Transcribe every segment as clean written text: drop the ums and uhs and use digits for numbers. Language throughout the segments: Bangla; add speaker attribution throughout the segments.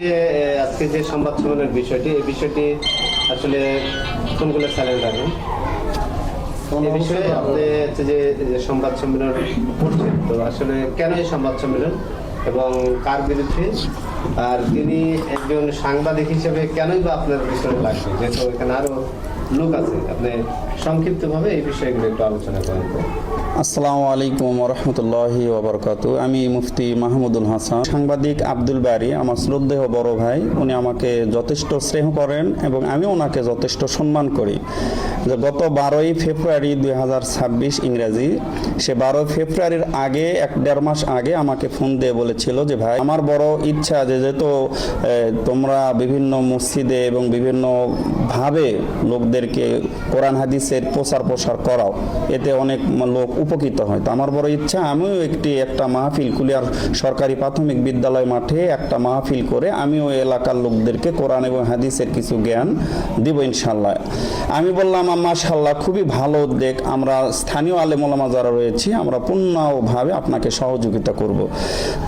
Speaker 1: আজকে যে সংবাদ সম্মেলনের বিষয়টি, এই বিষয়টি আসলে কোনগুলো চ্যালেঞ্জ রাখেন এই বিষয়ে আপনি যে সংবাদ সম্মেলন করছেন, তো আসলে কেন এই সংবাদ সম্মেলন এবং কার বিরুদ্ধে, আর তিনি একজন সাংবাদিক হিসেবে কেনই বা আপনার বিষয়ে লাগবে, যেহেতু এখানে আরো লোক আছে, আপনি সংক্ষিপ্তভাবে এই বিষয়গুলো একটু আলোচনা করেন।
Speaker 2: আসসালামু আলাইকুম রহমতুল্লাহি ওবরকাতু। আমি মুফতি মাহমুদুল হাসান। সাংবাদিক আব্দুল বারী আমার শ্রদ্ধেয় বড় ভাই, উনি আমাকে যথেষ্ট স্নেহ করেন এবং আমি ওনাকে যথেষ্ট সম্মান করি। যে গত 12ই ফেব্রুয়ারি 2026 ইংরেজি, সে 12 ফেব্রুয়ারির আগে 1-1.5 মাস আগে আমাকে ফোন দিয়ে বলেছিল যে ভাই, আমার বড় ইচ্ছা যে যেহেতু তোমরা বিভিন্ন মসজিদে এবং বিভিন্নভাবে লোকদেরকে কোরআন হাদিসের প্রসার করাও, এতে অনেক লোক উপকৃত হয়। তো আমার বড় ইচ্ছা আমিও একটা মাহফিল কুলিয়ার সরকারি প্রাথমিক বিদ্যালয় মাঠে একটা মাহফিল করে আমিও এলাকার লোকদেরকে কোরআন এবং হাদিসের কিছু জ্ঞান দিব ইনশাল্লাহ। আমি বললাম মাশাআল্লাহ, খুবই ভালো উদ্যোগ, আমরা স্থানীয় আলেম ওলামা যারা রয়েছি আমরা পূর্ণভাবে আপনাকে সহযোগিতা করব।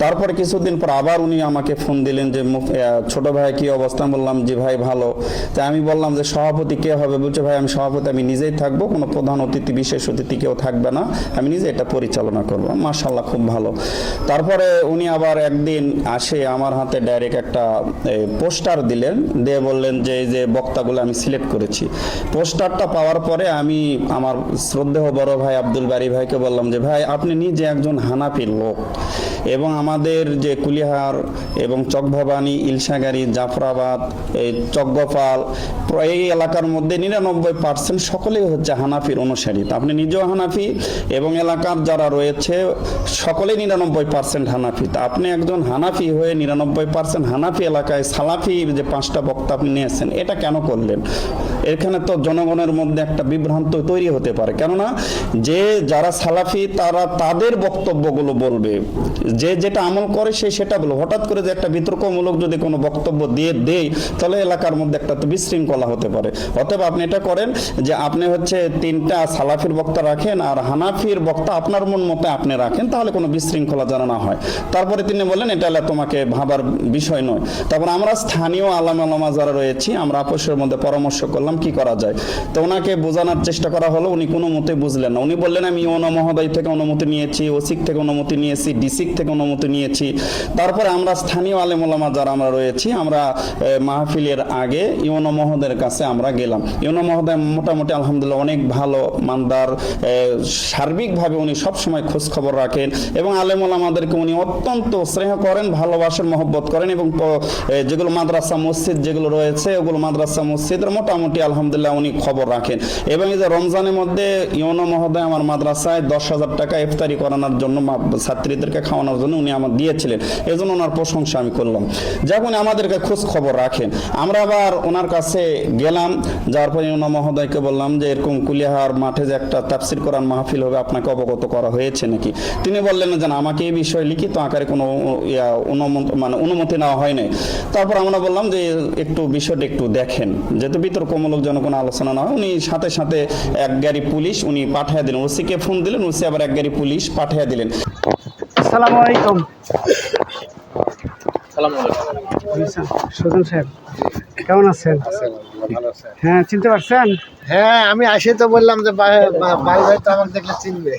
Speaker 2: তারপরে কিছুদিন পর আবার উনি আমাকে ফোন দিলেন যে ছোট ভাই কি অবস্থা? বললাম জি ভাই ভালো। তাই আমি বললাম যে সভাপতি কে হবে? বলছে ভাই আমি সভাপতি আমি নিজেই থাকবো, কোনো প্রধান অতিথি বিশেষ অতিথি কেউ থাকবে না, আমি নিজে এটা পরিচালনা করবো। মাশাআল্লাহ, খুব ভালো। তারপরে উনি আবার একদিন আসে আমার হাতে ডাইরেক্ট একটা পোস্টার দিলেন, দিয়ে বললেন যে এই যে বক্তাগুলো আমি সিলেক্ট করেছি। পোস্টারটা পাওয়ার পরে আমি আমার শ্রদ্ধেয় বড় ভাই আব্দুল বারী ভাইকে বললাম যে ভাই, আপনি নিজে একজন হানাফির লোক এবং আমাদের যে কুলিহার এবং চকভবানী, ইলশাগাড়ি, জাফরাবাদ, এই চকগোপাল, এই এলাকার মধ্যে 99% সকলেই হচ্ছে হানাফির অনুসারী। আপনি নিজেও হানাফি এবং এলাকার যারা রয়েছে সকলেই 99% হানাফি। আপনি একজন হানাফি হয়ে 99% হানাফি এলাকায় সালাফি যে 5টা বক্তা আপনি নিয়েছেন, এটা কেন করলেন? এখানে তো জনগণের মধ্যে একটা বিভ্রান্ত তৈরি হতে পারে। কেননা যে যারা সালাফি তারা তাদের বক্তব্যগুলো বলবে, যে যেটা আমল করে সে সেটা বলবে। হঠাৎ করে যে একটা বিতর্কমূলক যদি কোনো বক্তব্য দিয়ে দেয়, তাহলে এলাকার মধ্যে একটা তো বিশৃঙ্খলা হতে পারে। অতএব আপনি এটা করেন যে আপনি হচ্ছে 3টা সালাফির বক্তা রাখেন আর হানাফির বক্তা আপনার মন মতো আপনি রাখেন, তাহলে কোনো বিশৃঙ্খলা যেন না হয়। তারপরে তিনি বললেন এটা তোমাকে ভাবার বিষয় নয়। তারপর আমরা স্থানীয় আলেম ওলামা যারা রয়েছি আমরা আপসের মধ্যে পরামর্শ করলাম কি করা যায়। তো ওনাকে বোঝানোর চেষ্টা করা হলো, উনি কোনো মতে বুঝলেন না। উনি বললেন আমি ইউনো মহোদয় থেকে অনুমতি নিয়েছি, ওসিক থেকে অনুমতি নিয়েছি, ডিসিক থেকে অনুমতি নিয়েছি। তারপরে আমরা স্থানীয় আলেম ওলামা যারা আমরা রয়েছি আমরা মাহফিলের আগে ইউনো মহোদয়ের কাছে আমরা গেলাম। ইউনো মহোদয় মোটামুটি আলহামদুলিল্লাহ অনেক ভালো মানদার, সার্বিকভাবে উনি সবসময় খোঁজ খবর রাখেন এবং আলেম ওলামাদেরকে উনি অত্যন্ত স্নেহ করেন, ভালোবাসেন, মহব্বত করেন এবং যেগুলো মাদ্রাসা মসজিদ যেগুলো রয়েছে ওগুলো মাদ্রাসা মসজিদের মোটামুটি আলহামদুলিল্লাহ উনি খবর রাখেন। এবং এই যে রমজানের মধ্যে ইউনো মহোদয় আমার মাদ্রাসায় 10,000 টাকা ইফতারি করানোর জন্য ছাত্রীদেরকে খাওয়ানোর জন্য উনি আমার দিয়েছিলেন, এই জন্য ওনার প্রশংসা আমি করলাম। যখন আমাদেরকে খোঁজ খবর রাখেন, আমরা আবার ওনার কাছে গেলাম, যাওয়ার পর ইউনো মহোদয়কে বললাম যে এরকম কুলিয়াহার মাঠে যে একটা তাফসির কোরআন মাহফিল হবে আপনাকে অবগত করা হয়েছে নাকি? তিনি বললেন যে না, আমাকে এই বিষয়ে লিখিত আকারে কোনো অনুমতি নেওয়া হয় নাই। তারপর আমরা বললাম যে একটু বিষয়টা একটু দেখেন, যেহেতু বিতর্কমূলক যেন কোনো আলোচনা না হয়। উনি সাথে সাথে এক গাড়ি পুলিশ উনি পাঠিয়ে দিলেন, ওসিকে ফোন দিলেন, ওসি আবার এক গাড়ি পুলিশ পাঠিয়ে দিলেন।
Speaker 3: আসসালামু আলাইকুম। সুজন সাহেব কেমন আছেন? হ্যাঁ, চিনতে পারছেন?
Speaker 4: হ্যাঁ, আমি আসে তো বললাম যে ভাই তো আমাকে দেখলে চিনবে।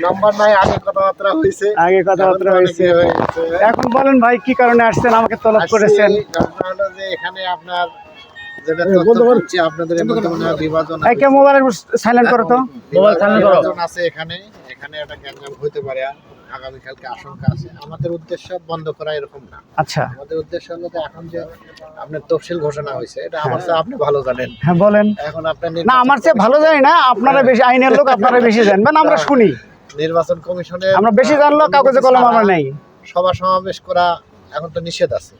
Speaker 4: নাম্বার নাই, আগে কথাবার্তা হয়েছে।
Speaker 3: এখন বলেন ভাই কি কারণে আসছেন, আমাকে তলব করেছেন?
Speaker 4: যে এখানে আপনার যেটা আপনাদের বিভাজন
Speaker 3: সাইলেন্ট করো তো,
Speaker 4: মোবাইল সাইলেন্ট করো আছে এখানে একটা গ্যাঞ্জাম হতে পারে, আগামীকালকে আশঙ্কা আছে। আমাদের উদ্দেশ্য বন্ধ করা এরকম না।
Speaker 3: আচ্ছা,
Speaker 4: আমাদের উদ্দেশ্য হলো যে এখন যে আপনার তফসিল ঘোষণা হয়েছে, এটা আমার চেয়ে আপনি ভালো জানেন।
Speaker 3: হ্যাঁ বলেন।
Speaker 4: এখন আপনার
Speaker 3: না, আমার চেয়ে ভালো জানি না, আপনারা বেশি আইনের লোক, আপনারা বেশি জানবেন, আমরা শুনি।
Speaker 4: নির্বাচন কমিশনে
Speaker 3: আমরা বেশি জানলো, কাগজে কলম আমরা নেই।
Speaker 4: সভা সমাবেশ করা এখন তো নিষেধ আছে।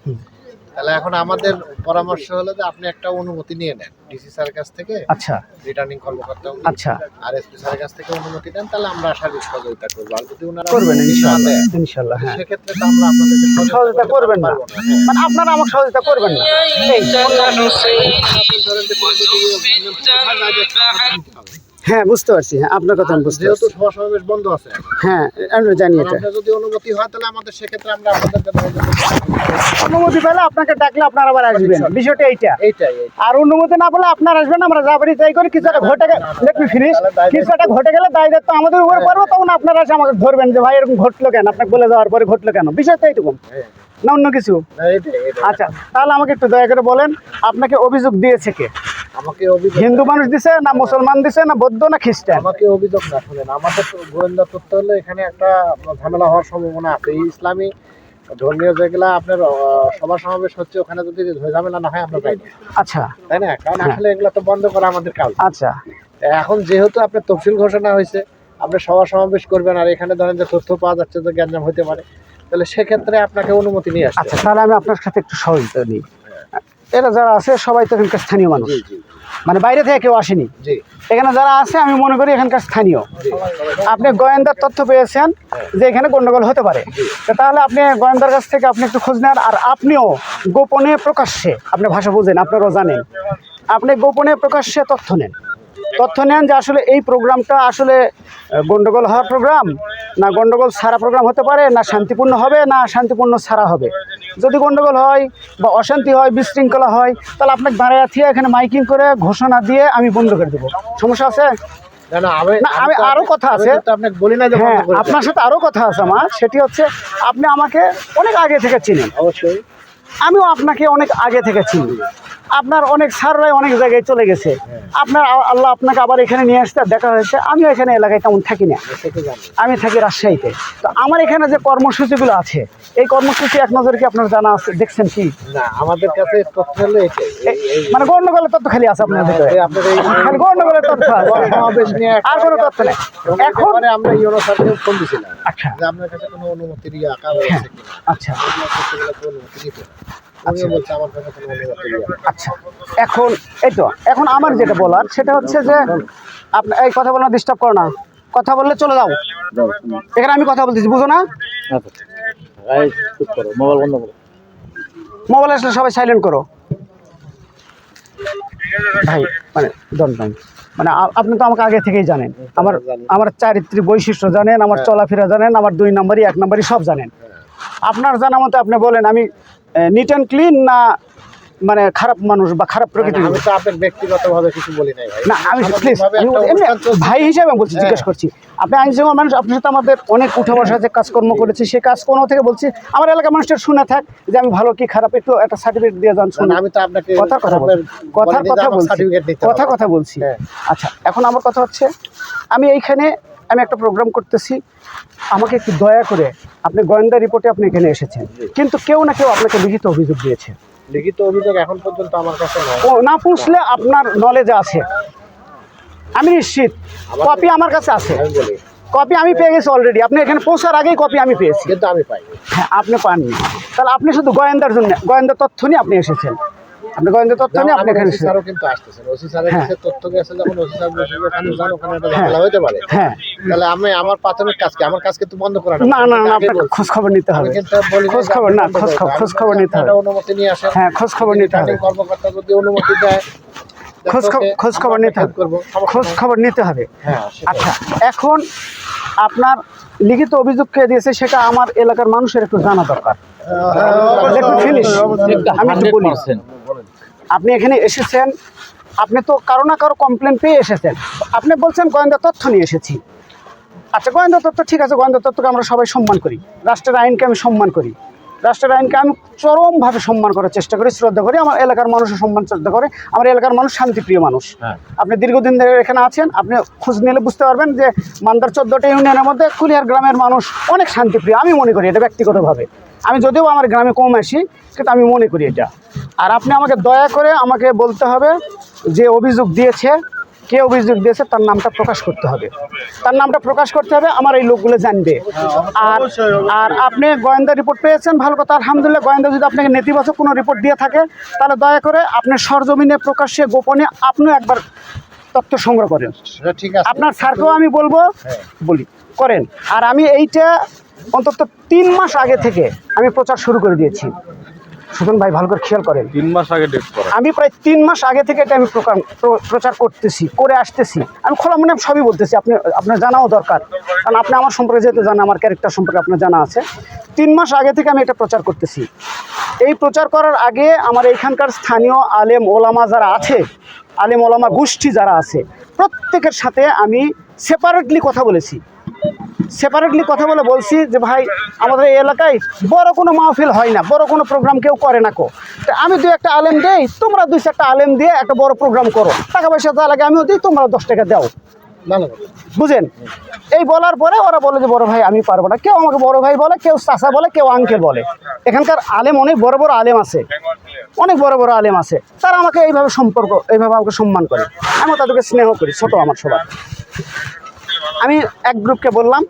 Speaker 4: তাহলে এখন আমাদের পরামর্শ হলো যে আপনি একটা অনুমতি নিয়ে নেন ডিসি স্যারের কাছ থেকে।
Speaker 3: আচ্ছা,
Speaker 4: রিটার্নিং কর্মকর্তা
Speaker 3: আচ্ছা,
Speaker 4: আর এসপি স্যারের কাছ থেকে অনুমতি নেন, তাহলে আমরা সার্বিক সহযোগিতা করবো। আর যদি ওনারা
Speaker 3: করবেন ইনশাআল্লাহ, হ্যাঁ,
Speaker 4: সেক্ষেত্রে তো আমরা আপনাদেরকে
Speaker 3: সহযোগিতা করবেন না, মানে আপনারা আমাকে সহযোগিতা করবেন না। হ্যাঁ বুঝতে পারছি, হ্যাঁ আপনার কথা আমি বুঝতে
Speaker 4: যেহেতু
Speaker 3: পারছি।
Speaker 4: সভা সমাবেশ বন্ধ আছে,
Speaker 3: হ্যাঁ আমি জানি এটা।
Speaker 4: আপনার যদি অনুমতি হয় তাহলে আমাদের সেক্ষেত্রে আমরা আপনাদেরকে
Speaker 3: অনুমতি পেলে আপনাকে ডাকলে আপনার আবার আসবেন, বিষয়টা এইটা।
Speaker 4: এইটাই
Speaker 3: আর অনুমতি না পেলে আপনার আসবেন, আমরা যা পারি তাই করি। কিছু একটা ঘটে গেলে, লেট মি ফিনিশ, কিছু একটা ঘটে গেলে দায় দায়িত্ব আমাদের উপরে পড়বে, তখন আপনারা এসে আমাকে ধরবেন যে ভাই এরকম ঘটলো কেন, আপনাকে বলে যাওয়ার পরে ঘটলো কেন, বিষয়টা এইটুকু না অন্য কিছু। আচ্ছা তাহলে আমাকে একটু দয়া করে বলেন, আপনাকে অভিযোগ দিয়েছে কে?
Speaker 4: আমাকে অভিযোগ,
Speaker 3: হিন্দু মানুষ দিছে না মুসলমান দিছে না বৌদ্ধ না খ্রিস্টান?
Speaker 4: আমাকে অভিযোগ না, শুনেন আমাদের তো গোয়েন্দা তথ্য হলে এখানে একটা ঝামেলা হওয়ার সম্ভাবনা আছে। এই ইসলামী ধর্মীয় যেগুলা আপনার সভা সমাবেশ হচ্ছে, ওখানে যদি ঝামেলা না হয় আমরা যাই না,
Speaker 3: আচ্ছা
Speaker 4: তাই না? কারণ আসলে এগুলা তো বন্ধ করা আমাদের কাজ।
Speaker 3: আচ্ছা
Speaker 4: এখন যেহেতু আপনার তফসিল ঘোষণা হয়েছে, আপনি সভা সমাবেশ করবেন, আর এখানে ধরেন যে তথ্য পাওয়া যাচ্ছে যে গ্যাঞ্জাম হতে পারে, তাহলে সেক্ষেত্রে আপনাকে অনুমতি নিয়ে আসতে
Speaker 3: আচ্ছা তাহলে আমি আপনার সাথে একটু সহযোগিতা নিই। এরা যারা আছে সবাই তো এখানকার স্থানীয় মানুষ,
Speaker 4: জি জি
Speaker 3: মানে বাইরে থেকে কেউ আসেনি।
Speaker 4: জি
Speaker 3: এখানে যারা আছে আমি মনে করি এখানকার স্থানীয়। আপনি গোয়েন্দার তথ্য পেয়েছেন যে এখানে গন্ডগোল হতে পারে, তো তাহলে আপনি গোয়েন্দার কাছ থেকে আপনি একটু খোঁজ নেন। আর আপনিও গোপনে প্রকাশ্যে, আপনি ভাষা বুঝেন, আপনারাও জানেন, আপনি গোপনে প্রকাশ্যে তথ্য নেন যে আসলে এই প্রোগ্রামটা আসলে গন্ডগোল হওয়ার প্রোগ্রাম, না গন্ডগোল ছাড়া প্রোগ্রাম হতে পারে, না শান্তিপূর্ণ হবে, না শান্তিপূর্ণ ছাড়া হবে। যদি গন্ডগোল হয় বা অশান্তি হয়, বিশৃঙ্খলা হয়, তাহলে আপনাকে দাঁড়ায় থিয়ে এখানে মাইকিং করে ঘোষণা দিয়ে আমি বন্ধ করে দেবো। সমস্যা আছে?
Speaker 4: না
Speaker 3: আমি আরো কথা আছে,
Speaker 4: আপনাকে বলি না যে বন্ধ
Speaker 3: হ্যাঁ
Speaker 4: করে দেন।
Speaker 3: আপনার সাথে আরো কথা আছে আমার, সেটি হচ্ছে আপনি আমাকে অনেক আগে থেকে চিনেন,
Speaker 4: অবশ্যই
Speaker 3: আমিও আপনাকে অনেক আগে থেকে চিনি। আপনার অনেক স্যাররাই অনেক জায়গায় চলে গেছে, আপনার আল্লাহ আপনাকে আবার এখানে নিয়ে আসতে দেখা হয়েছে। আমিও এখানে এলাকায় তেমন থাকি না,
Speaker 4: সেটা জানি।
Speaker 3: আমি থাকি রাজশাহীতে। তো আমার এখানে যে কর্মসূচিগুলো আছে, এই কর্মসূচি এক নজরে কি আপনার জানা আছে, দেখছেন কি?
Speaker 4: না আমাদের কাছে তথ্য হলো এটাই,
Speaker 3: মানে গন্ডগোলের তথ্য খালি আছে আপনার ভিতরে,
Speaker 4: আপনার এই
Speaker 3: খালি গন্ডগোলের তথ্য আছে,
Speaker 4: সমাবেশ নিয়ে
Speaker 3: আর কোনো তথ্য নেই। এখন
Speaker 4: এখন আমরা ইউনো স্যারকে ফোন দিয়েছিলাম
Speaker 3: আচ্ছা
Speaker 4: যে আপনার কাছে কোনো অনুমতির আকার আছে কিনা,
Speaker 3: আচ্ছা
Speaker 4: আপনার তথ্যগুলোকে অনুমতি দিতে। উনিও বলছে আমার কাছে কোনো অনুমতি নেই।
Speaker 3: আচ্ছা এখন এই তো, এখন আমার যেটা বলার সেটা হচ্ছে যে আপনি এই কথা বলা ডিস্টার্ব করো না, কথা বললে চলে যাও, এখানে আমি কথা বলতেছি, বুঝো না?
Speaker 4: মোবাইল বন্ধ করো।
Speaker 3: মোবাইল আসলে সবাই সাইলেন্ট করো ভাই, মানে ডোন্ট মাইন্ড। মানে আপনি তো আমাকে আগে থেকেই জানেন, আমার চারিত্রিক বৈশিষ্ট্য জানেন, আমার চলাফেরা জানেন, আমার 2 নম্বরই 1 নম্বরই সব জানেন। আপনার জানা মতো আপনি বলেন আমি নিট অ্যান্ড ক্লিন না মানে খারাপ মানুষ বা খারাপ প্রকৃতির?
Speaker 4: আমি তো আপনার ব্যক্তিগতভাবে কিছু বলি নাই ভাই।
Speaker 3: না আমি প্লিজ
Speaker 4: সামাজিকভাবে একটা অনুষ্ঠান চলছে।
Speaker 3: ভাই হিসাবে বলছি, জিজ্ঞেস করছি। আপনি আইনজীবী মানুষ, আপনার সাথে আমাদের অনেক উঠা বসা যে কাজকর্ম করেছি, সেই কাজকর্ম থেকে বলছি আমার এলাকার মানুষের শুনে থাক যে আমি ভালো কি খারাপ, একটু একটা সার্টিফিকেট দিয়ে যান শুনে।
Speaker 4: আমি তো আপনাকে
Speaker 3: কথার কথা বলছি,
Speaker 4: সার্টিফিকেট দিতে হবে।
Speaker 3: কথা বলছি।
Speaker 4: হ্যাঁ।
Speaker 3: আচ্ছা এখন আমার কথা হচ্ছে, আমি এইখানে আমি একটা প্রোগ্রাম করতেছি, আমাকে একটু দয়া করে, আপনি গোয়েন্দা রিপোর্টে আপনি এখানে এসেছেন, কিন্তু কেউ না কেউ আপনাকে লিখিত অভিযোগ দিয়েছে।
Speaker 4: লিখিত অভিযোগ এখন পর্যন্ত আমার কাছে নয়।
Speaker 3: ও না পুষলে আপনার নলেজে আছে, আমি নিশ্চিত কপি আমার কাছে আছে,
Speaker 4: আমি বলি
Speaker 3: কপি আমি পেয়ে গেছি অলরেডি। আপনি এখানে পৌঁছার আগেই কপি আমি পেয়েছি।
Speaker 4: কিন্তু আমি পাই।
Speaker 3: হ্যাঁ আপনি পাননি, তাহলে আপনি শুধু গোয়েন্দার জন্য, গোয়েন্দা তথ্য নিয়ে আপনি এসেছেন, আপনি গোয়েন্দা তথ্য নিয়ে আপনি এখানে
Speaker 4: ওসি
Speaker 3: এসেছেন।
Speaker 4: স্যারও কিন্তু আসতেছেন, ওসি স্যারের
Speaker 3: হ্যাঁ।
Speaker 4: কাছে তথ্য গেছে, যখন ওসি স্যার বলছে যে ওখানে যান, ওখানে একটা ঝামেলা হতে পারে,
Speaker 3: হ্যাঁ
Speaker 4: তাহলে আমি আমার প্রাথমিক কাজকে, আমার কাজকে তো বন্ধ করা
Speaker 3: না না না, আপনাকে খোঁজ খবর নিতে হবে, খোঁজ খবর না, খোঁজ খবর নিতে হবে,
Speaker 4: অনুমতি নিয়ে আসেন।
Speaker 3: হ্যাঁ খোঁজ খবর নিতে হবে,
Speaker 4: কর্মকর্তা যদি অনুমতি দেয়,
Speaker 3: খোঁজ খবর নিতে হবে, খোঁজ খবর নিতে হবে।
Speaker 4: হ্যাঁ
Speaker 3: আচ্ছা এখন আপনার লিখিত অভিযোগ কে দিয়েছে সেটা আমার এলাকার মানুষের একটু জানা দরকার। Let me finish. আমি একটু বলি, আপনি এখানে এসেছেন, আপনি তো কারো না কারো কমপ্লেন পেয়ে এসেছেন, আপনি বলছেন গোয়েন্দা তথ্য নিয়ে এসেছি। আচ্ছা গোয়েন্দা তথ্য ঠিক আছে, গোয়েন্দা তথ্যকে আমরা সবাই সম্মান করি, রাষ্ট্রের আইনকে আমি সম্মান করি, রাষ্ট্রের আইনকে আমি চরমভাবে সম্মান করার চেষ্টা করি, শ্রদ্ধা করি, আমার এলাকার মানুষের সম্মান শ্রদ্ধা করে। আমার এলাকার মানুষ শান্তিপ্রিয় মানুষ। আপনি দীর্ঘদিন ধরে এখানে আছেন, আপনি খোঁজ নিলে বুঝতে পারবেন যে মান্দার 14টা ইউনিয়নের মধ্যে কুলিয়ার গ্রামের মানুষ অনেক শান্তিপ্রিয়, আমি মনে করি এটা ব্যক্তিগতভাবে। আমি যদিও আমার গ্রামে কম আসি, কিন্তু আমি মনে করি এটা। আর আপনি আমাকে দয়া করে আমাকে বলতে হবে যে অভিযোগ দিয়েছে, কে অভিযোগ দিয়েছে তার নামটা প্রকাশ করতে হবে, তার নামটা প্রকাশ করতে হবে, আমার এই লোকগুলো জানবে। আর আর আপনি গোয়েন্দা রিপোর্ট পেয়েছেন, ভালো কথা, আলহামদুলিল্লাহ। গোয়েন্দা যদি আপনাকে নেতিবাচক কোনো রিপোর্ট দিয়ে থাকে, তাহলে দয়া করে আপনি সরজমিনে প্রকাশ্যে গোপনে আপনিও একবার তথ্য সংগ্রহ করেন।
Speaker 4: ঠিক আছে,
Speaker 3: আপনার স্যারকেও আমি বলবো, বলি করেন। আর আমি এইটা অন্তত 3 মাস আগে থেকে আমি প্রচার শুরু করে দিয়েছি। সুজন ভাই ভালো করে খেয়াল করেন,
Speaker 5: 3 মাস আগে ডেট করা।
Speaker 3: আমি প্রায় 3 মাস আগে থেকে এটা আমি প্রচার করতেছি, করে আসতেছি। আমি খোলা মনে সবই বলতেছি, আপনার জানাও দরকার, কারণ আপনি আমার সম্পর্কে যেহেতু জানা, আমার ক্যারেক্টার সম্পর্কে আপনার জানা আছে। 3 মাস আগে থেকে আমি এটা প্রচার করতেছি। এই প্রচার করার আগে আমার এইখানকার স্থানীয় আলেম ওলামা যারা আছে, আলেম ওলামা গোষ্ঠী যারা আছে, প্রত্যেকের সাথে আমি সেপারেটলি কথা বলেছি। সেপারেটলি কথা বলছি যে ভাই, আমাদের এই এলাকায় বড় কোনো মাহফিল হয় না, বড় কোনো প্রোগ্রাম কেউ করে না। তা আমি 2-1টা আলেম দেই, তোমরা 2-4টা আলেম দিয়ে একটা বড় প্রোগ্রাম করো, টাকা পয়সা যা লাগে আমিও দিই, তোমরা 10 টাকা দাও, বুঝেন? এই বলার পরে ওরা বলে যে বড় ভাই আমি পারবো না। কেউ আমাকে বড় ভাই বলে, কেউ চাচা বলে, কেউ আঙ্কেল বলে। এখানকার আলেম অনেক বড় বড় আলেম আছে, অনেক বড় বড় আলেম আছে, তারা আমাকে এইভাবে এইভাবে আমাকে সম্মান করে, আমি তাদেরকে স্নেহ করি, ছোট আমার সবার। আমি এক গ্রুপকে বললাম,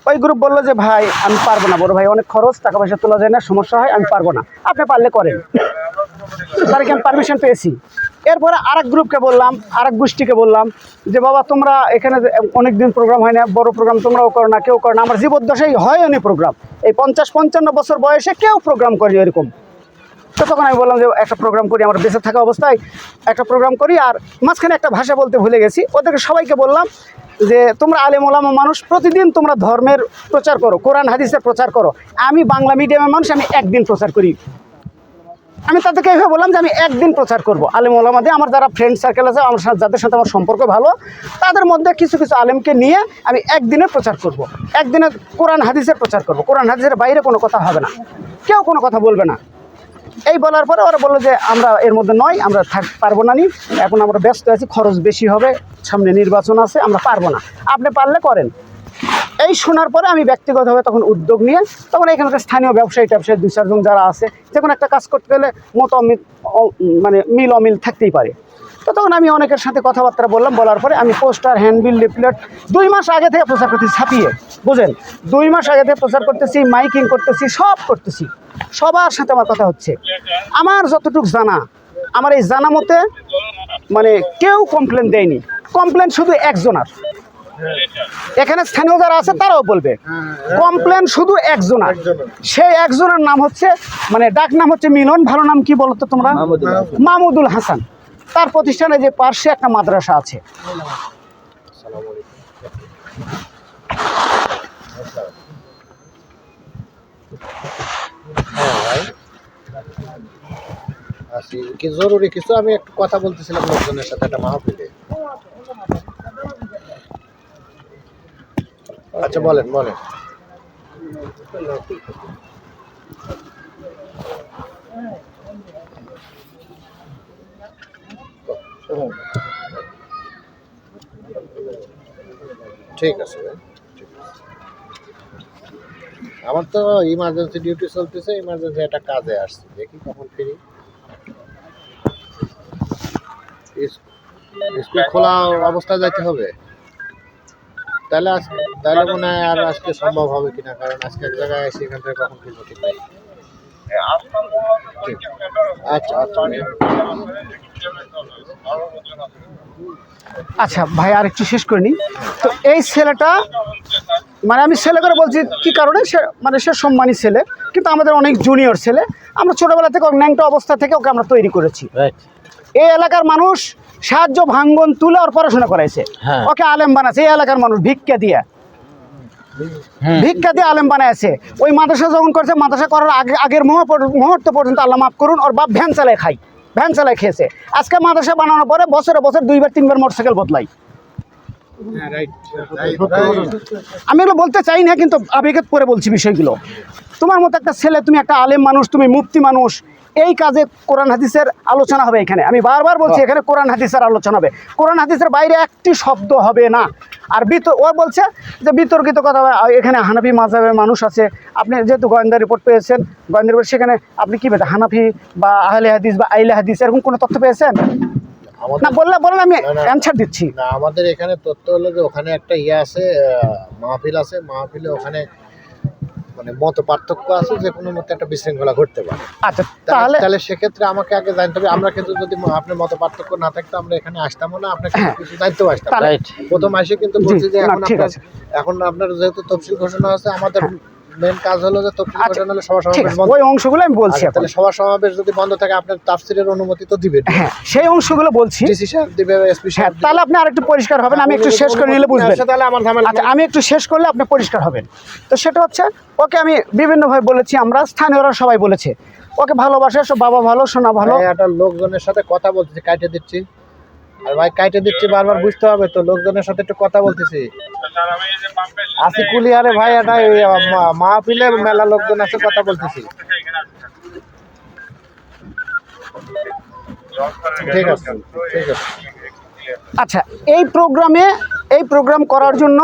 Speaker 3: ওই গ্রুপ বললো যে ভাই আমি পারবো না, বড় ভাই অনেক খরচ, টাকা পয়সা তোলা যায় না, সমস্যা হয়, আমি পারবো না, আপনি পারলে করেন। তাদেরকে আমি পারমিশন পেয়েছি। এরপরে আরেক গ্রুপকে বললাম, আরেক গোষ্ঠীকে বললাম যে বাবা তোমরা এখানে অনেক দিন প্রোগ্রাম হয় না, বড় প্রোগ্রাম তোমরাও করো না, কেউ করো না, আমার জীবদ্দশাই হয়নি প্রোগ্রাম, এই 50-55 বছর বয়সে কেউ প্রোগ্রাম করেনি এরকম। তো তখন আমি বললাম যে একটা প্রোগ্রাম করি, আমার বেঁচে থাকা অবস্থায় একটা প্রোগ্রাম করি। আর মাঝখানে একটা ভাষা বলতে ভুলে গেছি, ওদেরকে সবাইকে বললাম যে তোমরা আলেম ওলামা মানুষ, প্রতিদিন তোমরা ধর্মের প্রচার করো, কোরআন হাদিসের প্রচার করো। আমি বাংলা মিডিয়ামের মানুষ, আমি একদিন প্রচার করি। আমি তাদেরকে এইভাবে বললাম যে আমি একদিন প্রচার করব। আলেম ওলামা দিয়ে আমার যারা ফ্রেন্ড সার্কেল আছে, আমার যাদের সাথে আমার সম্পর্ক ভালো, তাদের মধ্যে কিছু কিছু আলেমকে নিয়ে আমি একদিনের প্রচার করব। একদিনে কোরআন হাদিসের প্রচার করব, কোরআন হাদিসের বাইরে কোনো কথা হবে না, কেউ কোনো কথা বলবে না। এই বলার পরে ওরা বললো যে আমরা এর মধ্যে নয়, আমরা পারবো না, এখন আমরা ব্যস্ত আছি, খরচ বেশি হবে, সামনে নির্বাচন আছে, আমরা পারবো না, আপনি পারলে করেন। এই শোনার পরে আমি ব্যক্তিগতভাবে তখন উদ্যোগ নিয়ে, তখন এখানকার স্থানীয় ব্যবসায়ী 2-4 জন যারা আছে, যে কোনো একটা কাজ করতে গেলে মানে মিল অমিল থাকতেই পারে। তো তখন আমি অনেকের সাথে কথাবার্তা বললাম, বলার পরে আমি পোস্টার, হ্যান্ডবিল, লিফলেট 2 মাস আগে থেকে প্রচার করতেছি, ছাপিয়ে, বুঝেন, 2 মাস আগে থেকে প্রচার করতেছি, মাইকিং করতেছি, সব করতেছি, সবার সাথে আমার কথা হচ্ছে। আমার যতটুকু জানা, আমার এই জানা মতে মানে কেউ কমপ্লেন দেয়নি, কমপ্লেন শুধু একজনের। এখানে স্থানীয় যারা আছে তারাও বলবে, কমপ্লেন শুধু একজনের। সেই একজনের নাম হচ্ছে, মানে ডাক নাম হচ্ছে মিলন, ভালো নাম কি বলতো তোমরা? মাহমুদুল হাসান। তার প্রতিষ্ঠানে যে পার্শ্বে একটা মাদ্রাসা আছে।
Speaker 4: কি জরুরি কিছু আমি একটু কথা বলতেছিলাম লোকজনের সাথে একটা মাহফিলে। আচ্ছা বলেন বলেন। ঠিক আছে ভাই, আমার তো ইমার্জেন্সি ডিউটি চলতেছে, ইমার্জেন্সি একটা কাজে আসছে, দেখি কখন ফিরি। স্কুল খোলা অবস্থায় যাইতে হবে, তাহলে তাহলে মনে হয় আর আজকে সম্ভব হবে কিনা, কারণ আজকে এক জায়গায় এসে এখান থেকে কখন ফিরবো ঠিক নাই। আচ্ছা আচ্ছা
Speaker 3: আচ্ছা ভাই, আর একটু শেষ করে নি। তো এই ছেলেটা, মানে আমি ছেলে করে বলছি কি কারণে, সে সম্মানী ছেলে, কিন্তু আমাদের অনেক জুনিয়র ছেলে। আমরা ছোটবেলা থেকে ন্যাংটা অবস্থা থেকে ওকে আমরা তৈরি করেছি। এই এলাকার মানুষ সাহায্য ভাঙ্গন তুলে ওর পড়াশোনা করাইছে, ওকে আলেম বানাচ্ছে। এই এলাকার মানুষ ভিক্ষা দিয়ে আলেম বানাইছে। ওই মাদ্রাসা যখন করছে, মাদ্রাসা করার আগের মুহূর্ত পর্যন্ত, আল্লাহ মাফ করুন, ওর বাপ ভ্যান চালায় খেয়েছে। আজকে মাদ্রাসা বানানোর পরে বছরে 2-3বার মোটরসাইকেল বদলাই। আমি এগুলো বলতে চাই না, কিন্তু আবেগে পরে বলছি বিষয়গুলো। তোমার মতো একটা ছেলে, তুমি একটা আলেম মানুষ, তুমি মুফতি মানুষ, এই কাজে কোরআন হাদিসের আলোচনা হবে এখানে। আমি বারবার বলছি, এখানে কোরআন হাদিসের আলোচনা হবে, কোরআন হাদিসের বাইরে একটি শব্দ হবে না। আর ও বলছে যে বিতর্কিত কথা, এখানে হানাফি মাযহাবের মানুষ আছে। আপনি যেহেতু গোয়েন্দা রিপোর্ট পেয়েছেন, গোয়েন্দা রিপোর্ট, সেখানে আপনি কি পেয়েছেন? হানাফি বা আহলে হাদিস বা আইলে হাদিস এরকম কোনো তথ্য পেয়েছেন? না বললেন আমি অ্যানসার দিচ্ছি।
Speaker 4: না, আমাদের এখানে তথ্য হলো যে ওখানে একটা আছে, মাহফিল আছে, মাহফিলে ওখানে মানে মত পার্থক্য আছে, যে কোনো মতে একটা বিশৃঙ্খলা ঘটতে পারে।
Speaker 3: আচ্ছা,
Speaker 4: তাহলে সেক্ষেত্রে আমাকে আগে জানতে হবে। আমরা কিন্তু যদি আপনার মত পার্থক্য না থাকতো, আমরা এখানে আসতামও না, আপনাকে কিছু দায়িত্ব আসতাম। প্রথম আসে কিন্তু বলছি যে এখন আপনার যেহেতু তফসিল ঘোষণা আছে, আমাদের মেন কাজ হলো যে তফসিল
Speaker 3: আচ্ছা,
Speaker 4: ঘোষণা হলে সভা
Speaker 3: ঠিক
Speaker 4: সমাবেশ
Speaker 3: আছে,
Speaker 4: বন্ধ।
Speaker 3: ওই অংশগুলো আমি বলছি
Speaker 4: আচ্ছা,
Speaker 3: এখন।
Speaker 4: তাহলে সভা সমাবেশ যদি বন্ধ থাকে আপনার তাফসিরের অনুমতি তো দিবেন।
Speaker 3: হ্যাঁ, সেই অংশগুলো বলছি।
Speaker 4: ডিসি সাহেব দিবে, এসপি
Speaker 3: হ্যাঁ,
Speaker 4: সাহেব দিবে।
Speaker 3: তাহলে আপনি আরেকটু পরিষ্কার হবেন। আমি একটু শেষ করে নিলে বুঝবেন।
Speaker 4: আচ্ছা, তাহলে আমার ঝামেলা
Speaker 3: আচ্ছা, আমি একটু শেষ করলে আপনি পরিষ্কার হবেন। তো সেটা হচ্ছে, ওকে আমি বিভিন্নভাবে বলেছি, আমরা স্থানীয়রা সবাই বলেছে ওকে ভালোবাসে, সব বাবা ভালো, সোনা ভালো।
Speaker 4: ভাই, একটা লোকজনের সাথে কথা বলতেছি, কাটে দিচ্ছি। আর ভাই কাটে দিচ্ছি, বারবার বুঝতে হবে তো, লোকজনের সাথে একটু কথা বলতেছি। আসি কুলিয়ারে ভাই, এটা মাহফিলে মেলা লোকজন আছে, কথা বলতেছি। ঠিক আছে, ঠিক আছে।
Speaker 3: আচ্ছা, এই প্রোগ্রাম করার জন্য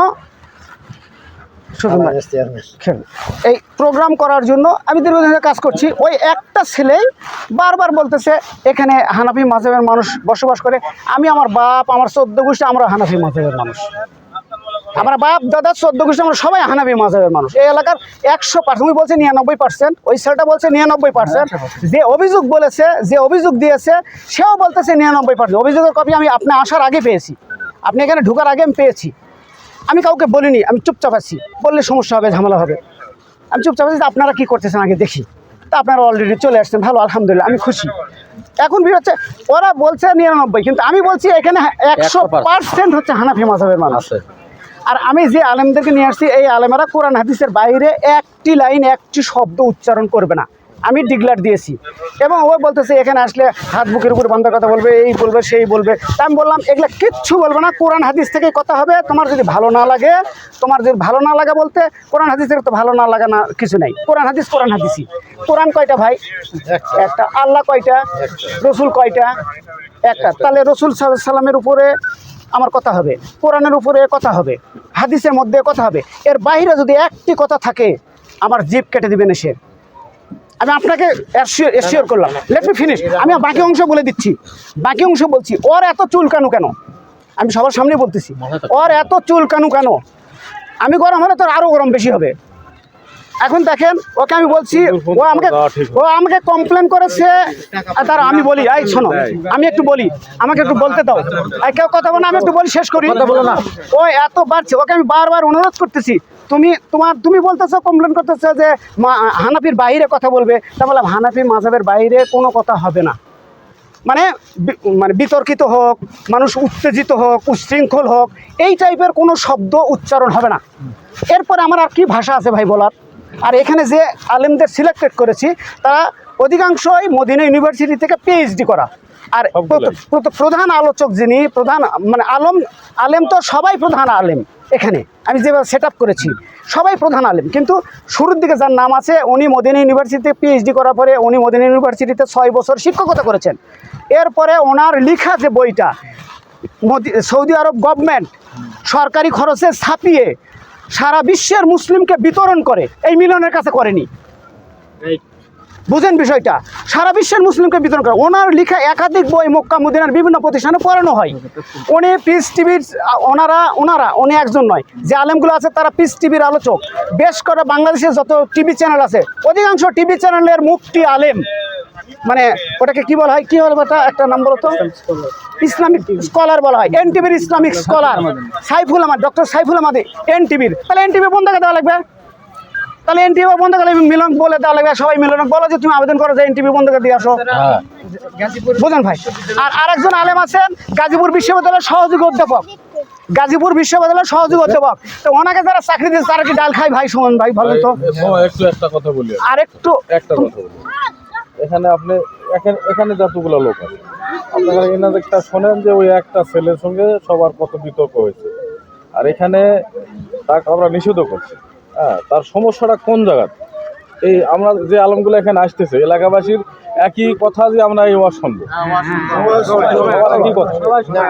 Speaker 3: শুনুন ভাই, খেলুন। এই প্রোগ্রাম করার জন্য আমি দীর্ঘদিন ধরে কাজ করছি। ওই একটা ছেলে বারবার বলতেছে এখানে হানাফি মাযহাবের মানুষ বসবাস করে। আমি, আমার বাপ, আমার 14 গোষ্ঠী আমরা হানাফি মাযহাবের মানুষ। আমার বাপ দাদা 14 গোষ্ঠী আমরা সবাই হানাফি মাযহাবের মানুষ। এই এলাকার 100%, তুমি বলছে 99%, ওই ছেলেটা বলছে 99%। যে অভিযোগ বলেছে, যে অভিযোগ দিয়েছে, সেও বলতেছে 99%। অভিযোগের কপি আমি আপনি আসার আগে পেয়েছি, আপনি এখানে ঢোকার আগে আমি পেয়েছি। আমি কাউকে বলিনি, আমি চুপচাপ আছি। বললে সমস্যা হবে, ঝামেলা হবে। আমি চুপচাপ আছি, আপনারা কী করতেছেন আগে দেখি। তা আপনারা অলরেডি চলে আসছেন, ভালো, আলহামদুলিল্লাহ, আমি খুশি। এখন কি হচ্ছে, ওরা বলছে 99, কিন্তু আমি বলছি এখানে 100% হচ্ছে হানাফি মাযহাবের মানুষ। আর আমি যে আলেমদেরকে নিয়ে আসছি, এই আলেমেরা কোরআন হাদিসের বাইরে একটি লাইন, একটি শব্দ উচ্চারণ করবে না, আমি ডিক্লার দিয়েছি। এবং ও বলতেছে এখানে আসলে হাত বুকের উপর বান্ধা কথা বলবে, এই বলবে, সেই বলবে। তা আমি বললাম এগুলো কিচ্ছু বলবে না, কোরআন হাদিস থেকেই কথা হবে। তোমার যদি ভালো না লাগে, বলতে কোরআন হাদিস থেকে তো ভালো না লাগা না কিছু নাই। কোরআন হাদিসই। কোরআন কয়টা ভাই? একটা। আল্লাহ কয়টা? রসুল কয়টা? একটা। তাহলে রসুল সাল্লাল্লাহু আলাইহি সাল্লামের উপরে আমার কথা হবে, কোরআনের উপরে কথা হবে, হাদিসের মধ্যে কথা হবে। এর বাইরে যদি একটি কথা থাকে, আমার জিভ কেটে দিবেন এসে। আমি আপনাকে এসিওর করলাম। Let me finish. আমি বাকি অংশ বলে দিচ্ছি, বাকি অংশ বলছি। ওর এত চুলকানো কেন? আমি সবার সামনে বলতেছি, ওর এত চুলকানো কেন? আমি গরম হলে তোর আরও গরম বেশি হবে। এখন দেখেন, ওকে আমি বলছি, ও আমাকে কমপ্লেন করেছে। তার আমি বলি, এই শোনো, আমি একটু বলি, আমাকে একটু বলতে দাও। কেউ কথা বলো না, আমি একটু বলি, শেষ করি। ও এত বাড়ছে, ওকে আমি বারবার অনুরোধ করতেছি, তুমি বলতেছো, কমপ্লেন করতেছো যে হানাফির বাইরে কথা বলবে। তা বললাম হানাফি মাযহাবের বাইরে কোনো কথা হবে না। মানে বিতর্কিত হোক, মানুষ উত্তেজিত হোক, উচ্ছৃঙ্খল হোক, এই টাইপের কোনো শব্দ উচ্চারণ হবে না। এরপরে আমার আর কি ভাষা আছে ভাই বলার? আর এখানে যে আলেমদের সিলেক্টেড করেছি, তারা অধিকাংশই মদিনা ইউনিভার্সিটি থেকে পিএইচডি করা। আর প্রধান আলোচক যিনি, প্রধান আলেম তো সবাই প্রধান আলেম। এখানে আমি যেভাবে সেট আপ করেছি, সবাই প্রধান আলেম। কিন্তু শুরুর দিকে যার নাম আছে, উনি মদিনা ইউনিভার্সিটিতে পিএইচডি করার পরে উনি মদিনা ইউনিভার্সিটিতে 6 বছর শিক্ষকতা করেছেন। এরপরে ওনার লেখা যে বইটা সৌদি আরব গভর্নমেন্ট সরকারি খরচে ছাপিয়ে সারা বিশ্বের মুসলিমকে বিতরণ করে, এই মিলনের কাছে করেনি। বুঝেন বিষয়টা? সারা বিশ্বের মুসলিমকে বিতরণ করে। ওনার লেখা একাধিক বই মক্কা মদিনার বিভিন্ন প্রতিষ্ঠানে পড়ানো হয়। উনি পিস টিভির উনি একজন নয়, যে আলেমগুলো আছে তারা পিস টিভির আলোচক। বেশ করে বাংলাদেশের যত টিভি চ্যানেল আছে, অধিকাংশ টিভি চ্যানেলের মুফতি আলেম। মানে ওটাকে কি বলা হয়, কি হলো ওটা একটা নাম বলো তো? ইসলামিক স্কলার বলা হয়, এনটিভির Islamic scholar Saiful Ahmad, doctor Saiful Ahmad এনটিভির। তাহলে এনটিভি বন্ধ করে দেওয়া লাগবে, তাহলে এনটিভি বন্ধ করে মিলন বলে দেওয়া লাগবে। সবাই মিলন বলো যে তুমি আবেদন করো যে এনটিভি বন্ধ করে দিয়ে আসো। বুঝলেন ভাই? আর আরেকজন আলেম আছেন গাজীপুর বিশ্ববিদ্যালয়ের সহযোগী অধ্যাপক, তো ওনাকে যারা চাকরি দিয়েছে তারা কি ডাল খায় ভাই? সুমন ভাই ভালো তো
Speaker 5: একটা কথা বলি,
Speaker 3: আর একটু
Speaker 5: একটা কথা বলি। এখানে যতগুলো লোক আছে, আপনারা এনাদেরটা শোনেন যে ওই একটা ছেলের সঙ্গে সবার কত বিতর্ক হয়েছে, আর এখানে তাকে আমরা নিষেধ করছি। হ্যাঁ, তার সমস্যাটা কোন জায়গাতে? এই আমরা যে আলমগুলো এখানে আসতেছে, এলাকাবাসীর একই কথা যে আমরা এই ওয়াজ শুনবো, একই কথা।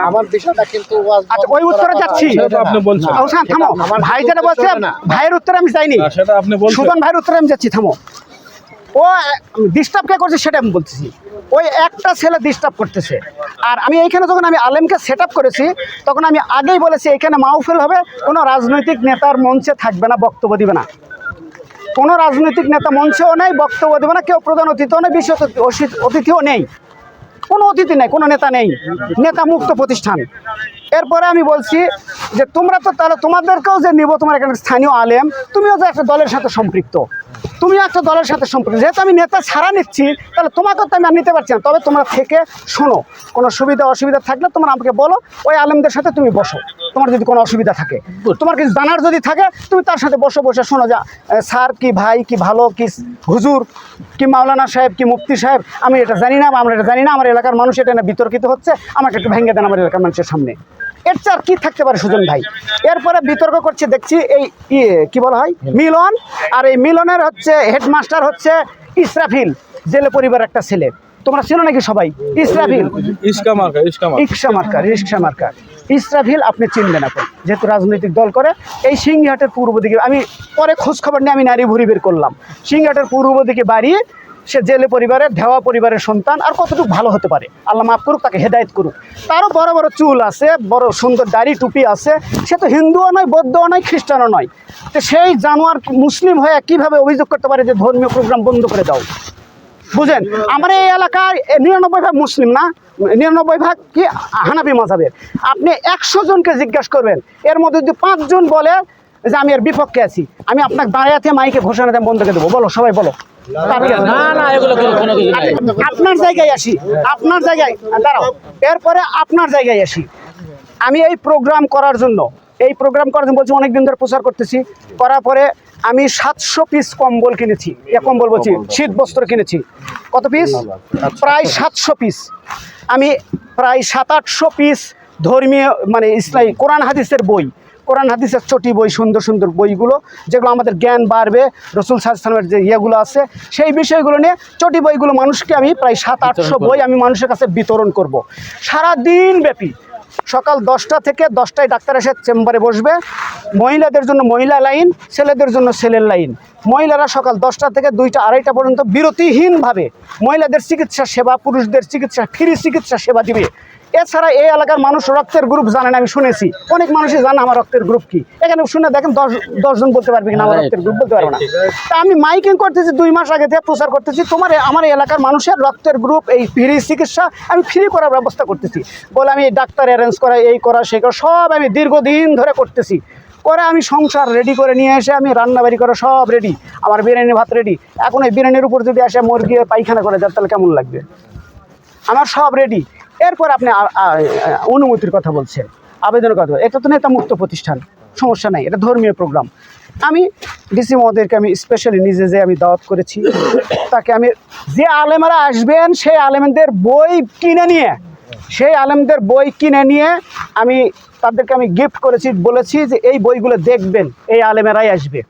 Speaker 4: আমার বিষয়টা কিন্তু
Speaker 3: আচ্ছা, ওই উত্তরে যাচ্ছি।
Speaker 5: আপনি বলছেন,
Speaker 3: থামো, ভাই যেটা বলছে ভাইয়ের উত্তরে আমি যাইনি,
Speaker 5: সেটা আপনি বলছেন।
Speaker 3: সুজন ভাইয়ের উত্তরে আমি যাচ্ছি। থামো, ও ডিস্টার্ব কে করছে সেটা আমি বলতেছি। ওই একটা ছেলে ডিস্টার্ব করতেছে। আর আমি এইখানে যখন আমি আলেমকে সেট আপ করেছি, তখন আমি আগেই বলেছি এখানে মাহফিল হবে, কোনো রাজনৈতিক নেতার মঞ্চে থাকবে না, বক্তব্য দিবে না। কোনো রাজনৈতিক নেতা মঞ্চেও নেই, বক্তব্য দেবে না, কেউ প্রধান অতিথিও নেই, বিশেষ অতিথিও নেই, কোনো অতিথি নেই, কোনো নেতা নেই, নেতা মুক্ত প্রতিষ্ঠান। এরপরে আমি বলছি যে তোমরা তো তাহলে তোমাদেরকেও যে নিব, তোমার এখানে স্থানীয় আলেম, তুমিও যে একটা দলের সাথে সম্পৃক্ত, তুমিও একটা দলের সাথে সম্পৃক্ত, যেহেতু আমি নেতা ছাড়া নিচ্ছি তাহলে তোমাকে তো আমি আর নিতে পারছি না। তবে তোমরা থেকে শোনো, কোনো সুবিধা অসুবিধা থাকলে তোমরা আমাকে বলো, ওই আলেমদের সাথে তুমি বসো, তোমার যদি কোনো অসুবিধা থাকে, তোমার কিছু জানার যদি থাকে তুমি তার সাথে বসে শোনো যে স্যার কি ভাই কি ভালো কি হুজুর কি মাওলানা সাহেব কি মুফতি সাহেব, আমি এটা জানি না বা আমরা এটা জানি না, আমার এলাকার মানুষ এটা না বিতর্কিত হচ্ছে, আমাকে একটু ভেঙে দেন আমার এলাকার মানুষের সামনে। এর চার কি থাকতে পারে সুজন ভাই? এরপরে বিতর্ক করছে দেখছি এই কি বলা হয় মিলন, আর এই মিলনের হচ্ছে হেডমাস্টার হচ্ছে ইসরাফিল, জেলে পরিবার একটা ছেলে, তোমরা চেনো নাকি সবাই? ইসরাফিল রিক্সা মার্কা ইসরাফিল আপনি চিনবেন এখন, যেহেতু রাজনৈতিক দল করে। এই সিংহাটের পূর্ব দিকে আমি পরে খোঁজ খবর নিয়ে আমি নারী ভুরি বের করলাম, সিংহাটের পূর্ব দিকে বাড়ি, সে জেলে পরিবারের ধেওয়া পরিবারের সন্তান, আর কতটুকু ভালো হতে পারে আল্লাহ মাফ করুক, তাকে হেদায়েত করুক। তারও বড় বড় চুল আছে, বড় সুন্দর দাড়ি টুপি আছে, সে তো হিন্দুও নয়, বৌদ্ধও নয়, খ্রিস্টানও নয়, তো সেই জানোয়ার মুসলিম হয়ে কিভাবে অভিযোগ করতে পারে যে ধর্মীয় প্রোগ্রাম বন্ধ করে দাও? বুঝেন, আমার এই এলাকায় 99% মুসলিম না, 99% কি হানাফি মাযহাবের। আপনি 100 জনকে জিজ্ঞাসা করবেন, এর মধ্যে যদি 5 জন বলে যে আমি এর বিপক্ষে আছি, আমি আপনাকে দাঁড়াতে মাইকে ঘোষণা দিয়ে বন্ধ করে দেবো। বলো, সবাই বলো। আপনার জায়গায় আসি, আপনার জায়গায় দাঁড়াও, এরপরে আপনার জায়গায় আসি। আমি এই প্রোগ্রাম করার জন্য বলছি অনেকদিন ধরে প্রচার করতেছি, করার পরে আমি 700 পিস কম্বল কিনেছি, কম্বল বলছি শীত বস্ত্র কিনেছি। কত পিস? প্রায় 700 পিস। আমি প্রায় 700-800 পিস ধর্মীয় মানে ইসলামী কোরআন হাদিসের বই, কোরআন হাদিসের চটি বই, সুন্দর সুন্দর বইগুলো যেগুলো আমাদের জ্ঞান বাড়বে, রসুল সাল্লাল্লাহু আলাইহি ওয়াসাল্লামের যে ইয়েগুলো আছে সেই বিষয়গুলো নিয়ে চটি বইগুলো মানুষকে আমি প্রায় 700-800 বই আমি মানুষের কাছে বিতরণ করব সারা দিন ব্যাপী। সকাল 10টা থেকে 10টায় ডাক্তার এসে চেম্বারে বসবে, মহিলাদের জন্য মহিলা লাইন, ছেলেদের জন্য ছেলের লাইন। মহিলারা সকাল 10টা থেকে 2টা-2:30 পর্যন্ত বিরতিহীনভাবে মহিলাদের চিকিৎসা সেবা, পুরুষদের চিকিৎসা ফ্রি চিকিৎসা সেবা দিবে। এছাড়া এই এলাকার মানুষ রক্তের গ্রুপ জানেন, আমি শুনেছি অনেক মানুষই জানে আমার রক্তের গ্রুপ কি। এখানে শুনে দেখেন 10 জন বলতে পারবে কিনা আমার রক্তের গ্রুপ, বলতে পারবে না। তা আমি মাইকিং করতেছি 2 মাস আগে থেকে প্রচার করতেছি, আমার এলাকার মানুষের রক্তের গ্রুপ এই ফ্রি চিকিৎসা আমি ফ্রি করার ব্যবস্থা করতেছি বলে আমি ডাক্তার অ্যারেঞ্জ করা, এই করা সেই করা সব আমি দীর্ঘদিন ধরে করতেছি। করে আমি সংসার রেডি করে নিয়ে এসে আমি রান্নাবাড়ি করা সব রেডি, আমার বিরিয়ানি ভাত রেডি। এখন এই বিরিয়ানির উপর যদি আসে মুরগি পায়খানা করে যার তাহলে কেমন লাগবে? আমার সব রেডি। এরপর আপনি অনুমতির কথা বলছেন, আবেদনের কথা, এটা তো নেতা মুক্ত প্রতিষ্ঠান, সমস্যা নাই, এটা ধর্মীয় প্রোগ্রাম। আমি ডিসি মহোদয়কে আমি স্পেশালি নিজে যে আমি দাওয়াত করেছি, তাকে আমি যে আলেমরা আসবেন সেই আলেমদের বই কিনে নিয়ে আমি তাদেরকে আমি গিফট করেছি, বলেছি যে এই বইগুলো দেখবেন, এই আলেমেরাই আসবে।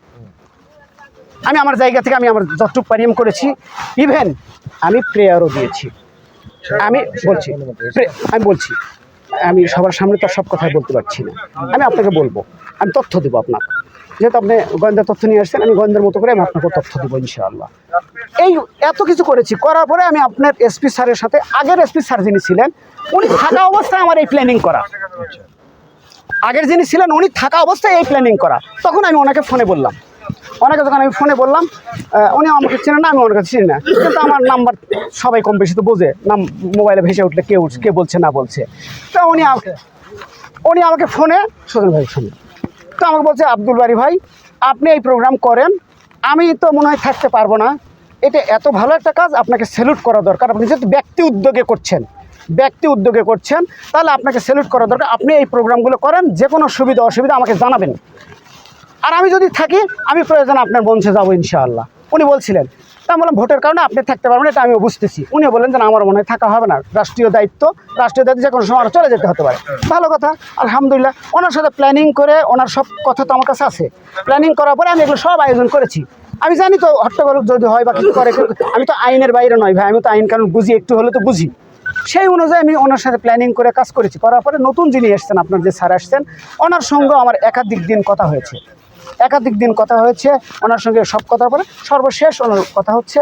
Speaker 3: আমি আমার জায়গা থেকে আমি আমার যতটুকু পারি করেছি, ইভেন আমি প্রেয়ারও দিয়েছি। আমি বলছি আমি সবার সামনে তো সব কথাই বলতে পারছি না, আমি আপনাকে বলবো, আমি তথ্য দেবো আপনাকে, যেহেতু আপনি গোয়েন্দা তথ্য নিয়ে আসছেন, আমি গোয়েন্দার মতো করে আমি আপনাকে তথ্য দেবো ইনশাআল্লাহ। এই এত কিছু করেছি, করার পরে আমি আপনার এসপি স্যারের সাথে, আগের এসপি স্যার যিনি ছিলেন উনি থাকা অবস্থায় আমার এই প্ল্যানিং করা, আগের যিনি ছিলেন উনি থাকা অবস্থায় এই প্ল্যানিং করা। তখন আমি ওনাকে ফোনে বললাম, উনি আমাকে চিনে না, আমি ওনার কাছে চিনি না, কিন্তু আমার নাম্বার সবাই কম বেশি তো বোঝে, নাম মোবাইলে ভেসে উঠলে কে বলছে না বলছে। তো উনি আমাকে ফোনে, সুজন ভাই শুনে, তো আমাকে বলছে আব্দুল বারী ভাই আপনি এই প্রোগ্রাম করেন, আমি তো মনে হয় থাকতে পারবো না, এটা এত ভালো একটা কাজ, আপনাকে স্যালুট করা দরকার। আপনি যেহেতু ব্যক্তি উদ্যোগে করছেন তাহলে আপনাকে স্যালুট করা দরকার। আপনি এই প্রোগ্রামগুলো করেন, যে কোনো সুবিধা অসুবিধা আমাকে জানাবেন, আর আমি যদি থাকি আমি প্রয়োজন আপনার মঞ্চে যাবো ইনশাআল্লাহ। উনি বলছিলেন, তা বললাম ভোটের কারণে আপনি থাকতে পারবেন, এটা আমিও বুঝতেছি। উনিও বললেন যে আমার মনে হয় থাকা হবে না, রাষ্ট্রীয় দায়িত্ব যে কোনো সময় চলে যেতে হতে পারে। ভালো কথা, আলহামদুলিল্লাহ। ওনার সাথে প্ল্যানিং করে, ওনার সব কথা তো আমার কাছে আছে, প্ল্যানিং করার পরে আমি এগুলো সব আয়োজন করেছি। আমি জানি তো হট্টগোল যদি হয় বা কিছু করে, আমি তো আইনের বাইরে নয় ভাই, আমি তো আইন কানুন বুঝি, একটু হলে তো বুঝি। সেই অনুযায়ী আমি ওনার সাথে প্ল্যানিং করে কাজ করেছি। করার পরে নতুন যিনি এসছেন, আপনার যে স্যার আসছেন, ওনার সঙ্গে আমার একাধিক দিন কথা হয়েছে ওনার সঙ্গে। সব কথার পরে সর্বশেষ ওনার কথা হচ্ছে,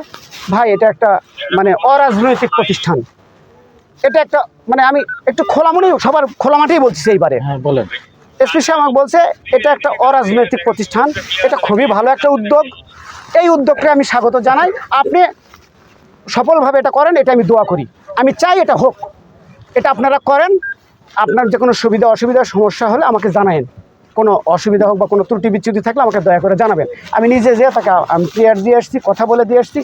Speaker 3: ভাই এটা একটা মানে অরাজনৈতিক প্রতিষ্ঠান, এটা একটা মানে আমি একটু সবার খোলামাঠেই বলছি এইবারে।
Speaker 5: বলেন।
Speaker 3: এসপি সাহেব আমাকে বলছে এটা একটা অরাজনৈতিক প্রতিষ্ঠান, এটা খুবই ভালো একটা উদ্যোগ, এই উদ্যোগকে আমি স্বাগত জানাই। আপনি সফলভাবে এটা করেন, এটা আমি দোয়া করি, আমি চাই এটা হোক, এটা আপনারা করেন। আপনার যে কোনো সুবিধা অসুবিধা সমস্যা হলে আমাকে জানাবেন, কোনো অসুবিধা হোক বা কোনো ত্রুটি বিচ্যুতি থাকলে আমাকে দয়া করে জানাবেন। আমি নিজে যেয়ে তাকে আমি প্রেয়ার দিয়ে আসছি, কথা বলে দিয়ে আসছি।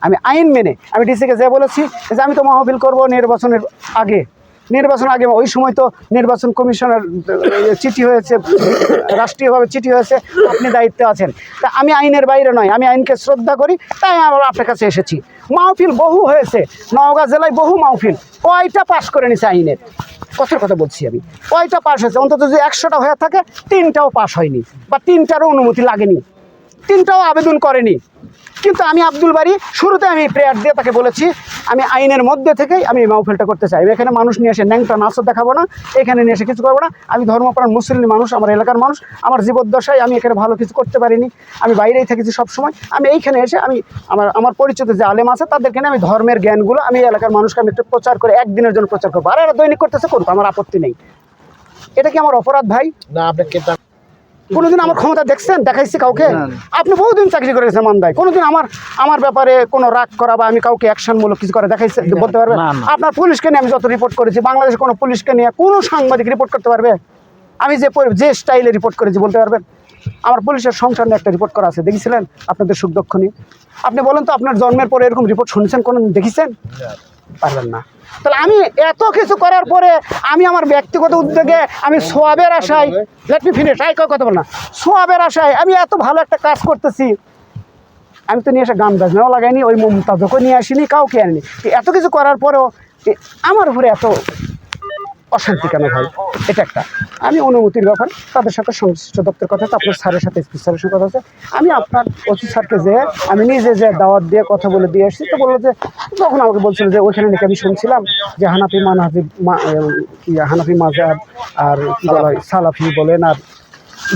Speaker 3: আমি আইন মেনে আমি ডিসিকে যেয়ে বলেছি যে আমি তো মাহফিল করবো নির্বাচন আগে, ওই সময় তো নির্বাচন কমিশনের চিঠি হয়েছে, রাষ্ট্রীয়ভাবে চিঠি হয়েছে, আপনি দায়িত্বে আছেন। তা আমি আইনের বাইরে নয়, আমি আইনকে শ্রদ্ধা করি, তাই আমরা আপনার কাছে এসেছি। মাহফিল বহু হয়েছে, নওগাঁ জেলায় বহু মাহফিল, কয়টা পাশ করে নিছে আইনের, কথার কথা বলছি আমি, কয়টা পাশ হয়েছে? অন্তত যদি 100টা হয়ে থাকে 3টাও পাশ হয়নি, বা 3টারও অনুমতি লাগেনি, 3টাও আবেদন করেনি। কিন্তু আমি আব্দুল বারী শুরুতে আমি প্রেয়ার দিয়ে তাকে বলেছি আমি আইনের মধ্যে থেকেই আমি মাহফিলটা করতে চাই। এখানে মানুষ নিয়ে এসে ন্যাংটা নাচও দেখাবো না, এখানে নিয়ে এসে কিছু করবো না। আমি ধর্মপ্রাণ মুসলিম মানুষ, আমার এলাকার মানুষ, আমার জীবদ্দশায় আমি এখানে ভালো কিছু করতে পারিনি, আমি বাইরেই থেকেছি সবসময়। আমি এইখানে এসে আমি আমার পরিচিত যে আলেম আছে তাদেরকে নিয়ে আমি ধর্মের জ্ঞানগুলো আমি এলাকার মানুষকে আমি একটু প্রচার করে একদিনের জন্য প্রচার করবো। আর এরা দৈনিক করতেছে করুক, আমার আপত্তি নেই। এটা কি আমার অপরাধ ভাই?
Speaker 4: না, আপনাকে
Speaker 3: কোনোদিন আমার ক্ষমতা দেখছেন, দেখাইছি কাউকে? আপনি বহুদিন চাকরি করেছেন মান্দায়, কোনোদিন আমার ব্যাপারে কোনো রাগ করা বা আমি কাউকে অ্যাকশনমূলক কিছু করে দেখাইছে বলতে পারবে? আপনার পুলিশকে নিয়ে আমি যত রিপোর্ট করেছি, বাংলাদেশে কোনো পুলিশকে নিয়ে কোনো সাংবাদিক রিপোর্ট করতে পারবে? আমি যে স্টাইলে রিপোর্ট করেছি বলতে পারবেন? আমার পুলিশের সংসার নিয়ে একটা রিপোর্ট করা আছে, দেখেছিলেন আপনাদের সুখদক্ষ নিয়ে? আপনি বলেন তো, আপনার জন্মের পরে এরকম রিপোর্ট শুনেছেন, কোনো দেখেছেন? পারবেন না। তাহলে আমি এত কিছু করার পরে আমি আমার ব্যক্তিগত উদ্যোগে আমি সোয়াবের আশায়, লেট মি ফিনিশ, কথা বল না, সোয়াবের আশায় আমি এত ভালো একটা কাজ করতেছি। আমি তো নিয়ে এসে গান বাজনাও লাগাইনি, ওই মমতাজকে নিয়ে আসিনি, কাউকে আনিনি। এত কিছু করার পরেও আমার উপরে এত অশান্তি কেন ভাই? এটা একটা আমি অনুমতির ব্যাপার, তাদের সাথে সংশ্লিষ্ট দপ্তরের কথা আছে, আপনার স্যারের সাথে এসপি স্যারের সাথে কথা আছে। আমি আপনার ওসি স্যারকে যে আমি নিজে যে দাওয়াত দিয়ে কথা বলে দিয়ে আসছি, তো বললো যে তখন আমাকে বলছিল যে ওইখানে নাকি আমি শুনছিলাম যে হানাফি মাযহাব আর কি বলা হয় সালাফি বলেন। আর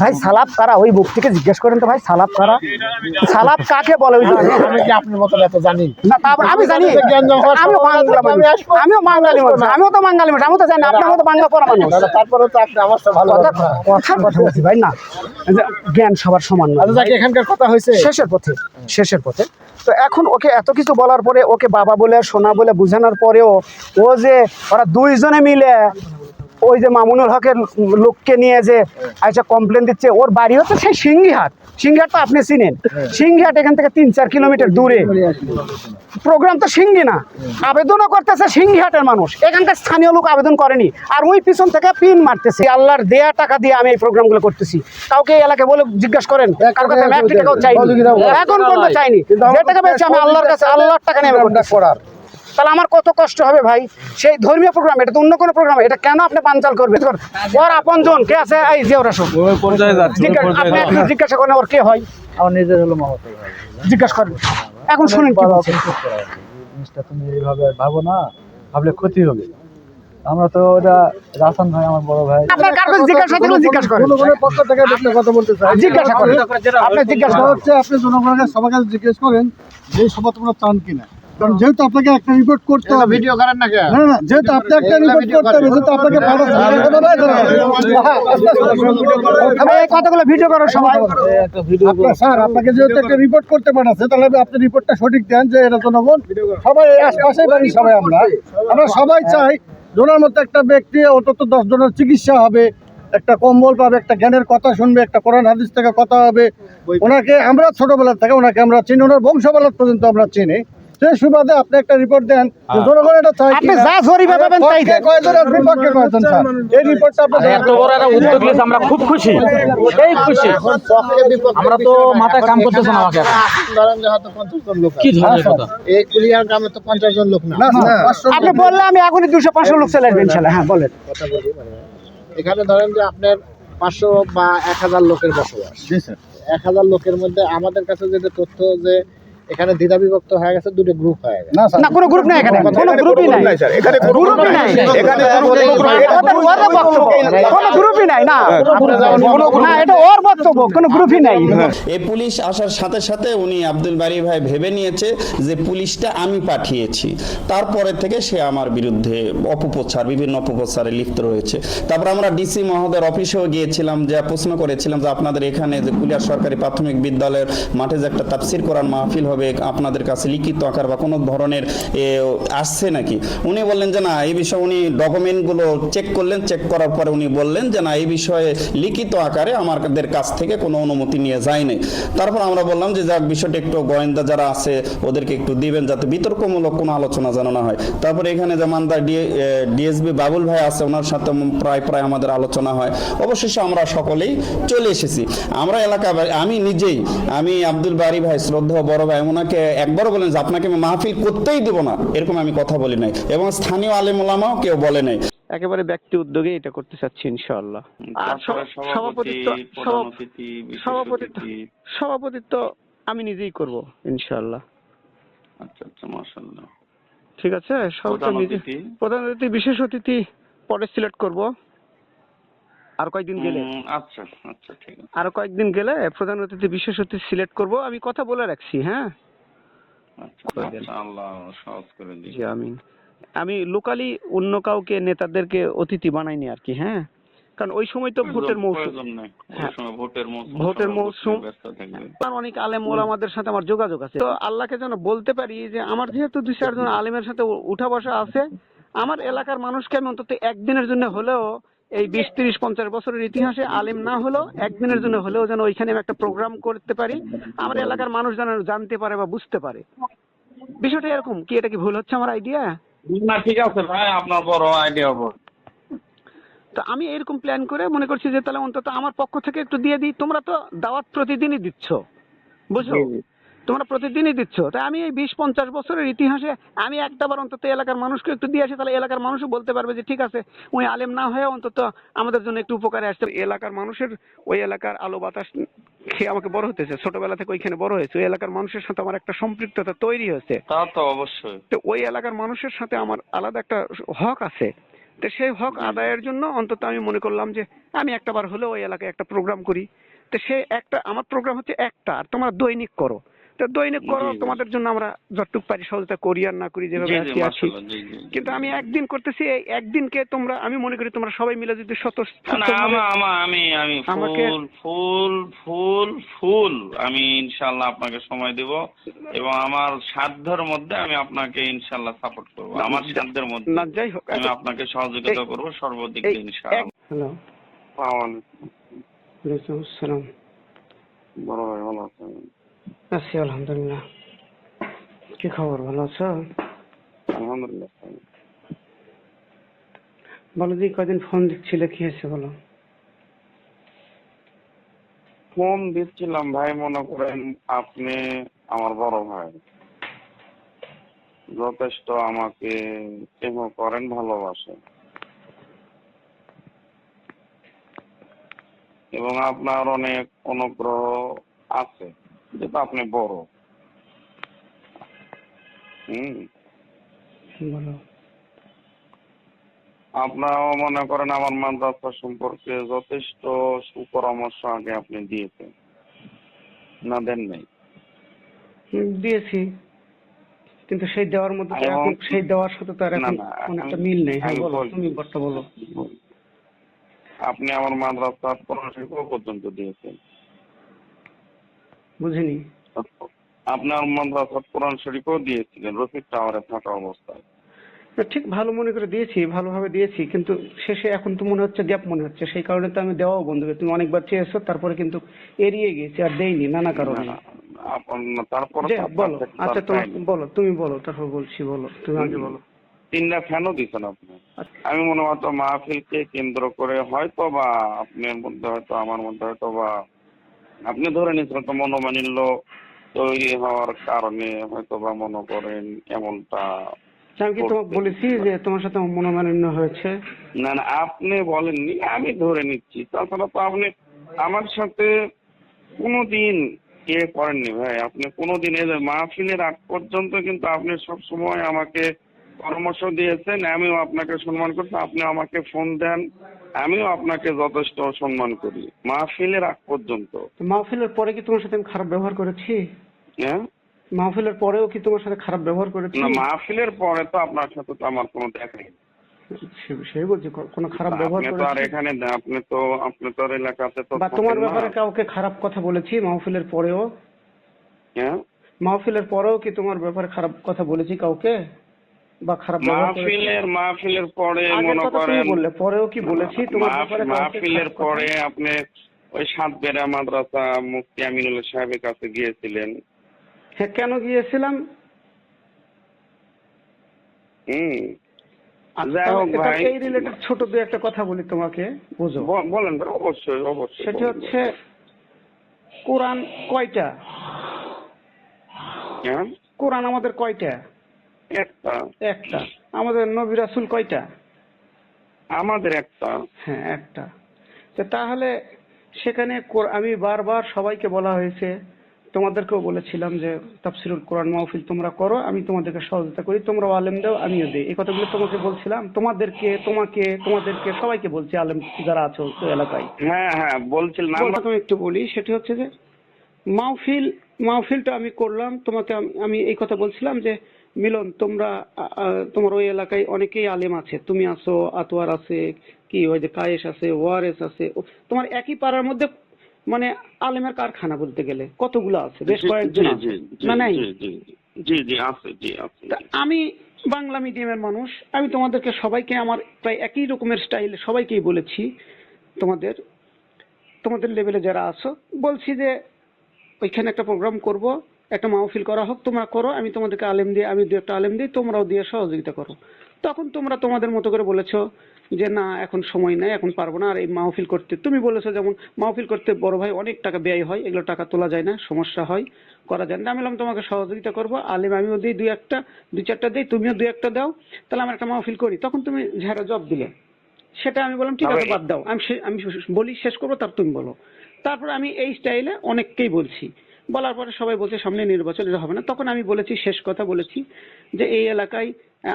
Speaker 3: ভাই সালাফ কারা? ওই বুক থেকে জিজ্ঞেস করেন তো ভাই, সালাফ কারা? সালাফ কাকে বলে?
Speaker 4: আমি কি আপনার মতো এত জানি
Speaker 3: না? তারপর আমি জানি, আমিও বাঙালি মানুষ, আমিও তো বাঙালি মানুষ, আমি তো জানি আপনার মতো বাংলা পড়া মানুষ।
Speaker 4: তারপরে তো আপনি আমার সাথে ভালো
Speaker 3: কথার কথা বলছি ভাই, না জ্ঞান সবার সমান না।
Speaker 4: এখানকার কথা হয়েছে
Speaker 3: শেষের পথে। তো এখন ওকে এত কিছু বলার পরে, ওকে বাবা বলে সোনা বলে বোঝানোর পরেও ও যে ওরা দুইজনে মিলে ওই যে মামুনুল হকের লোককে নিয়ে যে আচ্ছা কমপ্লেন দিচ্ছে, ওর বাড়ি হচ্ছে সেই সিংহিহাট তো আপনি চিনেন, সিংহিহাট এখান থেকে 3-4 কিলোমিটার দূরে। প্রোগ্রাম তো সিংহি না, আবেদনও করতেছে সিংহিহাটের মানুষ, এখানকার স্থানীয় লোক আবেদন করেনি। আর ওই পিছন থেকে পিন মারতেছে। আল্লাহর দেয়া টাকা দিয়ে আমি এই প্রোগ্রামগুলো করতেছি। কাউকে এই এলাকায় বলে জিজ্ঞাসা করেন, কার কাছে আমি 1 টাকাও চাইনি, এখন পর্যন্ত চাইনি। যে টাকা পেয়েছি আমি আল্লাহর কাছে, আল্লাহর টাকা নিয়ে করার। তাহলে আমার কত কষ্ট হবে ভাই? সেই ধর্মীয় প্রোগ্রাম, এটা তো অন্য কোনো প্রোগ্রাম, এটা কেন আপনি বানচাল করবেন? ওর আপনজন কে আছে? এই যে ওরা সব আপনি একটু জিজ্ঞাসা করেন ওর কে হয়?
Speaker 4: আমার নিজের হলো মমতা,
Speaker 3: জিজ্ঞাসা করেন। এখন শুনেন কি বলছে।
Speaker 4: জিনিসটা তুমি এইভাবে ভাবো না, ভাবলে ক্ষতি হবে। আমরা তো ওটা রাসান ভাই, আমার বড় ভাই,
Speaker 3: আপনার কার কাছে জিজ্ঞাসা করলে জিজ্ঞাসা করেন,
Speaker 4: জনগণের পক্ষ থেকে একটা কথা বলতে চাই।
Speaker 3: জিজ্ঞাসা করেন, আপনি জিজ্ঞাসা করেন।
Speaker 6: হচ্ছে আপনি জনগণের সবার কাছে জিজ্ঞেস করেন যে সভা তোমরা চান কিনা, কারণ যেহেতু আপনাকে একটা রিপোর্ট করতে হবে।
Speaker 4: ভিডিও করেন না কেন?
Speaker 6: না, যেহেতু আপনি একটা রিপোর্ট করতে হবে, যেহেতু আপনাকে
Speaker 3: এই কতগুলো ভিডিও করার সময়
Speaker 6: স্যার আপনাকে যেহেতু একটা রিপোর্ট করতে পাঠাচ্ছে, তাহলে আপনি রিপোর্টটা সঠিক দেন যে এটা জনগণ সবাই আশপাশে বাড়ি, সবাই আমরা সবাই চাই জনের মতো একটা ব্যক্তি অন্তত 10 জনের চিকিৎসা হবে, একটা কম্বল পাবে, একটা জ্ঞানের কথা শুনবে, একটা কোরআন হাদিস থেকে কথা হবে। ওনাকে আমরা ছোটবেলা থেকে ওনাকে আমরা চিনি, ওনার বংশবেলা পর্যন্ত আমরা চিনি। সেই সুবাদে আপনি একটা রিপোর্ট দেন, জনগণ এটা চাই।
Speaker 3: আপনি যা জরিপে পাবেন তাই দেন।
Speaker 6: কয়জনের বিপক্ষে কয়জন স্যার? এই রিপোর্টটা আপনি
Speaker 7: এত বড় একটা উদ্যোগ নিয়েছে, আমরা খুব খুশি, এই খুশি। আমরা তো মাথায় কাম করতেছেন আমাকে এখন।
Speaker 4: ধরেন যে হয়তো 50 জন লোক,
Speaker 7: কি ধরনের কথা?
Speaker 4: এই কুলিয়ার গ্রামে তো 50 জন লোক না।
Speaker 3: আপনি বললে আমি এখনই 200-500 লোক চলে আসবেন ইনশাআল্লাহ। হ্যাঁ বলেন।
Speaker 4: কথা বলি, এখানে ধরেন যে আপনার 500 বা 1000 লোকের বসবাস। 1000 লোকের মধ্যে আমাদের কাছে যেটা তথ্য যে এখানে দ্বিধা বিভক্ত হয়ে গেছে, দুটো গ্রুপ হয়ে গেছে।
Speaker 3: না কোনো গ্রুপ নাই এখানে, কোনো গ্রুপই নাই স্যার, এখানে গ্রুপই নাই, এখানে কোনো গ্রুপই নাই। না না, এটা ওর বক্তব্য, কোনো গ্রুপই নাই।
Speaker 2: এই পুলিশ আসার সাথে সাথে উনি আব্দুল বারী ভাই ভেবে নিয়েছে যে পুলিশটা আমি পাঠিয়েছি। তারপরে থেকে সে আমার বিরুদ্ধে বিভিন্ন অপপ্রচারে লিপ্ত রয়েছে। তারপর আমরা ডিসি মহোদয়ের অফিসেও গিয়েছিলাম, যে প্রশ্ন করেছিলাম যে আপনাদের এখানে যে কুলিয়ার সরকারি প্রাথমিক বিদ্যালয়ের মাঠে যে একটা তাফসির কোরআন মাহফিল এইভাবে আপনাদের কাছে লিখিত আকার বা কোনো ধরনের আসছে নাকি? উনি বললেন যে না, এই বিষয়ে উনি ডকুমেন্টগুলো চেক করলেন, চেক করার পরে উনি বললেন যে না, এই বিষয়ে লিখিত আকারে আমাদের কাছ থেকে কোনো অনুমতি নিয়ে যায় নাই। তারপর আমরা বললাম যে যাক, বিষয়টা একটু গোয়েন্দা যারা আছে ওদেরকে একটু দিবেন, যাতে বিতর্কমূলক কোনো আলোচনা যেন না হয়। তারপরে এখানে জামানদার ডিএসবি বাবুল ভাই আছে, ওনার সাথে প্রায় আমাদের আলোচনা হয়। অবশেষে আমরা সকলেই চলে এসেছি। আমরা এলাকা, আমি আব্দুল বারী ভাই, শ্রদ্ধেয় বড় ভাই, ওনাকে একবারও বলেন যে আপনাকে আমি মাহফিল করতেই দেব না, এরকম আমি কথা বলি নাই, এবং স্থানীয় আলেম ওলামাও কেউ বলে নাই।
Speaker 3: একেবারে ব্যক্তি উদ্যোগে এটা করতে চাচ্ছি ইনশাআল্লাহ। আর সভাপতিত্ব আমি নিজেই করব ইনশাআল্লাহ।
Speaker 2: আচ্ছা আচ্ছা, মাশাআল্লাহ।
Speaker 3: ঠিক আছে, প্রধান অতিথি, বিশেষ অতিথি পরে সিলেক্ট করব আর কয়েকদিন গেলে।
Speaker 2: আচ্ছা আচ্ছা, ঠিক আছে।
Speaker 3: আর কয়েকদিন গেলে প্রধান অতিথি, বিশেষ অতিথি সিলেক্ট করব। আমি কথা বলে রাখছি। হ্যাঁ,
Speaker 2: আচ্ছা, আল্লাহ সহজ করে দিন।
Speaker 3: জি আমিন। আমি লোকালি অন্য কাউকে, নেতাদেরকে অতিথি বানাইনি আর কি। হ্যাঁ, কারণ ওই সময় তো ভোটের মৌসুম। ভোটের মৌসুম, আর অনেক আলেম ওলামাদের সাথে আমার যোগাযোগ আছে। তো আল্লাহকে যেন বলতে পারি যে আমার যেহেতু 2-4 জন আলেমের সাথে উঠা বসা আছে, আমার এলাকার মানুষকে আমি অন্তত একদিনের জন্য হলেও, এই 20-30-50 বছরের ইতিহাসে আলেম না হলেও একদিনের জন্য হলেও যেন ওইখানে আমি একটা প্রোগ্রাম করতে পারি, আমার এলাকার মানুষ যেন জানতে পারে বা বুঝতে পারে। বিষয়টা এরকম কি? এটা কি ভুল হচ্ছে আমার আইডিয়া?
Speaker 2: না, ঠিক আছে ভাই, আপনার বড় আইডিয়া হবে।
Speaker 3: তো আমি এরকম প্ল্যান করে মনে করছি যে তাহলে অন্তত আমার পক্ষ থেকে একটু দিয়ে দিই। তোমরা তো দাওয়াত প্রতিদিনই দিচ্ছ, বুঝছো? তোমরা প্রতিদিনই দিচ্ছ। তাই আমি এই 20-50 বছরের ইতিহাসে আমি একটাবার অন্তত এলাকার মানুষকে একটু দিয়ে আসি, তাহলে এলাকার মানুষও বলতে পারবে যে ঠিক আছে, ওই আলেম না হয়ে অন্তত আমাদের জন্য একটু উপকারে আসছে। এলাকার মানুষের, ওই এলাকার আলো বাতাস খেয়ে আমাকে বড় হতেছে, ছোটবেলা থেকে ওইখানে বড় হয়েছে। ওই এলাকার মানুষের সাথে আমার একটা সম্পৃক্ততা তৈরি হয়েছে।
Speaker 2: তা তো অবশ্যই।
Speaker 3: তো ওই এলাকার মানুষের সাথে আমার আলাদা একটা হক আছে। তো সেই হক আদায়ের জন্য অন্তত আমি মনে করলাম যে আমি একটাবার হলেও ওই এলাকায় একটা প্রোগ্রাম করি। তো সেই একটা, আমার প্রোগ্রাম হচ্ছে একটা, আর তোমরা দৈনিক করো। তো দৈনিক করো, তোমাদের জন্য আমরা যতটুকু পারি সহযোগিতা করি আর না করি, যেভাবে আছি। কিন্তু আমি একদিন করতেছি, এই একদিনকে তোমরা, আমি মনে করি তোমরা সবাই মিলে যদি
Speaker 2: আমি ইনশাআল্লাহ আপনাকে সময় দেব, এবং আমার সাধ্যের মধ্যে আমি আপনাকে ইনশাআল্লাহ সাপোর্ট করব। আমার সাধ্যের মধ্যে
Speaker 3: না, যাই হোক,
Speaker 2: আমি আপনাকে সহযোগিতা করব সর্বদিক দিয়ে ইনশাআল্লাহ।
Speaker 3: হ্যালো, ওয়ালাইকুম আসসালাম।
Speaker 2: বড় ভাই ভালো আছেন?
Speaker 3: আছি আলহামদুলিল্লাহ। কি খবর, ভালো আছো?
Speaker 2: আলহামদুলিল্লাহ।
Speaker 3: বলো দি, কদিন ফোন দিচ্ছিলে, কি হয়েছে বলো?
Speaker 2: ফোন দিচ্ছিলাম ভাই, মনে করেন আপনি আমার বড় ভাই, যথেষ্ট আমাকে স্নেহ করেন, ভালোবাসেন, এবং আপনার অনেক অনুগ্রহ আছে, যেটা আপনি বড়।
Speaker 3: বলো।
Speaker 2: আপনারাও মনে করেন আমার মাদ্রাসা সম্পর্কে যথেষ্ট সুপরামর্শ আগে আপনি দিয়েছেন, না দেন নাই?
Speaker 3: দিয়েছি, কিন্তু সেই দেওয়ার মধ্যে এখন, সেই দেওয়ার সাথে তো আর এখন অনেকটা মিল নেই। হ্যাঁ বলো, তুমি বলো।
Speaker 2: আপনি আমার মাদ্রাসার পড়াশোনা পর্যন্ত দিয়েছেন?
Speaker 3: বুঝিনি।
Speaker 2: আপনার মাদ্রাসার কোরআন শরীফও দিয়েছিলেন রফিক টাওয়ারে থাকা অবস্থায়।
Speaker 3: ঠিক ভালো মনে করে দিয়েছি, ভালোভাবে দিয়েছি, কিন্তু শেষে এখন তো মনে হচ্ছে গ্যাপ মনে হচ্ছে। সেই কারণে তো আমি দেওয়াও বন্ধ করি। তুমি অনেকবার চেয়েছো, তারপরে কিন্তু এড়িয়ে গেছি, আর দেইনি নানা কারণে।
Speaker 2: তারপরে
Speaker 3: বলো। আচ্ছা তোমার বলো, তুমি বলো, তারপর বলছি। বলো, তুমি আগে বলো।
Speaker 2: 3টা ফ্যানও দিচ্ছেন আপনি। আমি মনে হয়তো মাহফিলকে কেন্দ্র করে হয়তো বা আপনার মধ্যে, হয়তো আমার মধ্যে, হয়তো বা আপনি ধরে নিচ্ছেন তো মনোমালিন্য তৈরি হওয়ার কারণে হয়তো বা মনে করেন এমনটা।
Speaker 3: আমি কি তোমাকে বলেছি যে তোমার সাথে মনোমালিন্য হয়েছে?
Speaker 2: না না, আপনি বলেননি, আমি ধরে নিচ্ছি। তাছাড়া তো আপনি আমার সাথে কোনোদিন করেননি ভাই। আপনি কোনোদিন মাহফিলের আগ পর্যন্ত কিন্তু আপনি সবসময় আমাকে পরামর্শ দিয়েছেন, আমিও আপনাকে সম্মান করছি। আপনি আমাকে ফোন দেন, আমিও আপনাকে যথেষ্ট সম্মান করি মাহফিলের আগ পর্যন্ত।
Speaker 3: মাহফিলের পরে কি তোমার সাথে আমি খারাপ ব্যবহার করেছি?
Speaker 2: হ্যাঁ,
Speaker 3: মাহফিলের পরেও কি তোমার সাথে খারাপ ব্যবহার করেছি?
Speaker 2: না, মাহফিলের পরে তো আপনার সাথে তো আমার কোনো দেখা নেই।
Speaker 3: সেই বলছি, কোনো খারাপ ব্যবহার করেছি?
Speaker 2: আর এখানে আপনি তো এলাকাতে তো,
Speaker 3: বা তোমার ব্যাপারে কাউকে খারাপ কথা বলেছি মাহফিলের পরেও?
Speaker 2: হ্যাঁ,
Speaker 3: মাহফিলের পরেও কি তোমার ব্যাপারে খারাপ কথা বলেছি কাউকে, বা খারাপ ব্যবহার করেছি?
Speaker 8: মাহফিলের পরে
Speaker 3: আগের
Speaker 8: মনে
Speaker 3: কথা তুমি
Speaker 8: করেন
Speaker 3: বললে, পরেও কি বলেছি তোমার ব্যাপারে কাউকে
Speaker 8: মাহফিলের
Speaker 3: খারাপ কথা?
Speaker 8: পরে আপনি ওই সাতবেরা মাদ্রাসা মুফতি আমিনুল্লাহ সাহেবের কাছে গিয়েছিলেন।
Speaker 3: হ্যাঁ, কেন গিয়েছিলাম? আচ্ছা,
Speaker 8: যাই হোক
Speaker 3: এটা
Speaker 8: ভাই,
Speaker 3: এই রিলেটেড ছোট দুই একটা কথা বলি তোমাকে, বুঝো।
Speaker 8: বলেন ভাই, অবশ্যই অবশ্যই।
Speaker 3: সেটা হচ্ছে কোরআন কয়টা?
Speaker 8: হ্যাঁ,
Speaker 3: কোরআন আমাদের কয়টা?
Speaker 8: একটা।
Speaker 3: একটা। আমাদের নবী রাসূল কয়টা?
Speaker 8: আমাদের একটা।
Speaker 3: হ্যাঁ, একটা। তো তাহলে সেখানে আমি বারবার সবাইকে বলা হয়েছে, তোমাদেরকেও বলেছিলাম যে তাফসিরুল কোরআন মাহফিল তোমরা করো, আমি তোমাদেরকে সহযোগিতা করি, তোমরাও আলেম দাও, আমিও দিই। এই কথাগুলো তোমাকে বলছিলাম, তোমাদেরকে সবাইকে বলছি, আলেম যারা আছো ওই এলাকায়।
Speaker 8: হ্যাঁ হ্যাঁ বলছিলেন।
Speaker 3: আমি একটু বলি, সেটি হচ্ছে যে মাহফিলটা আমি করলাম, তোমাকে আমি এই কথা বলছিলাম যে মিলন, তোমার ওই এলাকায় অনেকেই আলেম আছে, তুমি আছো, আতোয়ার আছে, কি ওই যে কায়েস আছে, ওয়ারেস আছে, তোমার একই পাড়ার মধ্যে মানে আলেমের কারখানা বলতে গেলে কতগুলো আছে, বেশ কয়েকজন আছে না? নাই?
Speaker 8: জি জি আছে, জি আছে।
Speaker 3: আমি বাংলা মিডিয়ামের মানুষ, আমি তোমাদেরকে সবাইকে আমার প্রায় একই রকমের স্টাইল সবাইকেই বলেছি, তোমাদের লেভেলে যারা আছো বলছি যে ওইখানে একটা প্রোগ্রাম করব, একটা মাহফিল করা হোক, তোমরা করো, আমি তোমাদেরকে আলেম দিয়ে, আমি দু একটা আলেম দিই, তোমরাও দিয়ে সহযোগিতা করো। তখন তোমরা তোমাদের মতো করে বলেছো যে না এখন সময় নাই, এখন পারবো না, আর এই মাহফিল করতে তুমি বলেছো যেমন মাহফিল করতে বড় ভাই অনেক টাকা ব্যয় হয়, এগুলো টাকা তোলা যায় না, সমস্যা হয়, করা যায় না। আমি বললাম তোমাকে সহযোগিতা করবো, আলেম আমিও দিই দুই চারটা দিই, তুমিও দুই একটা দাও, তাহলে আমরা একটা মাহফিল করি। তখন তুমি ঝাড়া জব দিলে, সেটা আমি বললাম ঠিক আছে বাদ দাও, আমি বলি শেষ করবো, তার তুমি বলো। তারপর আমি এই স্টাইলে অনেককেই বলছি, বলার পরে সবাই বলছে সামনে নির্বাচন, এটা হবে না। তখন আমি বলেছি, শেষ কথা বলেছি যে এই এলাকায়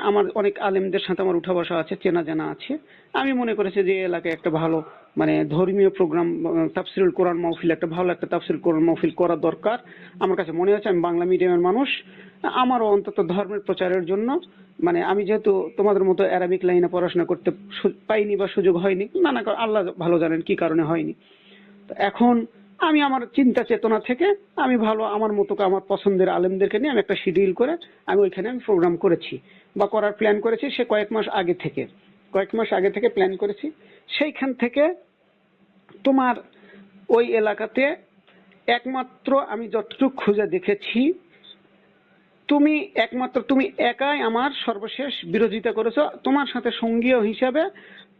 Speaker 3: আমার অনেক আলেমদের সাথে আমার উঠা বসা আছে, চেনা জানা আছে। আমি মনে করেছি যে এই এলাকায় একটা ভালো মানে ধর্মীয় প্রোগ্রাম, তাফসিরুল কোরআন মাহফিল, একটা ভালো একটা তাফসিরুল কোরআন মাহফিল করা দরকার। আমার কাছে মনে হচ্ছে আমি বাংলা মিডিয়ামের মানুষ, আমারও অন্তত ধর্মের প্রচারের জন্য, মানে আমি যেহেতু তোমাদের মতো অ্যারাবিক লাইনে পড়াশোনা করতে পাইনি বা সুযোগ হয়নি, নানা আল্লাহ ভালো জানেন কি কারণে হয়নি। তো এখন আমি আমার চিন্তা চেতনা থেকে আমি ভালো আমার মতো আমার পছন্দের আলেমদেরকে নিয়ে আমি একটা শিডিউল করে আমি ওইখানে আমি প্রোগ্রাম করেছি বা করার প্ল্যান করেছি। সে কয়েক মাস আগে থেকে প্ল্যান করেছি। সেইখান থেকে তোমার ওই এলাকাতে একমাত্র আমি যতটুকু খুঁজে দেখেছি, তুমি একাই আমার সর্বশেষ বিরোধিতা করেছো। তোমার সাথে সঙ্গীয় হিসাবে,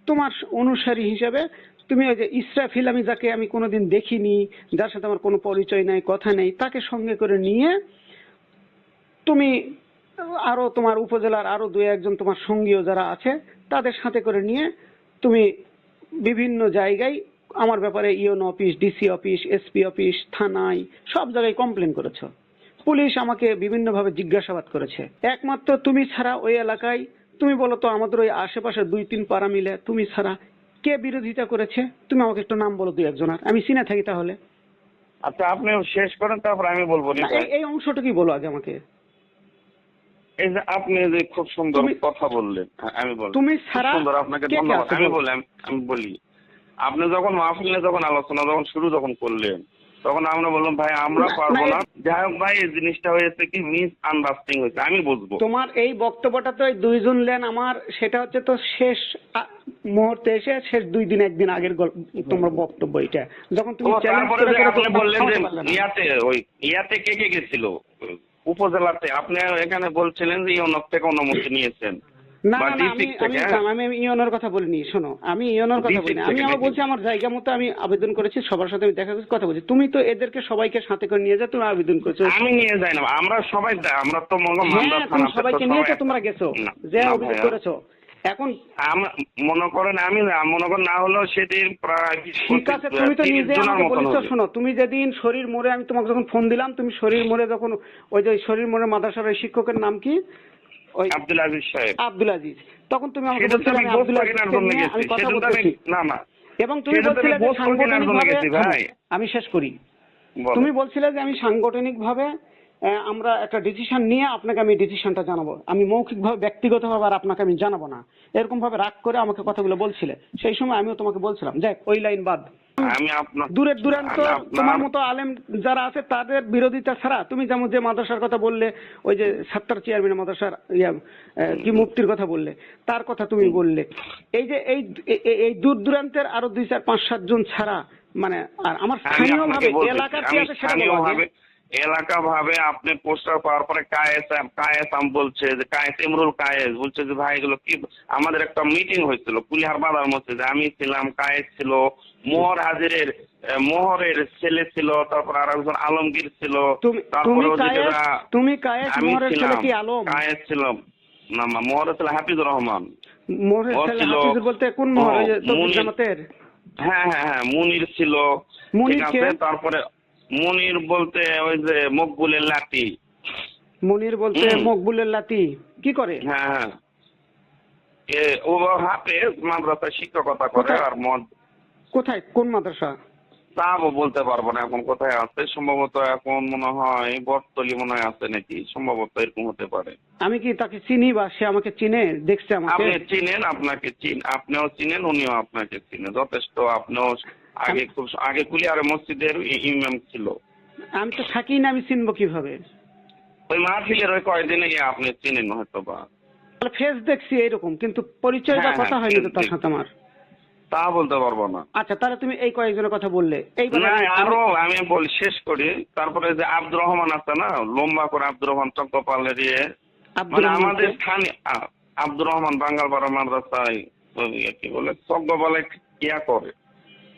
Speaker 3: তোমার অনুসারী হিসাবে তুমি ওই যে ইসরাফিল, আমি যাকে আমি কোনোদিন দেখিনি, যার সাথে আমার কোনো পরিচয় নাই, কথা নেই, তাকে সঙ্গে করে নিয়ে তুমি আরো তোমার উপজেলার আরো দুই একজন তোমার সঙ্গীয় যারা আছে তাদের সাথে করে নিয়ে তুমি বিভিন্ন জায়গায় আমার ব্যাপারে UNO office, DC office, SP office, থানায় সব জায়গায় কমপ্লেন করেছো। পুলিশ আমাকে বিভিন্নভাবে জিজ্ঞাসাবাদ করেছে। একমাত্র তুমি ছাড়া ওই এলাকায়, তুমি বলো তো আমাদের ওই আশেপাশে 2-3 পাড়া মিলে তুমি ছাড়া কে বিরোধিতা করেছে? তুমি আমাকে একটু নাম বলো, 2-1 আর আমি চিনে থাকি তাহলে।
Speaker 8: আচ্ছা আপনি শেষ করেন, তারপর আমি বলবো।
Speaker 3: এই অংশটুকুই বলো আগে আমাকে।
Speaker 8: এই যে আপনি যে খুব সুন্দর কথা বললেন, আমি বলি
Speaker 3: তুমি ছাড়া
Speaker 8: সুন্দর, আপনাকে ধন্যবাদ। আমি বলি আপনি যখন মাহফিলে আলোচনা যখন করলেন, তখন আমরা বললাম ভাই আমরা পারবো না। যাই হোক ভাই, এই জিনিসটা হয়েছে কি মিস আন্ডারস্ট্যান্ডিং হয়েছে, আমি বুঝবো।
Speaker 3: তোমার এই বক্তব্যটা তো 2 জন নেন, আমার সেটা হচ্ছে তো শেষ মুহূর্তে এসে, শেষ 2 দিন 1 দিন আগের তোমার বক্তব্য এটা, যখন তুমি চ্যালেঞ্জ করে আপনি
Speaker 8: বললেন যে ইয়াতে কে কে গেছিল উপজেলাতে, আপনি এখানে বলছিলেন যে ইউনক থেকে অনুমতি নিয়েছেন।
Speaker 3: না আমি ইউনোর কথা বলিনি, শোনো, আমি ইউনোর কথা বলিনি। আমি বলছি আমার জায়গা মতো আমি আবেদন করেছি, সবার সাথে আমি দেখা করেছি, কথা বলছি। তুমি তো এদেরকে সবাইকে সাথে করে নিয়ে যা, তুমি আবেদন করেছো।
Speaker 8: আমি নিয়ে যাই না, আমরা সবাই, আমরা তো
Speaker 3: সবাইকে নিয়ে তোমরা গেছো, যে অভিযোগ করেছো। এখন
Speaker 8: মনে করেন আমি না হলেও সেদিন প্রায়,
Speaker 3: ঠিক আছে, তুমি তো নিজে আমাকে বলেছো। শোনো, তুমি যেদিন শরীর মোড়ে, আমি তোমাকে যখন ফোন দিলাম, তুমি শরীর মোড়ে যখন ওই যে শরীর মোড়ে মাদ্রাসার ওই শিক্ষকের নাম কি,
Speaker 8: আব্দুল আজিজ সাহেব,
Speaker 3: আব্দুল আজিজ, তখন তুমি আমাকে বলছিলে আমি আব্দুল আজিজকে নিয়ে আমি কথা বলতেছি।
Speaker 8: না
Speaker 3: এবং তুমি বলছিলে যে সাংগঠনিকভাবে, আমি শেষ করি, তুমি বলছিলে যে আমি সাংগঠনিকভাবে আমরা একটা ডিসিশন নিয়ে আপনাকে আমি ডিসিশনটা জানাবো। আমি মৌখিকভাবে ব্যক্তিগতভাবে আর আপনাকে আমি জানাবো না। এরকম ভাবে রাগ করে আমাকে কথাগুলো বলছিলে, সেই সময় আমিও তোমাকে বলছিলাম যে ওই লাইন বাদ।
Speaker 8: আমি আপনার
Speaker 3: দূরের দূরান্ত তোমার মতো আলেম যারা আছে তাদের বিরোধিতা ছাড়া তুমি যেমন যে মাদ্রাসার কথা বললে, ওই যে ৭০ চেয়ারম্যান মাদ্রাসার কি মুফতির কথা বললে, তার কথা তুমি বললে, এই যে এই দূর দূরান্তের আরো ২, ৪, ৫, ৭ জন ছাড়া মানে আর আমার স্থানীয় ভাবে এলাকার কি আছে সেটা বলা যায়।
Speaker 8: এলাকা ভাবে আপনি পোস্টার পাওয়ার পরে কায়েসাম বলছে যে ইমরুল কায়েস বলছে যে ভাই এগুলো কি, আমাদের একটা মিটিং হয়েছিল কুলিহার বাজার মসজিদে, আমি ছিলাম, কায়েস ছিল, মোহরের ছেলে ছিল, তারপর আর একজন আলমগীর ছিল,
Speaker 3: তুমি কায়েস মোহরের ছেলে কি আলম?
Speaker 8: কায়েস ছিলাম না, মোহরের ছেলে হাফিজুর রহমান।
Speaker 3: মোহরের ছেলে হাফিজুর বলতে কোন মোহর? ওই যে তৌহিদ জামাতের?
Speaker 8: হ্যাঁ মুনির ছিল।
Speaker 3: মুনির কে?
Speaker 8: তারপরে মুনির বলতে ওই যে মকবুলের লাতি।
Speaker 3: মুনির বলতে মকবুলের লাতি কি করে?
Speaker 8: হ্যাঁ ও হাফেজ, মাদ্রাসায় শিক্ষকতা করে। আর
Speaker 3: কোথায়, কোন মাদ্রাসা
Speaker 8: তাও বলতে পারবো না এখন কোথায় আছে, সম্ভবত এখন মনে হয় বটতলি মনে হয় আছে নাকি, সম্ভবত এরকম হতে পারে।
Speaker 3: আমি কি তাকে চিনি বা সে আমাকে চিনে? দেখছে আমাকে?
Speaker 8: আপনি চিনেন, আপনিও চিনেন, উনিও আপনাকে চিনে যথেষ্ট। আপনিও আগে কুলিয়ার মসজিদের ইমাম ছিল।
Speaker 3: আমি তো থাকি না, আমি চিনবো কিভাবে?
Speaker 8: ওই মাহফিলের ওই কয়েকদিনে আপনি চিনেন হয়তো বা।
Speaker 3: ফেস দেখছি এরকম, কিন্তু পরিচয় বা কথা হয়নি তো তার সাথে আমার।
Speaker 8: তা বলতে পারবো না।
Speaker 3: আচ্ছা, তাহলে তুমি এই কয়েকজনের কথা বললে, এই
Speaker 8: আরো আমি বলি শেষ করি। তারপরে যে আব্দুর রহমান আছে না, লম্বা করে আব্দুর রহমান চক্রপালের মানে আমাদের স্থানীয় আব্দুর রহমান বাঙ্গালপাড়া মাদ্রাসায় কি বলে চক্রপালে কিয়া করে,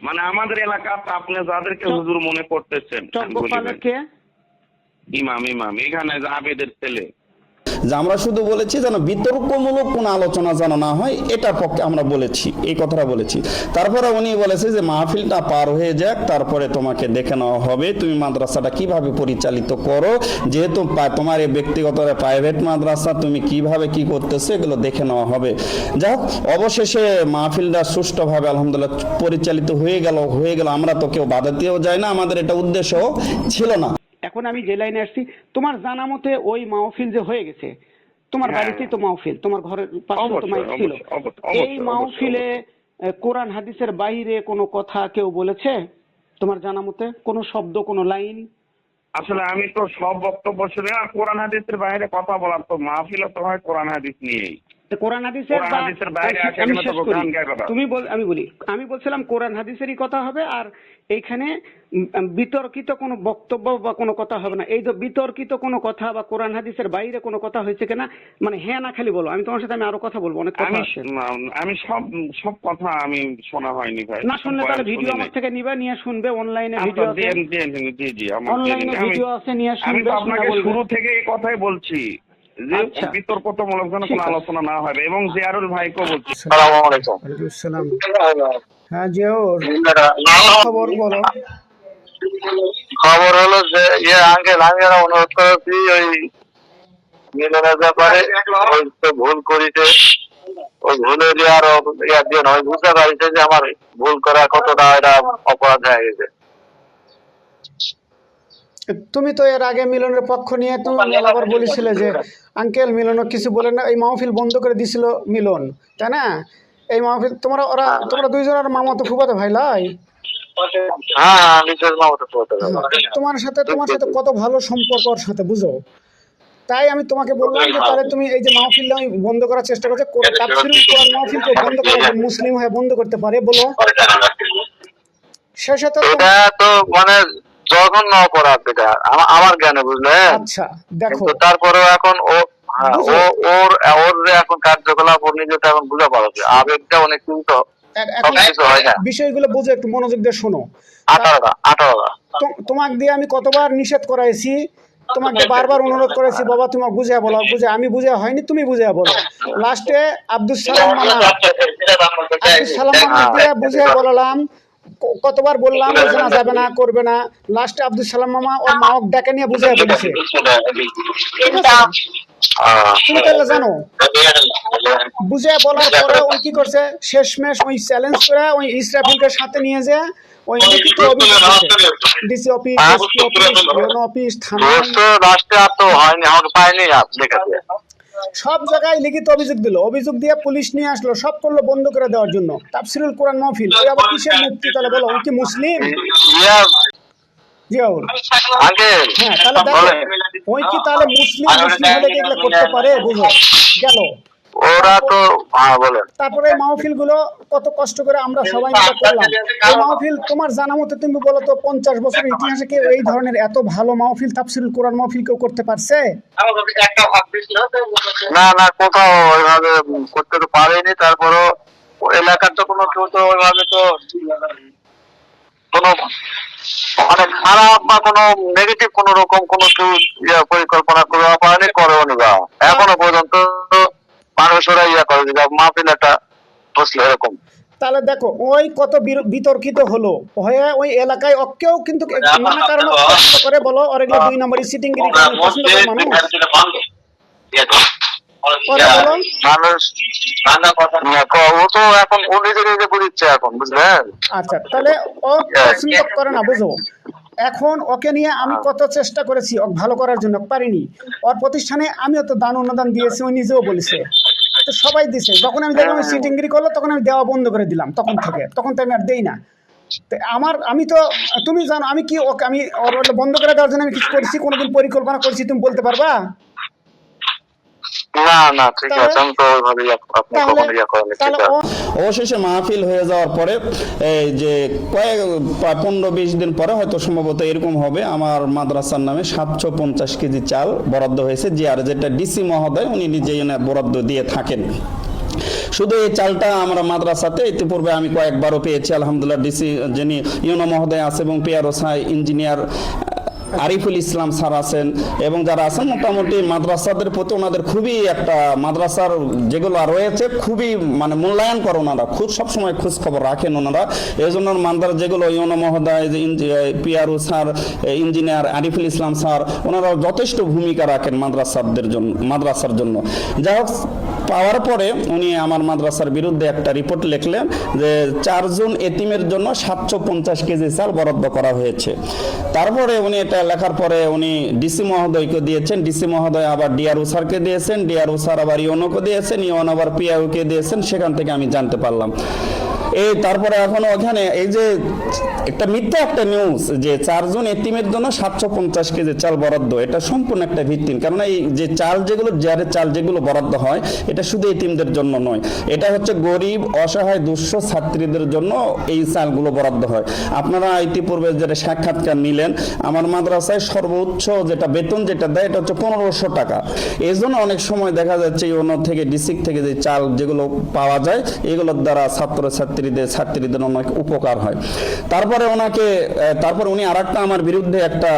Speaker 8: মানে আমাদের এলাকা আপনি যাদেরকে হুজুর মনে করতেছেন ইমাম এখানে আবেদের ছেলে।
Speaker 2: যে আমরা শুধু বলেছি যেন বিতর্কমূলক কোনো আলোচনা যেন না হয়, এটার পক্ষে আমরা বলেছি, এই কথাটা বলেছি। তারপরে উনি বলেছে যে মাহফিলটা পার হয়ে যাক, তারপরে তোমাকে দেখে নেওয়া হবে তুমি মাদ্রাসাটা কিভাবে পরিচালিত করো, যেহেতু তোমার এই ব্যক্তিগত প্রাইভেট মাদ্রাসা, তুমি কিভাবে কি করতেছো এগুলো দেখে নেওয়া হবে। যাই হোক, অবশেষে মাহফিলটা সুষ্ঠুভাবে আলহামদুলিল্লাহ পরিচালিত হয়ে গেল। আমরা তো কেউ বাধা দিয়েও যায় না, আমাদের এটা উদ্দেশ্য ছিল না।
Speaker 3: এখন আমি যে লাইনে আসছি, তোমার জানা মতে ওই মাহফিল যে হয়ে গেছে, তোমার বাড়িতেই তো মাহফিল, তোমার ঘরের পাশে তো মাইক ছিল, এই মাহফিলে কোরআন হাদিসের বাইরে কোনো কথা কেউ বলেছে তোমার জানা মতে? কোনো শব্দ, কোনো লাইন?
Speaker 8: আসলে আমি তো সব বক্তব্য শুনে, আর কোরআন হাদিসের বাইরে কথা বলার তো মাহফিল তো হয় কোরআন হাদিস নিয়েই।
Speaker 3: কোরআন হাদিসের বাইরে আমি বলছিলাম কোরআন হাদিসেরই কথা হবে, আর এইখানে বিতর্কিত কোনো বক্তব্য বা কোনো কথা হবে না। এই যে বিতর্কিত কোনো কথা বা কোরআন হাদিসের বাইরে কোনো কথা হয়েছে কিনা, মানে হ্যাঁ না খালি বলো। আমি তোমার সাথে আমি আরো কথা বলবো, অনেক কথা আছে।
Speaker 8: আমি সব কথা আমি শোনা হয়নি ভাই।
Speaker 3: না শুনলে তাহলে ভিডিও আমার থেকে নিবা, নিয়ে শুনবে। অনলাইনে ভিডিও আছে, অনলাইনে ভিডিও আছে, নিয়ে শুনবে।
Speaker 8: আপনাকে শুরু থেকে এই কথাই বলছি যে বিতর্কমূলক যেন কোনো আলোচনা না হবে, এবং জিয়ারুল ভাইকেও বলছি। আসসালামু আলাইকুম।
Speaker 6: হ্যাঁ জিয়াউর, খবর বলো।
Speaker 9: খবর হলো যে আঙ্কেল আমি অনুরোধ করেছি ওই মিলনের ব্যাপারে, ওই তো ভুল করিতে, ওই ভুলের আরো দিন ওই বুঝতে পারিছে যে আমার ভুল করা কতটা এটা অপরাধ হয়ে গেছে।
Speaker 3: তুমি তো এর আগে মিলনের পক্ষ নিয়ে তুমি আবার বলেছিলে যে আঙ্কেল মিলনও কিছু বলে না, এই মাহফিল বন্ধ করে দিছিল মিলন, তাই না? এই মাহফিল তোমরা দুইজনের মামাতো ফুফাতো ভাই লাই? তোমার সাথে কত ভালো সম্পর্ক ওর সাথে, বুঝো। তাই আমি তোমাকে বললাম যে তাহলে তুমি এই যে মাহফিলটা আমি বন্ধ করার চেষ্টা করছো, মাহফিলকে বন্ধ করা মুসলিম হয়ে বন্ধ করতে পারে বলো? সে সাথে
Speaker 9: তো মানে জঘন্য অপরাধ এটা আমার জ্ঞানে, বুঝলে?
Speaker 3: আচ্ছা দেখো,
Speaker 9: তারপরে এখন ওর এখন কার্যকলাপ ওর নিজেটা এখন বুঝা পাচ্ছে, আবেগটা অনেক কিন্তু
Speaker 3: বিষয়গুলো বুঝে একটু মনোযোগ দিয়ে শোনো।
Speaker 9: 18
Speaker 3: তোমাকে দিয়ে আমি কতবার নিষেধ করাইছি, তোমাকে বারবার অনুরোধ করেছি, বাবা তোমাকে বুঝিয়ে বলো, আমি বুঝিয়ে হয়নি, তুমি বুঝিয়ে বলো। লাস্টে আব্দুল সালাম দিয়ে বুঝিয়ে বললাম, কতবার বললাম না যাবে না, করবে না। লাস্টে আব্দুল সালাম মামা ওর মা ডেকে নিয়ে বুঝিয়ে বলেছে। তুমি তাহলে জানো বুঝে বলার পরে ওই কি করছে, শেষমেশ ওই চ্যালেঞ্জ করে ওই ইসরাফিলকে সাথে নিয়ে যায় ওই লিখিত অভিযোগ DC office, SP office, UNO office, থানা,
Speaker 9: রাষ্ট্রে আর তো হয়নি, আমাকে পাইনি দেখাতে।
Speaker 3: সব জায়গায় লিখিত অভিযোগ দিল, অভিযোগ দিয়ে পুলিশ নিয়ে আসলো, সব করলো বন্ধ করে দেওয়ার জন্য। তাফসিরুল কোরআন মাহফিল, ওই আবার কিসের মুক্তি তাহলে বলো? ওই কি মুসলিম? জিয়াউল
Speaker 9: আঙ্কেল
Speaker 3: হ্যাঁ, তাহলে দেখো ওই কি তাহলে মুসলিম হলে কি এগুলো করতে পারে? বুঝো গেল।
Speaker 9: ওরা তো বলেন।
Speaker 3: তারপরে মাহফিল গুলো কত কষ্ট করে আমরা সবাই মিলে করলাম। এই মাহফিল তোমার জানা মতে তুমি বলো তো 50 বছরের ইতিহাসে কেউ এই ধরনের এত ভালো মাহফিল তাফসিরুল কোরআন মাহফিল কেউ করতে পারছে?
Speaker 9: না না, কোথাও ওইভাবে করতে তো পারেনি। তারপরও এলাকার তো কোনো কেউ তো ওইভাবে তো কোনো মানে খারাপ বা কোনো নেগেটিভ কোনো রকম কোনো কেউ পরিকল্পনা করা পারেনি, করেও নি বা এখনো পর্যন্ত মানুষরা করে যে মাহফিল একটা বসলে এরকম।
Speaker 3: তাহলে দেখো ওই কত বিতর্কিত হলো হয়ে ওই এলাকায় কেউ কিন্তু নানা কারণে পছন্দ করে বলো, আর এগুলো 2 নম্বরই সিটিং গিরি পছন্দ করে মানুষ।
Speaker 9: ও তো এখন ও নিজে নিজে বুঝছে এখন, বুঝলেন?
Speaker 3: আচ্ছা, তাহলে ও পছন্দ করে না, বুঝো। এখন ওকে নিয়ে আমি কত চেষ্টা করেছি ও ভালো করার জন্য, পারিনি। ওর প্রতিষ্ঠানে আমিও তো দান অনুদান দিয়েছি, ওই নিজেও বলেছে, তো সবাই দিছে। যখন আমি দেখলাম সিটিংগিরি করলো তখন আমি দেওয়া বন্ধ করে দিলাম। তখন তো আমি আর দেই না। আমি তো তুমি জানো আমি কি ওকে আমি ওর বন্ধ করে দেওয়ার জন্য আমি কিছু করেছি, কোনোদিন পরিকল্পনা করেছি তুমি বলতে পারবা?
Speaker 9: না না, ঠিক আছে, আমি তো ওইভাবে আপনি কখনো ইয়া করেন।
Speaker 2: অবশেষে মাহফিল হয়ে যাওয়ার পরে এই যে কয়েক 15-20 দিন পরে হয়তো সম্ভবত এরকম হবে, আমার মাদ্রাসার নামে 750 কেজি চাল বরাদ্দ হয়েছে, যেটা ডিসি মহোদয় উনি নিজেই বরাদ্দ দিয়ে থাকেন। শুধু এই চালটা আমরা মাদ্রাসাতে ইতিপূর্বে আমি কয়েকবারও পেয়েছি, আলহামদুলিল্লাহ। ডিসি যিনি ইউনো মহোদয় আছে এবং পিআরওসাই ইঞ্জিনিয়ার আরিফুল ইসলাম স্যার আছেন এবং যারা আছেন মোটামুটি মাদ্রাসাদের প্রতি ওনাদের খুবই একটা মাদ্রাসার যেগুলো রয়েছে খুবই মানে মূল্যায়ন করে ওনারা, খুব সবসময় খোঁজ খবর রাখেন ওনারা। এই জন্য মাদ্রাসা যেগুলো ইউনো মহোদয়, PRO sir, engineer Ariful Islam sir, ওনারা যথেষ্ট ভূমিকা রাখেন মাদ্রাসার জন্য। যাই হোক, পাওয়ার পরে উনি আমার মাদ্রাসার বিরুদ্ধে একটা রিপোর্ট লিখলেন যে 4 জন এতিমের জন্য 750 কেজি চাল বরাদ্দ করা হয়েছে। তারপরে উনি এটা লেখার পরে উনি ডিসি মহোদয়কে দিয়েছেন, ডিসি মহোদয় আবার ডিআরও স্যারকে দিয়েছেন, ডিআরও স্যার আবার ইউনোকে দিয়েছেন, ইউনো আবার পিআইওকে দিয়েছেন। সেখান থেকে আমি জানতে পারলাম তারপরে এখন ওখানে এই যে একটা মিথ্যা একটা নিউজ যে 4 জন এতিমের জন্য 750 কেজি চাল বরাদ্দ, এটা সম্পূর্ণ একটা ভিত্তিহীন। কারণ এই যে চাল যেগুলো বরাদ্দ হয় এটা শুধু এতিমদের জন্য নয়, এটা হচ্ছে গরিব অসহায় দুঃস্থ ছাত্রীদের জন্য এই চালগুলো বরাদ্দ হয়। আপনারা ইতিপূর্বে যেটা সাক্ষাৎকার নিলেন, আমার মাদ্রাসায় সর্বোচ্চ যেটা বেতন যেটা দেয় এটা হচ্ছে 1500 টাকা। এই জন্য অনেক সময় দেখা যাচ্ছে ইউনো থেকে ডিস্ট্রিক্ট থেকে যে চাল যেগুলো পাওয়া যায় এগুলোর দ্বারা ছাত্রীদের অনেক উপকার হয়। তারপরে উনি আরেকটা আমার বিরুদ্ধে একটা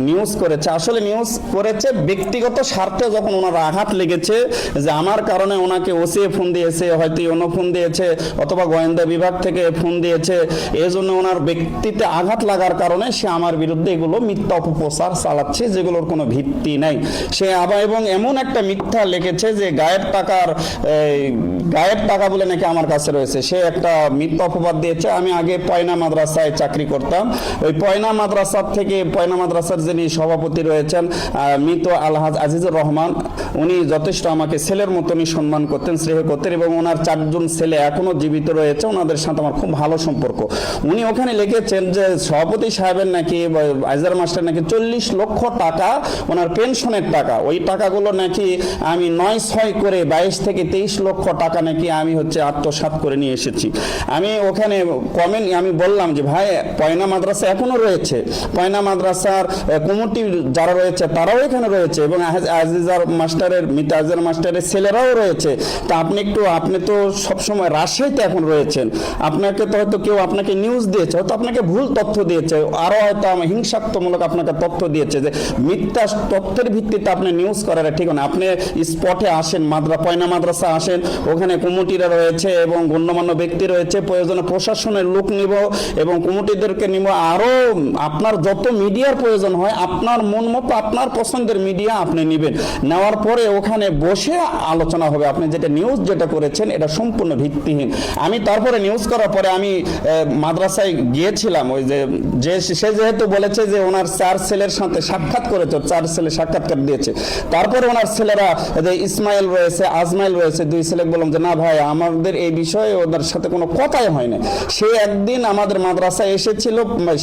Speaker 2: নিউজ করেছে। আসলে নিউজ করেছে ব্যক্তিগত স্বার্থে, যখন ওনার আঘাত লেগেছে যে আমার কারণে ওনাকে ওসিএ ফোন দিয়েছে, হয়তো ইউনো ফোন দিয়েছে অথবা গোয়েন্দা বিভাগ থেকে ফোন দিয়েছে, এই জন্য ওনার ব্যক্তিতে আঘাত লাগার কারণে সে আমার বিরুদ্ধে এগুলো মিথ্যা অপপ্রচার চালাচ্ছে যেগুলোর কোনো ভিত্তি নাই। সে আবার এবং এমন একটা মিথ্যা লিখেছে যে গায়ের টাকা বলে নাকি আমার কাছে রয়েছে, সে একটা মিথ্যা অপবাদ দিয়েছে। আমি আগে পয়না মাদ্রাসায় চাকরি করতাম, ওই পয়না মাদ্রাসার যিনি সভাপতি রয়েছেন মৃত আলহাজ আজিজুর রহমান, উনি যথেষ্ট আমাকে ছেলের মতনই সম্মান করতেন, স্নেহ করতেন এবং ওনার 4 জন ছেলে এখনো জীবিত রয়েছে, ওনাদের সাথে আমার খুব ভালো সম্পর্ক। উনি ওখানে লিখেছেন যে সভাপতি সাহেবের নাকি আইজার মাস্টার নাকি 40 লক্ষ টাকা ওনার পেনশনের টাকা, ওই টাকাগুলো নাকি আমি 9-6 করে 22 থেকে 23 লক্ষ টাকা নাকি আমি আত্মসাৎ করে নিয়ে এসেছি। আমি ওখানে আমি বললাম যে ভাই পয়না মাদ্রাসা এখনো রয়েছে, পয়না মাদ্রাসার কমিটি যারা রয়েছে তারাও এখানে রয়েছে এবং আজিজার মাস্টারের ছেলেরাও রয়েছে। তা আপনি তো সবসময় রাজশাহীতে এখন রয়েছেন, আপনাকে তো হয়তো কেউ আপনাকে নিউজ দিয়েছে, হয়তো আপনাকে ভুল তথ্য দিয়েছে, আরো হয়তো হিংসাত্মমূলক আপনাকে তথ্য দিয়েছে যে মিথ্যা তথ্যের ভিত্তিতে আপনি নিউজ করার ঠিক না। আপনি স্পটে আসেন, পয়না মাদ্রাসা আসেন, ওখানে কমিটিরা রয়েছে এবং গণ্যমান্য ব্যক্তি রয়েছে, হয়েছে, প্রয়োজনে প্রশাসনের লোক নিব এবং কমিটিদেরকে নিব, আরও আপনার যত মিডিয়ার প্রয়োজন হয় আপনার মন মতো আপনার পছন্দের মিডিয়া আপনি নেবেন, নেওয়ার পরে ওখানে বসে আলোচনা হবে। আপনি যেটা নিউজ যেটা করেছেন এটা সম্পূর্ণ ভিত্তিহীন। আমি তারপরে নিউজ করার পরে আমি মাদ্রাসায় গিয়েছিলাম, ওই যে সে যেহেতু বলেছে যে ওনার 4 ছেলের সাথে সাক্ষাৎ করেছে, 4 ছেলে সাক্ষাৎকার দিয়েছে, তারপরে ওনার ছেলেরা যে ইসমাইল রয়েছে, আজমাইল রয়েছে, 2 ছেলে বললাম যে না ভাই আমাদের এই বিষয়ে ওদের সাথে কোনো কথাই হয় না। সে একদিন আমাদের মাদ্রাসায় এসেছিল,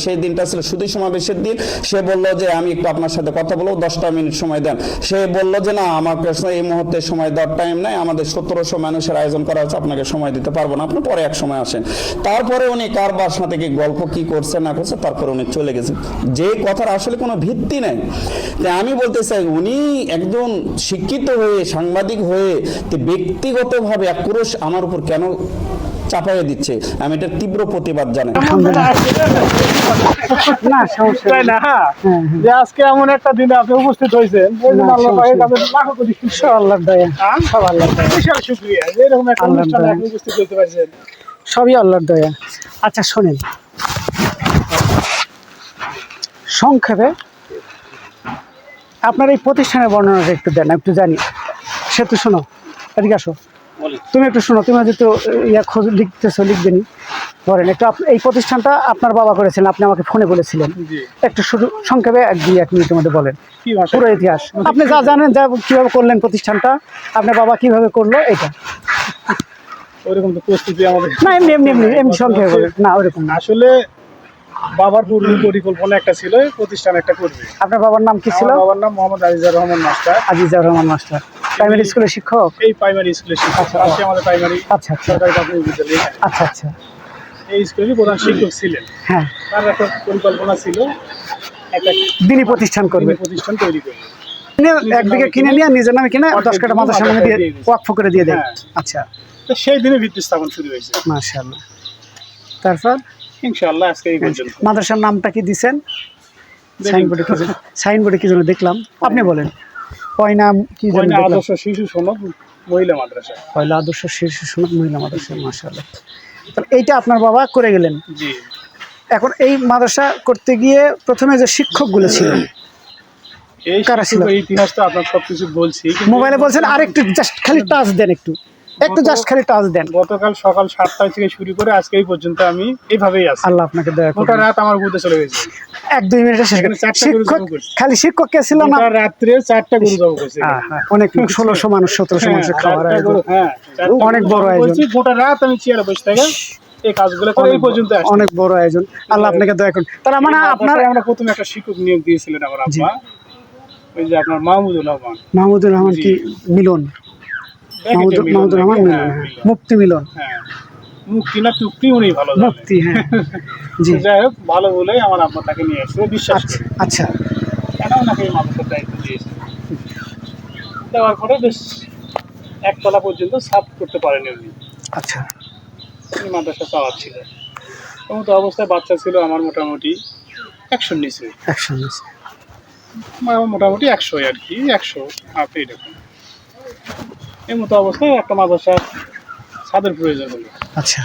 Speaker 2: সেই দিনটা ছিল সুধী সমাবেশের দিন। সে বললো যে আমি একটু আপনার সাথে কথা বলবো, 10টা মিনিট সময় দেন। সে বললো যে না আমার কাছে এই মুহূর্তে সময় দেওয়ার টাইম নাই, আমাদের 1700 মানুষের আয়োজন করা হচ্ছে, আপনাকে সময় দিতে পারবো না, আপনি পরে এক সময় আসেন। তারপরে উনি কারবার সাথে কি গল্প কি করছে না করছে, তারপরে উনি চলে গেছেন, যে কথার আসলে কোনো ভিত্তি নাই। আমি বলতে চাই উনি একজন শিক্ষিত হয়ে সাংবাদিক হয়ে ব্যক্তিগতভাবে আক্রোশ আমার উপর কেন চাপাইয়ে দিচ্ছে, আমি এটার তীব্র প্রতিবাদ জানাই।
Speaker 3: না সমস্যা
Speaker 6: তাই না? যে আজকে এমন একটা দিনে আপনি উপস্থিত হয়েছেন, এই জন্য আল্লাহ পাকের কাছে লাখো কোটি শুকরিয়া।
Speaker 3: আল্লাহর দয়া, সব আল্লাহর দয়া,
Speaker 6: বিশাল শুকরিয়া যে এরকম একটা অনুষ্ঠানে আপনি উপস্থিত হতে পারছেন।
Speaker 3: সবই আল্লাহর দয়া। আচ্ছা শোনেন, সংক্ষেপে আপনার এই প্রতিষ্ঠানের বর্ণনাটা একটু দেন, একটু জানি। সে তো শোনো, এদিকে আসো, তুমি একটু শোনো, তুমি যেহেতু খোঁজ লিখতেছো, লিখবেনি বলেন একটু। এই প্রতিষ্ঠানটা আপনার বাবা করেছিলেন, আপনি আমাকে ফোনে বলেছিলেন, একটু শুধু সংক্ষেপে 1 মিনিটের মধ্যে বলেন পুরো ইতিহাস, আপনি যা জানেন, যা কিভাবে করলেন প্রতিষ্ঠানটা, আপনার বাবা কিভাবে করলো, এটা।
Speaker 6: ওইরকম তো প্রস্তুতি আমাদের
Speaker 3: না, এমনি এমনি এমনি এমনি সংক্ষেপে বলেন। না ওইরকম না,
Speaker 6: আসলে বাবার পূর্ব পরিকল্পনা একটা ছিল, প্রতিষ্ঠান একটা করবে।
Speaker 3: আপনার বাবার নাম কি ছিল?
Speaker 6: আমার বাবার নাম Mohammad Azizur Rahman master.
Speaker 3: Azizur Rahman master, primary স্কুলের শিক্ষক।
Speaker 6: এই প্রাইমারি স্কুলের শিক্ষক, পাশে আমাদের প্রাইমারি
Speaker 3: আচ্ছা আচ্ছা
Speaker 6: সরকারি প্রাথমিক বিদ্যালয়।
Speaker 3: আচ্ছা আচ্ছা,
Speaker 6: এই স্কুলের প্রধান শিক্ষক ছিলেন।
Speaker 3: হ্যাঁ,
Speaker 6: তার একটা পরিকল্পনা ছিল একটা
Speaker 3: দিনী প্রতিষ্ঠান করবে,
Speaker 6: প্রতিষ্ঠান তৈরি করবে।
Speaker 3: একদিকে কিনে নিয়ে নিজের নামে কিনে 10 কাঠা মাদ্রাসার নামে দিয়ে ওয়াকফ করে দিয়ে দেয়। আচ্ছা,
Speaker 6: তো সেই দিনে ভিত্তি স্থাপন শুরু হয়েছে
Speaker 3: মাশাআল্লাহ। তারপর
Speaker 6: ইনশাআল্লাহ আজকে এই পর্যন্ত।
Speaker 3: মাদ্রাসার নামটা কি দিবেন? সাইনবোর্ডে কি যেন দেখলাম, আপনি বলেন। নাম কি যেন দেখলাম?
Speaker 6: আদর্শ শিশু সনদ মহিলা মাদ্রাসা।
Speaker 3: পয়লা আদর্শ শিশু সনদ মহিলা মাদ্রাসা, মাশাআল্লাহ। তাহলে এইটা আপনার বাবা করে গেলেন।
Speaker 6: জি।
Speaker 3: এখন এই মাদ্রাসা করতে গিয়ে প্রথমে যে শিক্ষকগুলো ছিল,
Speaker 6: এই
Speaker 3: কারা ছিল?
Speaker 6: ইতিহাস তো আপনার সবকিছু বলছি,
Speaker 3: মোবাইলে বলছেন, আরেকটু জাস্ট খালি টাচ দেন, একটু জাস্ট খালি টাচ দেন।
Speaker 6: গতকাল সকাল 7টা থেকে শুরু করে আজকে এই পর্যন্ত আমি এইভাবেই আছি।
Speaker 3: আল্লাহ আপনাকে দয়া করুন।
Speaker 6: গোটা রাত আমার বুঝতে চলে গেছে।
Speaker 3: 1-2 মিনিটে শেষ করেন। শিক্ষক খালি শিক্ষক কে ছিল না?
Speaker 6: রাত্রে 4টা গরু জব করছে।
Speaker 3: অনেক 1600 মানুষ 1700 মানুষের খাবার আয়োজন, অনেক বড় আয়োজন।
Speaker 6: গোটা রাত আমি চেয়ারে বসে থেকে এই কাজগুলো করে এই পর্যন্ত আসছি।
Speaker 3: অনেক বড় আয়োজন, আল্লাহ আপনাকে দয়া করুন। তাহলে মানে আপনার
Speaker 6: আমরা প্রথমে একটা শিক্ষক নিয়োগ দিয়েছিলেন আমার আব্বা, ওই যে আপনার মাহমুদুর রহমান
Speaker 3: কি মিলন, মাহমুদুর রহমান মিলন, মুফতি মিলন,
Speaker 6: মুক্তি না তুক্তি উনি ভালো জানেন।
Speaker 3: মুফতি, হ্যাঁ জি।
Speaker 6: যাই হোক, ভালো বলেই আমার আব্বা তাকে নিয়ে আসছে, বিশ্বাস করে।
Speaker 3: আচ্ছা,
Speaker 6: কেন ওনাকে এই মাদ্রাসার দায়িত্ব দিয়েছে। দেওয়ার পরে বেশ একতলা পর্যন্ত সাফ করতে পারেনি উনি।
Speaker 3: আচ্ছা,
Speaker 6: উনি মাদ্রাসা চালাচ্ছিলেন। তো অবস্থায় বাচ্চা ছিল আমার মোটামুটি 100 নিচে, মোটামুটি 100 আর কি, 100 আপনি দেখুন। এই মতো অবস্থায় একটা মাদ্রাসা ছাদের প্রয়োজন হলো।
Speaker 3: আচ্ছা,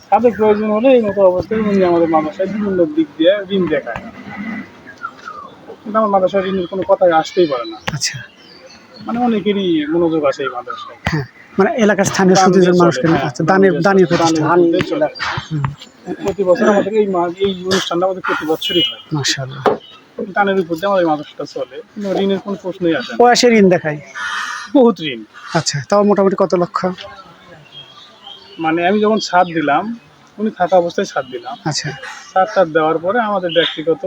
Speaker 6: ছাদের প্রয়োজন হলে এই মতো অবস্থায় উনি আমাদের মাদ্রাসায় বিভিন্ন দিক দিয়ে ঋণ দেখায়, কিন্তু আমার মাদ্রাসায় ঋণের কোনো কথাই আসতেই পারে না।
Speaker 3: আচ্ছা,
Speaker 6: মানে অনেকেরই মনোযোগ আছে এই মাদ্রাসায়।
Speaker 3: হ্যাঁ, মানে এলাকার স্থানীয় সুদীজন মানুষকে দানের প্রতিষ্ঠান
Speaker 6: প্রতি বছর আমাদের এই অনুষ্ঠানটা আমাদের প্রতি বছরই হয়।
Speaker 3: মাশাআল্লাহ,
Speaker 6: দানের উপর দিয়ে আমাদের মাদ্রাসাটা চলে, ঋণের কোনো প্রশ্নই আসে না।
Speaker 3: পয়সা ঋণ দেখায়,
Speaker 6: বহুত ঋণ।
Speaker 3: আচ্ছা, তাও মোটামুটি কত লক্ষ?
Speaker 6: মানে আমি যখন ছাদ দিলাম, উনি থাকা অবস্থায় ছাদ দিলাম।
Speaker 3: আচ্ছা,
Speaker 6: ছাদ দেওয়ার পরে আমাদের ব্যক্তিগত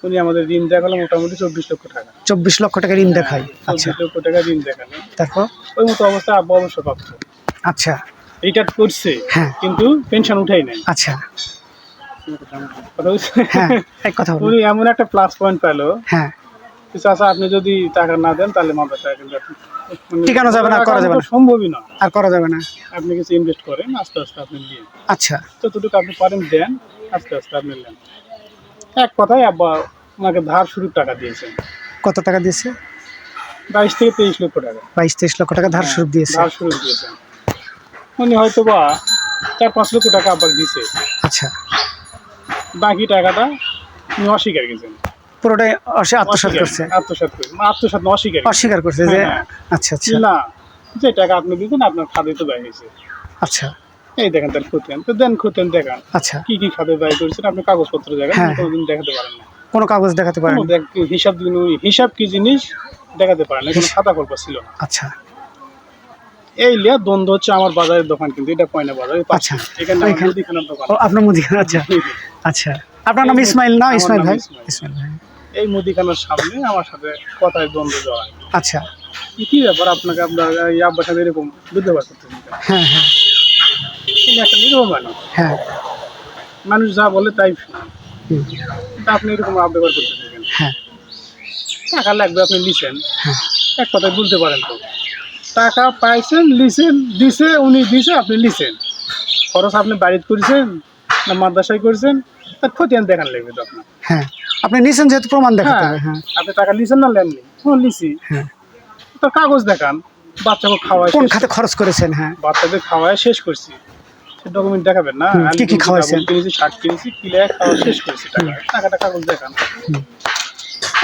Speaker 6: উনি আমাদের ঋণ দেখালো মোটামুটি 24 লক্ষ টাকা।
Speaker 3: 24 লক্ষ টাকা ঋণ দেখায়। আচ্ছা,
Speaker 6: 24 লক্ষ টাকা ঋণ দেখালো।
Speaker 3: তারপর
Speaker 6: ওই মতো অবস্থায় আব্বা অবসরপ্রাপ্ত।
Speaker 3: আচ্ছা,
Speaker 6: রিটায়ার করছে,
Speaker 3: হ্যাঁ,
Speaker 6: কিন্তু পেনশন উঠাই নাই।
Speaker 3: আচ্ছা,
Speaker 6: কথা বুঝছে?
Speaker 3: হ্যাঁ, এক কথা বলুন।
Speaker 6: উনি এমন একটা প্লাস পয়েন্ট পেলো,
Speaker 3: হ্যাঁ,
Speaker 6: চাচা আপনি যদি টাকা না দেন তাহলে মাদ্রাসা কিন্তু
Speaker 3: টিকানো যাবে না, করা যাবে না,
Speaker 6: সম্ভবই না,
Speaker 3: আর করা যাবে না।
Speaker 6: আপনি কিছু ইনভেস্ট করেন, আস্তে আস্তে আপনি দিন।
Speaker 3: আচ্ছা,
Speaker 6: যতটুকু আপনি পারেন দেন, আস্তে আস্তে আপনি নেন। এক কথায় আব্বা ওনাকে ধার শুরুর টাকা দিয়েছেন।
Speaker 3: কত টাকা দিয়েছে?
Speaker 6: 22 থেকে 23 লক্ষ টাকা।
Speaker 3: 22-23 লক্ষ টাকা ধার শুরু দিয়েছে।
Speaker 6: ধার শুরু দিয়েছেন।
Speaker 10: উনি হয়তো বা 4-5 লক্ষ টাকা আব্বাকে দিছে,
Speaker 3: আচ্ছা,
Speaker 10: বাকি টাকাটা উনি অস্বীকার করেছেন।
Speaker 3: পুরোটাই আত্মসাৎ করছে,
Speaker 10: আত্মসাৎ করে আত্মসাৎ না, অস্বীকার
Speaker 3: অস্বীকার করছে যে
Speaker 10: হ্যাঁ।
Speaker 3: আচ্ছা আচ্ছা
Speaker 10: না, যে টাকা আপনি দিতেন আপনার খাতে তো ব্যয় হয়েছে,
Speaker 3: আচ্ছা
Speaker 10: এই দেখেন তার খতিয়ান, তো দেন খতিয়ান দেখান
Speaker 3: আচ্ছা,
Speaker 10: কি কি খাতে ব্যয় করেছেন, আপনি কাগজপত্র দেখান,
Speaker 3: হ্যাঁ।
Speaker 10: কোনোদিন দেখাতে পারেন না,
Speaker 3: কোনো কাগজ দেখাতে পারেন?
Speaker 10: কোনো হিসাব দিন, হিসাব কি জিনিস দেখাতে পারেন না, কোনো খাতা কল্প ছিল না।
Speaker 3: আচ্ছা
Speaker 10: এই লিয়া দ্বন্দ্ব হচ্ছে আমার বাজারের দোকান, কিন্তু এটা পয়না বাজারের পাশে,
Speaker 3: আচ্ছা,
Speaker 10: এখানে আমার
Speaker 3: ওইখানে-
Speaker 10: মুদিখানার দোকান।
Speaker 3: ও আপনার মুদিখানা, আচ্ছা আচ্ছা, আপনার নাম ইসমাইল না?
Speaker 10: আমার
Speaker 3: ইসমাইল
Speaker 10: নাম
Speaker 3: ভাই,
Speaker 10: ইসমাইল।
Speaker 3: ইসমাইল ভাই,
Speaker 10: এই মুদিখানার সামনে আমার সাথে কথায় দ্বন্দ্ব জড়ায়।
Speaker 3: আচ্ছা,
Speaker 10: কি ব্যাপার আপনাকে, আপনার এই আব্বার সাথে এরকম বুঝতে করতেছেন কেন?
Speaker 3: হ্যাঁ হ্যাঁ
Speaker 10: তিনি একটা নিরীহ মানুষ,
Speaker 3: হ্যাঁ,
Speaker 10: মানুষ যা বলে তাই শুনে।
Speaker 3: হুম,
Speaker 10: কিন্তু আপনি এরকম ব্যবহার করতেছেন কেন?
Speaker 3: হ্যাঁ
Speaker 10: টাকা লাগবে, আপনি লিখেন,
Speaker 3: হ্যাঁ,
Speaker 10: এক কথায় বলতে পারেন তো, টাকা পাইছেন, লিখেন, দিছে, উনি দিছে, আপনি লিখেন, খরচ আপনি বাড়িতে করেছেন না মাদ্রাসায় করেছেন, তার খতিয়ান দেখান লাগবে তো আপনার।
Speaker 3: হ্যাঁ, আপনি নিছেন যেহেতু প্রমাণ দেখাতে
Speaker 10: হ্যাঁ,
Speaker 3: হবে, হ্যাঁ
Speaker 10: আপনি টাকা লিখেন না লেননি? লিখি,
Speaker 3: হ্যাঁ,
Speaker 10: তার কাগজ দেখান, বাচ্চাকে খাওয়ায়,
Speaker 3: কোন খাতে খরচ করেছেন? হ্যাঁ,
Speaker 10: বাচ্চাদের খাওয়ায় শেষ করছি, সে ডকুমেন্ট দেখাবেন না?
Speaker 3: হুম, কি কি খাওয়াইছেন?
Speaker 10: কিনেছি, শার্ট কিনেছি, কিনে খাওয়া শেষ করেছি, টাকাটা কাগজ দেখান,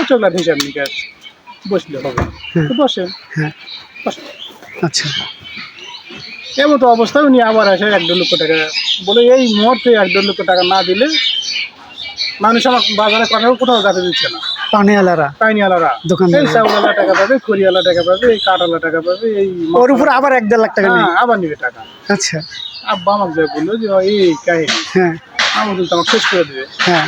Speaker 10: চোখলার হিসাব নিকাশ বসলে হবে, তো বসেন,
Speaker 3: হ্যাঁ,
Speaker 10: বসেন।
Speaker 3: আচ্ছা,
Speaker 10: এমন তো অবস্থায় উনি আবার আসে 1-1.5 লক্ষ টাকা বলে, এই মুহূর্তে 1-1.5 লক্ষ টাকা না দিলে মানুষ আমার বাজারে কোথাও যেতে দিচ্ছে না,
Speaker 3: পানিওয়ালারা,
Speaker 10: পাইনিওয়ালারা,
Speaker 3: দোকানদাররা।
Speaker 10: এই চাউলওয়ালা টাকা পাবে, খড়িওয়ালা টাকা পাবে, এই কাঠওয়ালা টাকা পাবে, এই
Speaker 3: ওর উপরে আবার 1-1.5 লাখ টাকা নেই?
Speaker 10: হ্যাঁ, আবার নিবে টাকা।
Speaker 3: আচ্ছা,
Speaker 10: আব্বা আমাকে যা বললো যে এই কাহিনী,
Speaker 3: হ্যাঁ
Speaker 10: আমাদের তো আমাকে শেষ করে দেবে,
Speaker 3: হ্যাঁ,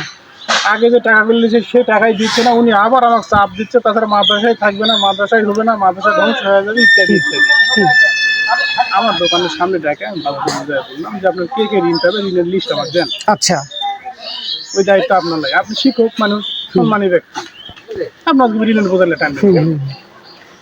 Speaker 10: আগে যে টাকাগুলো দিয়েছে সে টাকাই দিচ্ছে না, উনি আবার আমাকে চাপ দিচ্ছে, তাছাড়া মাদ্রাসায় থাকবে না, মাদ্রাসায় হবে না, মাদ্রাসা ধ্বংস হয়ে যাবে, ইত্যাদি ইত্যাদি। আমার দোকানের সামনে দেখে আমি ভালো করে বুঝাই বললাম যে আপনার কে কে ঋণ পাবে, ঋণের লিস্ট আমার দেন,
Speaker 3: আচ্ছা,
Speaker 10: ওই দায়িত্ব আপনার নাই, আপনি শিক্ষক মানুষ, সম্মানী ব্যক্তি, আপনার ঋণের বোঝালে টানবেন কেন?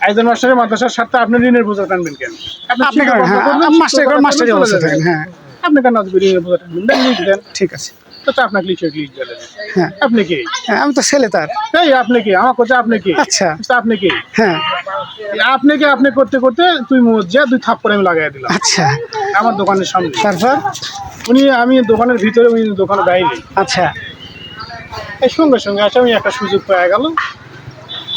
Speaker 10: একজন মাস্টারের মাদ্রাসার স্বার্থে আপনি ঋণের বোঝা টানবেন কেন?
Speaker 3: আপনি
Speaker 10: শিক্ষকতা
Speaker 3: করেন, হ্যাঁ,
Speaker 10: করবেন,
Speaker 3: মাস্টার
Speaker 10: শিক্ষকতা
Speaker 3: মাস্টারি
Speaker 10: করবেন,
Speaker 3: অবস্থা
Speaker 10: চলে
Speaker 3: থাকেন,
Speaker 10: যাবেন।
Speaker 3: হ্যাঁ
Speaker 10: আপনি কেন আজকে ঋণের বোঝা টানবেন? দেন, লিখ দেন,
Speaker 3: ঠিক আছে,
Speaker 10: তো আপনাকে লিখে দেন।
Speaker 3: হ্যাঁ
Speaker 10: আপনি কি?
Speaker 3: হ্যাঁ, আমি তো ছেলে তার,
Speaker 10: এই আপনি কি? আমার কথা আপনি কি?
Speaker 3: আচ্ছা,
Speaker 10: তো আপনি কি?
Speaker 3: হ্যাঁ
Speaker 10: আপনাকে আপনি করতে করতে তুই মজ্জা 2 থাপ্পড় আমি লাগাই দিলাম
Speaker 3: আচ্ছা,
Speaker 10: আমার দোকানের সামনে।
Speaker 3: তারপর?
Speaker 10: আমি দোকানের ভিতরে, উনি দোকানের বাইরে।
Speaker 3: আচ্ছা,
Speaker 10: এই সঙ্গে সঙ্গে আসে আমি একটা সুযোগ পেয়ে গেল,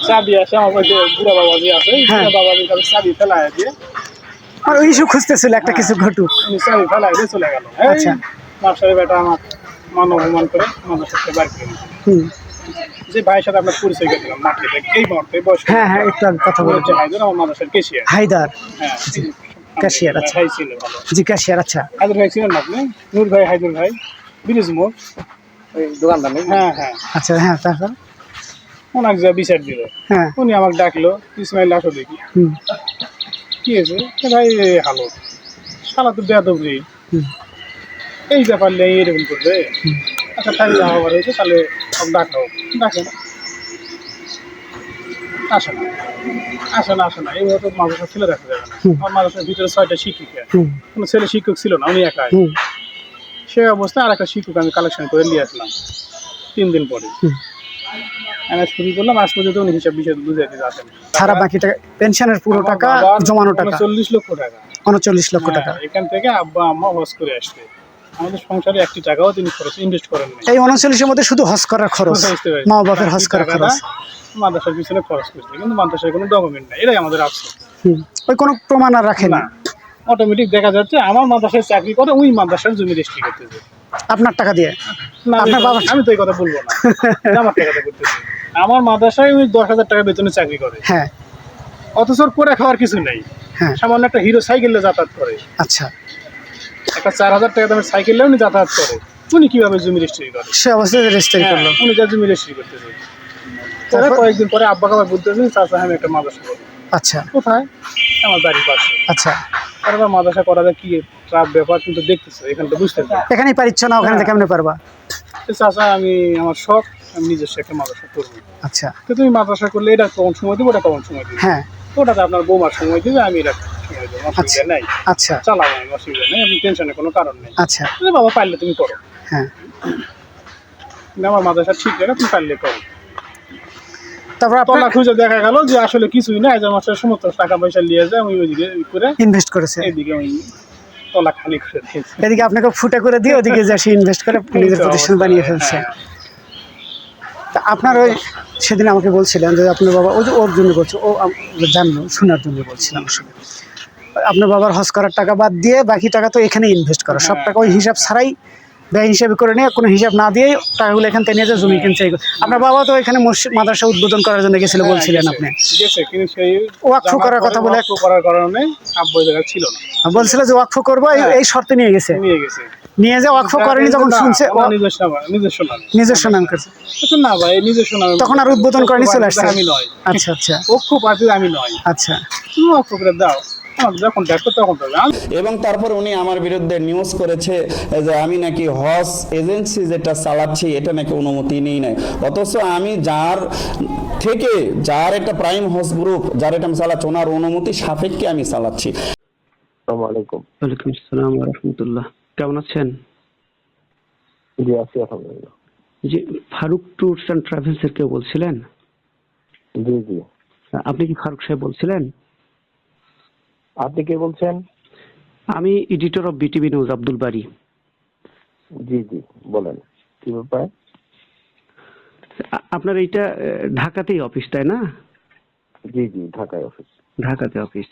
Speaker 10: চাবি আসে আমার কাছে, বুড়া বাবাজি আছে, এই
Speaker 3: হ্যাঁ।
Speaker 10: বুড়া বাবাজির কাছে চাবি ফেলাই দিয়ে
Speaker 3: আর ওই ইস্যু খুঁজতেছিল একটা কিছু ঘটুক,
Speaker 10: উনি চাবি ফেলাই দিয়ে চলে গেল।
Speaker 3: আচ্ছা।
Speaker 10: মাস্টারের বেটা আমার মান অপমান করে মাদ্রাসাতে বাড়ি করে দিল।
Speaker 3: হুম,
Speaker 10: যে ভাইয়ের সাথে আপনার পরিচয় করেছিলাম মাঠে, এই মুহূর্তে বয়স
Speaker 3: হ্যাঁ হ্যাঁ, একটু আগে কথা বলে,
Speaker 10: হায়দার, আমার মাদ্রাসার কেশিয়ার।
Speaker 3: হায়দার,
Speaker 10: হ্যাঁ,
Speaker 3: ক্যাশিয়ার, আচ্ছা।
Speaker 10: ভাই ছিল ভালো।
Speaker 3: জি ক্যাশিয়ার, আচ্ছা
Speaker 10: হায়দার ভাই ছিলেন না আপনি? নূর ভাই, হায়দার ভাই, ব্রিজ মোড়, ওই দোকানদার নেই? হ্যাঁ হ্যাঁ,
Speaker 3: আচ্ছা, হ্যাঁ তারপর?
Speaker 10: ওনাকে যা বিচার দিল,
Speaker 3: হ্যাঁ,
Speaker 10: উনি আমাকে ডাকলো, ইসমাইল আসো দেখি।
Speaker 3: হুম,
Speaker 10: কি হয়েছে? ভাই এই হালত, শালা তো বেয়াদবরি,
Speaker 3: হুম,
Speaker 10: এই ব্যাপার নিয়ে এরকম করবে। আচ্ছা তাই যা হবার হয়েছে, তাহলে ডাকো, ডাকেন। আসে না, আসে না, আসে না, এই মতো মাদ্রাসা ছেলে দেখা যাবে না। আমার মাদ্রাসার ভিতরে 6টা শিক্ষিকা,
Speaker 3: হুম,
Speaker 10: কোনো ছেলে শিক্ষক ছিল না, উনি একাই।
Speaker 3: হুম,
Speaker 10: সেই অবস্থায় আর একটা শিক্ষক আমি কালেকশন করে নিয়ে আসলাম 3 দিন পরে।
Speaker 3: হুম।
Speaker 10: আমি শুরু করলাম, আজ পর্যন্ত উনি হিসাব বিষয় বুঝাইতে আসেন।
Speaker 3: সারা বাকি টাকা, পেনশনের পুরো টাকা, জমানো টাকা
Speaker 10: 40 লক্ষ টাকা,
Speaker 3: 39 লক্ষ টাকা।
Speaker 10: হ্যাঁ, এখান থেকে আব্বা আম্মা হজ করে আসবে, আমাদের সংসারে 1 টাকাও তিনি খরচ ইনভেস্ট করেন না।
Speaker 3: এই 39-এর মধ্যে শুধু হজ করার খরচ, মা বাপের হজ করার খরচ,
Speaker 10: মাদ্রাসার পিছনে খরচ করছে, কিন্তু মাদ্রাসার কোনো ডকুমেন্ট নাই, এটাই আমাদের আফসোস।
Speaker 3: হুম, ওই কোনো প্রমাণ আর রাখেন
Speaker 10: না, অটোমেটিক দেখা যাচ্ছে আমার মাদ্রাসায় চাকরি করে, ওই মাদ্রাসার জমি রেজিস্ট্রি করতেছে
Speaker 3: আপনার টাকা দিয়ে।
Speaker 10: না,
Speaker 3: আপনার বাবা?
Speaker 10: আমি তো এই কথা বলবো না, আমার টাকাটা করতেছে। আমার মাদ্রাসায় ওই 10,000 টাকা বেতনে চাকরি করে,
Speaker 3: হ্যাঁ
Speaker 10: অথচ ওর করে খাওয়ার কিছু নেই,
Speaker 3: হ্যাঁ,
Speaker 10: সামান্য একটা হিরো সাইকেলে যাতায়াত করে,
Speaker 3: আচ্ছা,
Speaker 10: একটা 4,000 টাকা দামের সাইকেলে উনি যাতায়াত করে, উনি কিভাবে জমি রেজিস্ট্রি করে?
Speaker 3: সে অবস্থায় রেজিস্ট্রি
Speaker 10: হ্যাঁ,
Speaker 3: করলো।
Speaker 10: উনি যা জমি রেজিস্ট্রি করতেছে। তারপর
Speaker 3: তারপর?
Speaker 10: কয়েকদিন পরে আব্বাকে আবার বলতেছেন, চাচা আমি একটা মাদ্রাসা করবো।
Speaker 3: আচ্ছা
Speaker 10: কোথায়? আমার বাড়ির পাশে।
Speaker 3: আচ্ছা,
Speaker 10: তারপর মাদ্রাসা করাটা কি ট্রাপ ব্যাপার, কিন্তু দেখতেছো এখানে তো বুঝতে পারি।
Speaker 3: এখানেই পারিচ্ছ না, ওখানে কেমনে পারবা?
Speaker 10: চাচা আমি আমার শখ, আমি নিজস্ব একটা মাদ্রাসা করবো।
Speaker 3: আচ্ছা,
Speaker 10: তো তুমি মাদ্রাসা করলে এটা কম সময় দেবো, ওটা কম সময় দেবো,
Speaker 3: হ্যাঁ,
Speaker 10: ওটাতে আপনার বৌমার সময় দেবে, আমি এটা সময় দেবো, অসুবিধা নেই,
Speaker 3: আচ্ছা
Speaker 10: চালাবো, আমি অসুবিধা নেই, আপনি টেনশনের কোনো কারণ নেই।
Speaker 3: আচ্ছা,
Speaker 10: বলে, বাবা পারলে তুমি করো,
Speaker 3: হ্যাঁ।
Speaker 10: কিন্তু আমার মাদ্রাসা ঠিক জায়গা, তুমি পারলে করো।
Speaker 3: তারপর
Speaker 10: তলা
Speaker 3: আপনার
Speaker 10: খুঁজে দেখা গেল যে আসলে কিছুই না, যে মাস্টার সমস্ত টাকা পয়সা নিয়ে যায়, আমি ওইদিকে করে
Speaker 3: ইনভেস্ট করেছে।
Speaker 10: এইদিকে আমি তলা খালি করে দিয়েছে।
Speaker 3: এদিকে আপনাকে ফুটা করে দিয়ে ওদিকে যে সে ইনভেস্ট করে নিজের প্রতিষ্ঠান বানিয়ে ফেলছে। তা আপনার ওই সেদিন আমাকে বলছিলেন যে আপনার বাবা ওই যে ওর জন্য বলছে, ও জানলো শোনার জন্য বলছিলাম আসলে আপনার বাবার হজ করার টাকা বাদ দিয়ে বাকি টাকা তো এখানে ইনভেস্ট করা, সব টাকা ওই হিসাব ছাড়াই ব্যয় হিসাবে করে নিয়ে কোনো হিসাব না দিয়ে টাকাগুলো এখান থেকে নিয়ে যে জমি কিনছে। আপনার বাবা তো এখানে মসজিদ মাদ্রাসা উদ্বোধন করার জন্য গেছিল বলছিলেন আপনি,
Speaker 10: গেছে কিন্তু সেই
Speaker 3: ওয়াকফ করার কথা বলে
Speaker 10: ওয়াকফ করার কারণে আব্বু ওই জায়গায় ছিল না,
Speaker 3: বলছিল যে ওয়াকফ করবো এই শর্তে নিয়ে গেছে, নিয়ে যে ওয়াকফ করেনি যখন শুনছে নিজস্ব নাম করছে
Speaker 10: না ভাই নিজস্ব নামে
Speaker 3: তখন আর উদ্বোধন করেনি চলে আসছে।
Speaker 10: আমি নয়,
Speaker 3: আচ্ছা আচ্ছা
Speaker 10: ওয়াকফ পার্টি আমি নয়।
Speaker 3: আচ্ছা
Speaker 10: তুমি ওয়াকফ করে দাও, যখন দেখো তখন দেবে।
Speaker 2: এবং তারপর উনি আমার বিরুদ্ধে নিউজ করেছে যে আমি নাকি হজ এজেন্সি যেটা চালাচ্ছি এটা নাকি অনুমতি নেই নাই, অথচ আমি যার একটা প্রাইম হজ গ্রুপ যার এটা আমি চালাচ্ছি ওনার অনুমতি সাপেক্ষে আমি চালাচ্ছি।
Speaker 9: আসসালামু আলাইকুম।
Speaker 3: ওয়ালাইকুম আসসালাম ওয়া রাহমাতুল্লাহ। কেমন আছেন?
Speaker 9: জি আছি আলহামদুলিল্লাহ।
Speaker 3: জি, ফারুক ট্যুরস অ্যান্ড ট্রাভেলস এর কেউ বলছিলেন?
Speaker 9: জি জি।
Speaker 3: আপনি কি ফারুক সাহেব বলছিলেন?
Speaker 9: আপনি কে বলছেন?
Speaker 3: আমি editor of BTV news Abdul Bari.
Speaker 9: জি জি বলেন, কি ব্যাপার?
Speaker 3: আপনার এইটা ঢাকাতেই অফিস তাই না?
Speaker 9: জি জি ঢাকায় অফিস।
Speaker 3: ঢাকাতে অফিস।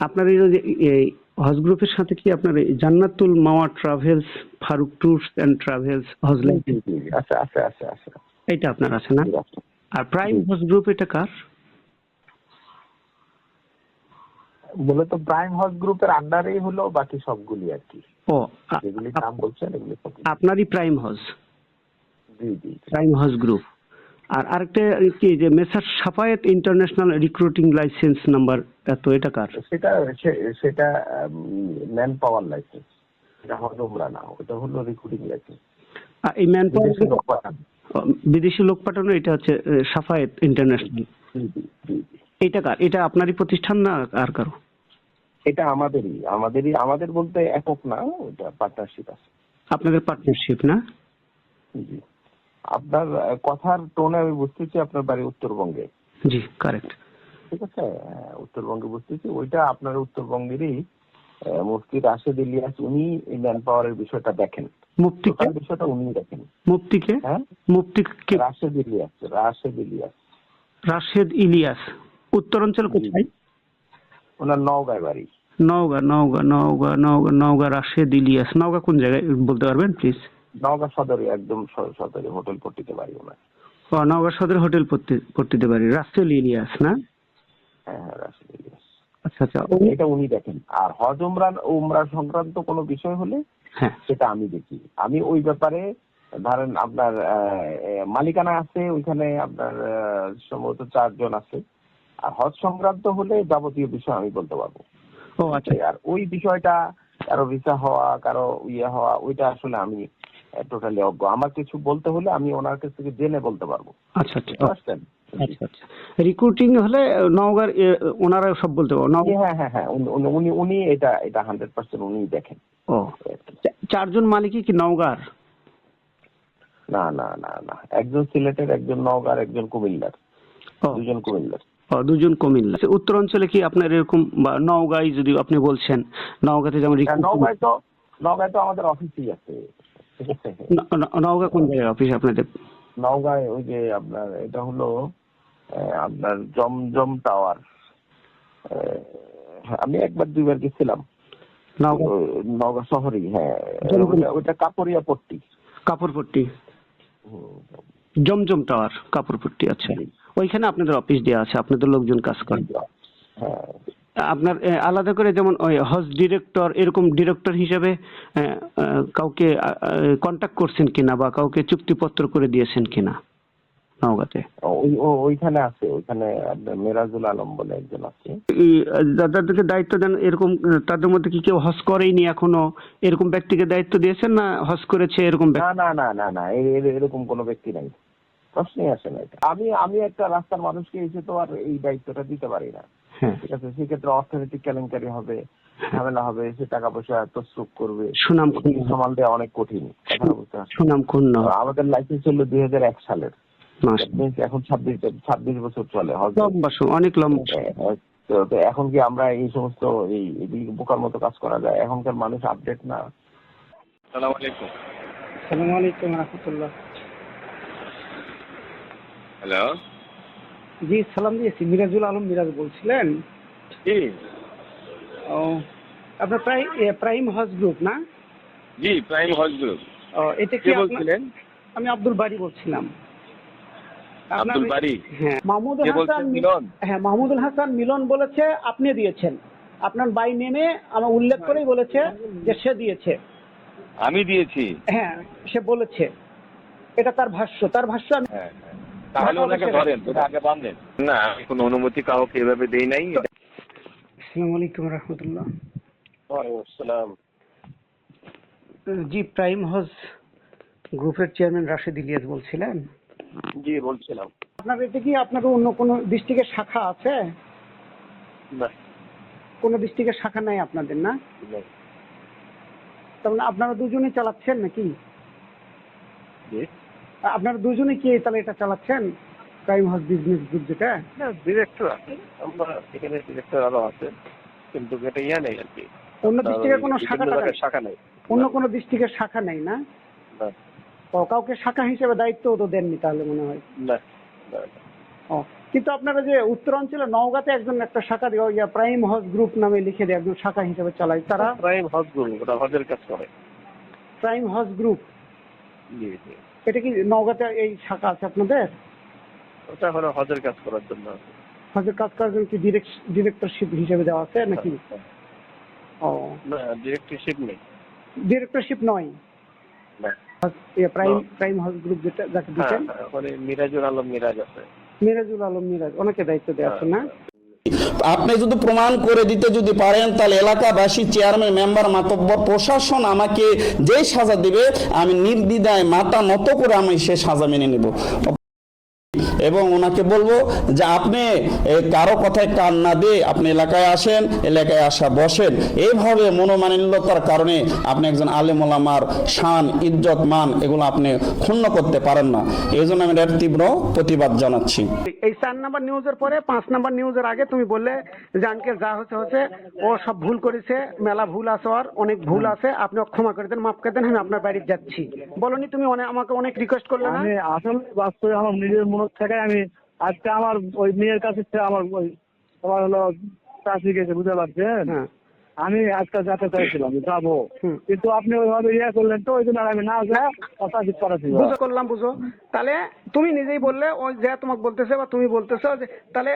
Speaker 3: আপনার এই হজ গ্রুপের সাথে কি আপনার Jannatul Mawa travels, Faruk tours and travels Hajj life
Speaker 9: আচ্ছা
Speaker 3: এটা আপনার আছে না? আর প্রাইম হজ গ্রুপ এটা কার?
Speaker 9: মূলত প্রাইম হজ গ্রুপের আন্ডারেই হলো বাকি সবগুলি আর কি।
Speaker 3: ও
Speaker 9: যেগুলি নাম বলছেন এগুলি সব
Speaker 3: আপনারই প্রাইম হজ।
Speaker 9: জি জি
Speaker 3: প্রাইম হজ গ্রুপ। আর আরেকটা কি যে messrs Safayet international recruiting license number এত, এটা কার?
Speaker 9: সেটা ম্যান পাওয়ার লাইসেন্স, এটা হজ উমরা না, ওটা হলো রিক্রুটিং লাইসেন্স।
Speaker 3: এই ম্যান পাওয়ার বিদেশি লোক পাঠানো এটা হচ্ছে সাফায়েত ইন্টারন্যাশনাল। এটা কার? এটা আপনারই প্রতিষ্ঠান না আর কারো?
Speaker 9: এটা আমাদের বলতে একক না, ওটা পার্টনারশিপ আছে।
Speaker 3: আপনাদের পার্টনারশিপ না?
Speaker 9: জি। আপনার কথার টোনে আমি বুঝতেছি আপনার বাড়ি উত্তরবঙ্গে।
Speaker 3: জি কারেক্ট।
Speaker 9: ঠিক আছে, উত্তরবঙ্গে বুঝতেছি। ওইটা আপনার উত্তরবঙ্গেরই মুফতি রাশেদ ইলিয়াস, উনি এই ম্যান পাওয়ারের বিষয়টা দেখেন।
Speaker 3: মুফতিকে
Speaker 9: বিষয়টা উনি দেখেন।
Speaker 3: মুফতিকে?
Speaker 9: হ্যাঁ
Speaker 3: মুফতিকে
Speaker 9: রাশেদ
Speaker 3: ইলিয়াস। উত্তরাঞ্চল কোথায়?
Speaker 9: ওনার নওগাঁয় বাড়ি।
Speaker 3: নওগাঁ রাশেদ ইলিয়াস। নওগাঁ কোন জায়গায় বলতে পারবেন প্লিজ?
Speaker 9: নওগাঁ সদরে, একদম সদরে, হোটেল পট্টিতে বাড়ি ওনার।
Speaker 3: নওগাঁ সদরে হোটেল পট্টিতে বাড়ি। রাশেদ ইলিয়াস না?
Speaker 9: হ্যাঁ রাশেদ ইলিয়াস।
Speaker 3: আচ্ছা আচ্ছা,
Speaker 9: এটা উনি দেখেন। আর হজ উমরা সংক্রান্ত কোনো বিষয় হলে সেটা আমি দেখি। আমি ওই ব্যাপারে ধরেন আপনার মালিকানা আছে, ওইখানে আপনার সম্ভবত 4 জন আছে। আর হজ সংক্রান্ত হলে যাবতীয় বিষয় আমি বলতে পারবো।
Speaker 3: ও আচ্ছা।
Speaker 9: আর ওই বিষয়টা কারো ভিসা হওয়া, কারো হওয়া, ওইটা আসলে আমি টোটালি অজ্ঞ। আমার কিছু বলতে হলে আমি ওনার কাছ থেকে জেনে বলতে পারবো।
Speaker 3: আচ্ছা আচ্ছা আচ্ছা আচ্ছা। রিক্রুটিং হলে নওগাঁর ওনারা সব বলতে পারবো?
Speaker 9: হ্যাঁ উনি এটা 100% উনি দেখেন।
Speaker 3: ও 4 জন মালিকই কি নওগাঁর?
Speaker 9: না, একজন সিলেটের, একজন নওগাঁর, একজন কুমিল্লার। 2 জন কুমিল্লার।
Speaker 3: 2 জন কুমিল্লা। উত্তরাঞ্চলে কি আপনার এরকম, বা নওগাঁয় যদি আপনি বলছেন, নওগাঁতে যেমন
Speaker 9: নওগাঁয় তো আমাদের অফিসই আছে। ঠিক আছে।
Speaker 3: নওগাঁ কোন জায়গায় অফিস আপনাদের?
Speaker 9: নওগাঁয় ওই যে আপনার এটা হলো আপনার জমজম টাওয়ার। আমি 1-2 বার গেছিলাম নওগাঁ শহরেই। হ্যাঁ ওইটা কাপড়পট্টি।
Speaker 3: জমজম টাওয়ার, কাপড়পট্টি। আচ্ছা, ওইখানে আপনাদের অফিস দেওয়া আছে, আপনাদের লোকজন কাজ করে।
Speaker 9: হ্যাঁ।
Speaker 3: আপনার আলাদা করে যেমন ওই হজ ডিরেক্টর, এরকম ডিরেক্টর হিসেবে কাউকে কন্ট্যাক্ট করছেন কিনা, বা কাউকে চুক্তিপত্র করে দিয়েছেন কিনা নওগাঁতে?
Speaker 9: ওইখানে আছে, ওইখানে আপনার মেরাজুল আলম বলে একজন আছে।
Speaker 3: যাদেরকে দায়িত্ব দেন এরকম, তাদের মধ্যে কি কেউ হজ করেইনি এখনো, এরকম ব্যক্তিকে দায়িত্ব দিয়েছেন না হজ করেছে এরকম?
Speaker 9: না এরকম কোনো ব্যক্তি নাই, প্রশ্নই আসে না। আমি একটা রাস্তার মানুষকে এসে তো আর এই দায়িত্বটা দিতে পারি না। ঠিক আছে, সেক্ষেত্রে অর্থনৈতিক কেলেঙ্কারি হবে, ঝামেলা হবে, সে টাকা পয়সা তসরুপ করবে, সুনাম সামাল দেওয়া অনেক কঠিন। কথা বুঝতে পারছি। সুনাম ক্ষুণ্ণ। আমাদের লাইসেন্স হলো 2001 সালের, এখন 26 বছর চলে।
Speaker 3: অনেক লম্বা।
Speaker 5: তো এখন কি আমরা এই সমস্ত এই বোকার মতো কাজ করা যায়? এখনকার মানুষ আপডেট না। আসসালামু আলাইকুম।
Speaker 3: আসসালামু আলাইকুম রাহমাতুল্লাহ।
Speaker 5: হ্যালো,
Speaker 3: জি সালাম দিয়েছি। মিরাজুল আলম মিরাজ বলছিলেন?
Speaker 5: জি
Speaker 3: ও, আপনার প্রাইম হজ গ্রুপ না?
Speaker 5: জি, প্রাইম হজ গ্রুপ।
Speaker 3: ও, এটা কি
Speaker 5: কে
Speaker 3: আপনার?
Speaker 5: বলছিলেন?
Speaker 3: আমি আব্দুল বারী বলছিলাম। আপনার-
Speaker 5: আব্দুল বারী?
Speaker 3: হ্যাঁ, মাহমুদুল
Speaker 5: কে
Speaker 3: হাসান
Speaker 5: বলছেন? মিলন?
Speaker 3: হ্যাঁ, মাহমুদুল হাসান মিলন বলেছে আপনি দিয়েছেন। আপনার বাই নেমে আমার উল্লেখ করেই বলেছে যে সে দিয়েছে।
Speaker 5: আমি দিয়েছি।
Speaker 3: হ্যাঁ, সে বলেছে, এটা তার ভাষ্য। তার ভাষ্য আমি
Speaker 5: হ্যাঁ, তাহলে ওনাকে ধরেন, ওটা আগে বাঁধেন। না, আমি কোনো অনুমতি কাউকে এভাবে দেই নাই।
Speaker 3: আসসালামু আলাইকুম রহমতুল্লাহ।
Speaker 5: ওয়ালাইকুম আসসালাম।
Speaker 3: জি, প্রাইম হজ গ্রুপের চেয়ারম্যান রাশেদ ইলিয়াস বলছিলেন?
Speaker 5: জি বলছিলাম।
Speaker 3: আপনার এটা কি আপনার অন্য কোনো ডিস্ট্রিক্টের শাখা আছে?
Speaker 5: না,
Speaker 3: কোনো ডিস্ট্রিক্টের শাখা নাই আপনাদের, না?
Speaker 5: না।
Speaker 3: তার মানে আপনারা দুজনেই চালাচ্ছেন নাকি?
Speaker 5: জি।
Speaker 3: আপনারা দুজনেই কি তাহলে এটা চালাচ্ছেন, প্রাইম হজ বিজনেস গ্রুপ যেটা?
Speaker 5: না, ডিরেক্টর আছে, আমরা এখানে ডিরেক্টর আরো আছে, কিন্তু এটা ইয়া নেই আর কি।
Speaker 3: অন্য ডিস্ট্রিক্টের কোনো
Speaker 5: শাখা নেই।
Speaker 3: অন্য কোনো ডিস্ট্রিক্টের শাখা নেই, না?
Speaker 5: না,
Speaker 3: ও, কাউকে শাখা হিসেবে দায়িত্ব তো দেননি তাহলে মনে হয়।
Speaker 5: না, না।
Speaker 3: ও, কিন্তু আপনারা যে উত্তরাঞ্চলে নওগাঁতে একজন একটা শাখা দিয়ে প্রাইম হজ গ্রুপ নামে লিখে দেয়, একজন শাখা হিসেবে চালায়, তারা
Speaker 5: প্রাইম হজ গ্রুপ, ওটা হজের কাজ করে।
Speaker 3: প্রাইম হজ গ্রুপ,
Speaker 5: জি জি।
Speaker 3: এটা কি নওগাঁতে এই শাখা আছে আপনাদের?
Speaker 5: ওটা হলো হজের কাজ করার জন্য।
Speaker 3: হজের কাজ করার জন্য কি ডিরেক্টরশিপ হিসেবে দেওয়া আছে নাকি? ও,
Speaker 5: না, ডিরেক্টরশিপ নেই।
Speaker 3: ডিরেক্টরশিপ নয়।
Speaker 5: না।
Speaker 3: প্রাইম হজ গ্রুপ যেটা যাকে
Speaker 5: হ্যাঁ,
Speaker 3: দিচ্ছেন,
Speaker 5: ওখানে মিরাজুল আলম মিরাজ আছে।
Speaker 3: মিরাজুল আলম মিরাজ, ওনাকে দায়িত্ব দেওয়া আছে, না?
Speaker 2: আপনি যদি প্রমাণ করে দিতে যদি পারেন, তাহলে এলাকাবাসী, চেয়ারম্যান, মেম্বার, মাতব্বর, প্রশাসন আমাকে যেই সাজা দিবে আমি নির্দ্বিধায় মাথা নত করে আমি সে সাজা মেনে নেব। এবং ওনাকে বলবো যে আপনি কারো কথায় কান না দিয়ে আপনি এলাকায় আসেন, এলাকায় আসা বসেন। এইভাবে মনোমালিন্যতার কারণে আপনি একজন আলেম ওলামার শান, ইজ্জত, মান এগুলো আপনি ক্ষুণ্ণ করতে পারেন না। এই জন্য আমি এর তীব্র প্রতিবাদ জানাচ্ছি।
Speaker 3: এই 4 নাম্বার নিউজের পরে 5 নাম্বার নিউজের আগে তুমি বললে যে আঙ্কেল যা হচ্ছে ও সব ভুল করেছে, মেলা ভুল আছে, আর অনেক ভুল আছে, আপনি ক্ষমা করে দেন, মাফ করে দেন, আমি আপনার বাড়ি যাচ্ছি বলনি তুমি? আমাকে অনেক রিকোয়েস্ট করলে না?
Speaker 10: আমি আসলে বাস্তবে আমার নিজের মন থেকে আমি আজকে আমার ওই মেয়ের কাছে আমার ওই তোমার হলো চাষি গেছে, বুঝতে পারছেন?
Speaker 3: হ্যাঁ,
Speaker 10: আমি আজকে যেতে চাইছিলাম, যাবো, কিন্তু আপনি ওইভাবে করলেন, তো ওই জন্য আমি না যা কথা ঠিক করাছি।
Speaker 3: বুঝো করলাম, বুঝো। তাহলে তুমি নিজেই বললে ওই যে তোমাকে বলতেছে বা তুমি বলতেছো যে তাহলে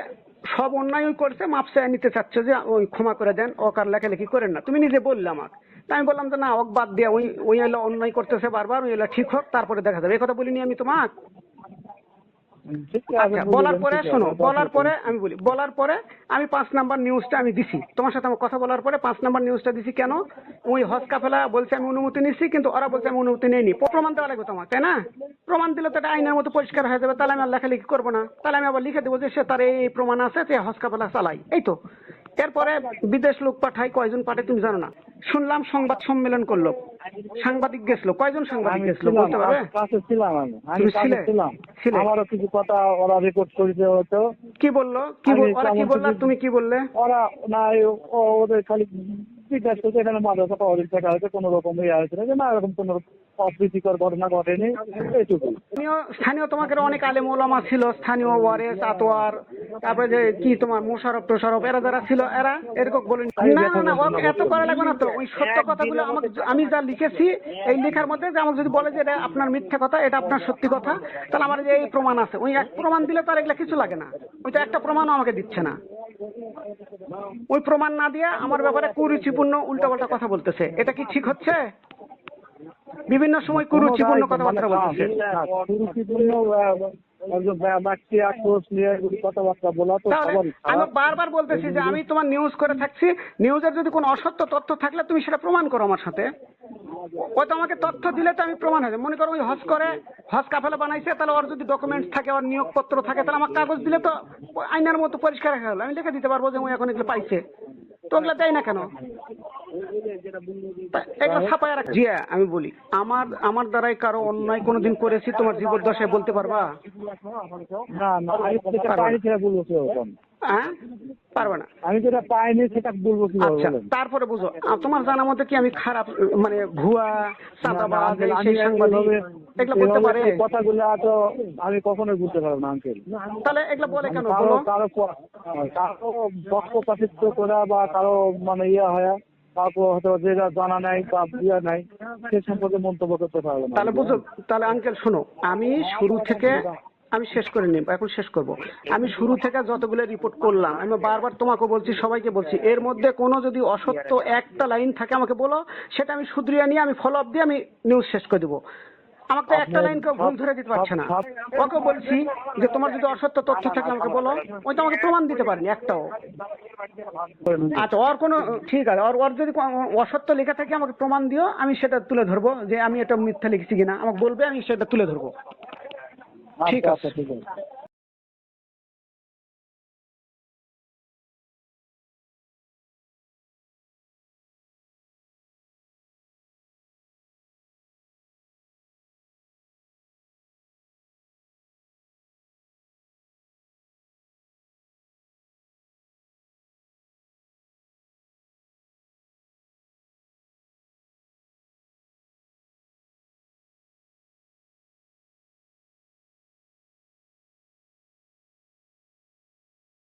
Speaker 3: সব অন্যায় ওই করছে, মাপ চেয়ে নিতে চাচ্ছ যে ওই ক্ষমা করে দেন, ও কার লেখালেখি করেন না। তুমি নিজে বললে আমাকে, তাই আমি বললাম যে না, ওক বাদ দিয়ে ওই এলো অন্যায় করতেছে বারবার, ওই এলো ঠিক হোক, তারপরে দেখা যাবে। এই কথা বলিনি আমি তোমাকে? আচ্ছা, বলার পরে শোনো, বলার পরে আমি বলি, বলার পরে আমি 5 নাম্বার নিউজটা আমি দিছি তোমার সাথে। আমার কথা বলার পরে 5 নাম্বার নিউজটা দিছি কেন? ওই হজ কাফেলা বলছে আমি অনুমতি নিচ্ছি, কিন্তু ওরা বলছে আমি অনুমতি নেইনি। প্রমাণ দেওয়া লাগবে তোমার, তাই না? প্রমাণ দিলে তো এটা আইনের মতো পরিষ্কার হয়ে যাবে। তাহলে আমি আর লেখালেখি করবো না, তাহলে আমি আবার লিখে দেবো যে সে তার এই প্রমাণ আছে যে হজ কাফেলা চালাই, এই তো। এরপরে বিদেশ লোক পাঠায়, কয়জন পাঠায় তুমি জানো না? শুনলাম সংবাদ সম্মেলন করলো, সাংবাদিক গেছিল। কয়জন সাংবাদিক গেছিল বলতে পারবে?
Speaker 10: কাছে ছিলাম
Speaker 3: তুমি ছিলে? ছিলে?
Speaker 10: আমারও কিছু কথা ওরা রেকর্ড করেছে হয়তো।
Speaker 3: কি বললো? ওরা কি বললো আর তুমি কি বললে?
Speaker 10: ওরা না ওদের খালি জিজ্ঞাসা করছে এখানে মাদ্রাসা পাওয়ার টাকা হয়েছে, কোনো রকম ইয়ে হয়েছে না, না এরকম কোনো অপ্রীতিকর ঘটনা ঘটেনি, এইটুকু।
Speaker 3: স্থানীয় তোমাকে অনেক আলেম ওলামা ছিল, স্থানীয় ওয়ারেস, আতোয়ার, তারপরে যে কি তোমার মোশারফ টোশারফ, এরা যারা ছিল এরা এরকম বলেন না না না, এত করা লাগবে না তো। ওই সত্য কথাগুলো আমাকে, আমি যা লিখেছি এই লেখার মধ্যে, যে আমাকে যদি বলে যে এটা আপনার মিথ্যা কথা, এটা আপনার সত্যি কথা, তাহলে আমার যে এই প্রমাণ আছে, ওই এক প্রমাণ দিলে তো আর এগুলা কিছু লাগে না। ওইটা একটা প্রমাণও আমাকে দিচ্ছে না। ওই প্রমাণ না দিয়ে আমার ব্যাপারে কুরুচিপূর্ণ উল্টাপাল্টা কথা বলতেছে, এটা কি ঠিক হচ্ছে? বিভিন্ন সময় কুরুচিপূর্ণ কথাবার্তা বলতেছে। আমি বারবার বলতেছি যে আমি তোমার নিউজ করে থাকছি, নিউজের যদি কোনো অসত্য তথ্য থাকলে তুমি সেটা প্রমাণ করো আমার সাথে। ওই তো আমাকে তথ্য দিলে তো আমি প্রমাণ হবে। মনে করো ওই হজ কাফেলা বানাইছে, তাহলে ওর যদি ডকুমেন্টস থাকে, ওর নিয়োগপত্র থাকে, তাহলে আমার কাগজ দিলে তো আইনের মতো পরিষ্কার হয়ে গেল, আমি লিখে দিতে পারবো যে ওই এখন এগুলো পাইছে। তো ওগুলো দেয় না কেন? এগুলো ছাপায় রাখ। জি, আমি বলি, আমার দ্বারাই কারো অন্যায় কোনোদিন করেছি তোমার জীবদ্দশায় বলতে পারবা?
Speaker 10: না না,
Speaker 3: পারবে না।
Speaker 10: আমি যেটা পাইনি সেটা বলবো কি
Speaker 3: আচ্ছা, তারপরে বুঝো তোমার জানা মতে কি আমি খারাপ মানে ভুয়া চাঁদাবাজ এই সেই সাংবাদিক এগুলো করতে পারে?
Speaker 10: কথাগুলো তো আমি কখনোই বুঝতে পারবো না আঙ্কেল।
Speaker 3: তাহলে এগুলো বলে কেন বলো?
Speaker 10: কারো পক্ষপাতিত্ব করা বা কারো মানে ইয়ে হয়, তারপর হয়তো যেটা জানা নাই বা ইয়ে নাই সে সম্পর্কে মন্তব্য করতে পারবো না।
Speaker 3: তাহলে বুঝো, তাহলে আঙ্কেল শোনো, আমি শুরু থেকে আমি শেষ করে নিব, এখন শেষ করব। আমি শুরু থেকে যতগুলো রিপোর্ট করলাম, আমি বারবার তোমাকে বলছি, সবাইকে বলছি, এর মধ্যে কোনো যদি অসত্য একটা লাইন থাকে আমাকে বলো, সেটা আমি শুধরিয়ে নিয়ে আমি ফলো আপ দিয়ে আমি নিউজ শেষ করে দেবো। আমাকে তো একটা লাইন কেউ ভুল ধরে দিতে পারছে না। ওকে বলছি যে তোমার যদি অসত্য তথ্য থাকে আমাকে বলো, ওই তো আমাকে প্রমাণ দিতে পারেনি একটাও। আচ্ছা, ওর কোনো ঠিক আছে, ওর যদি অসত্য লেখা থাকে আমাকে প্রমাণ দিও, আমি সেটা তুলে ধরবো যে আমি এটা মিথ্যা লিখেছি কিনা, আমাকে বলবে, আমি সেটা তুলে ধরবো। ঠিক আছে, ঠিক আছে।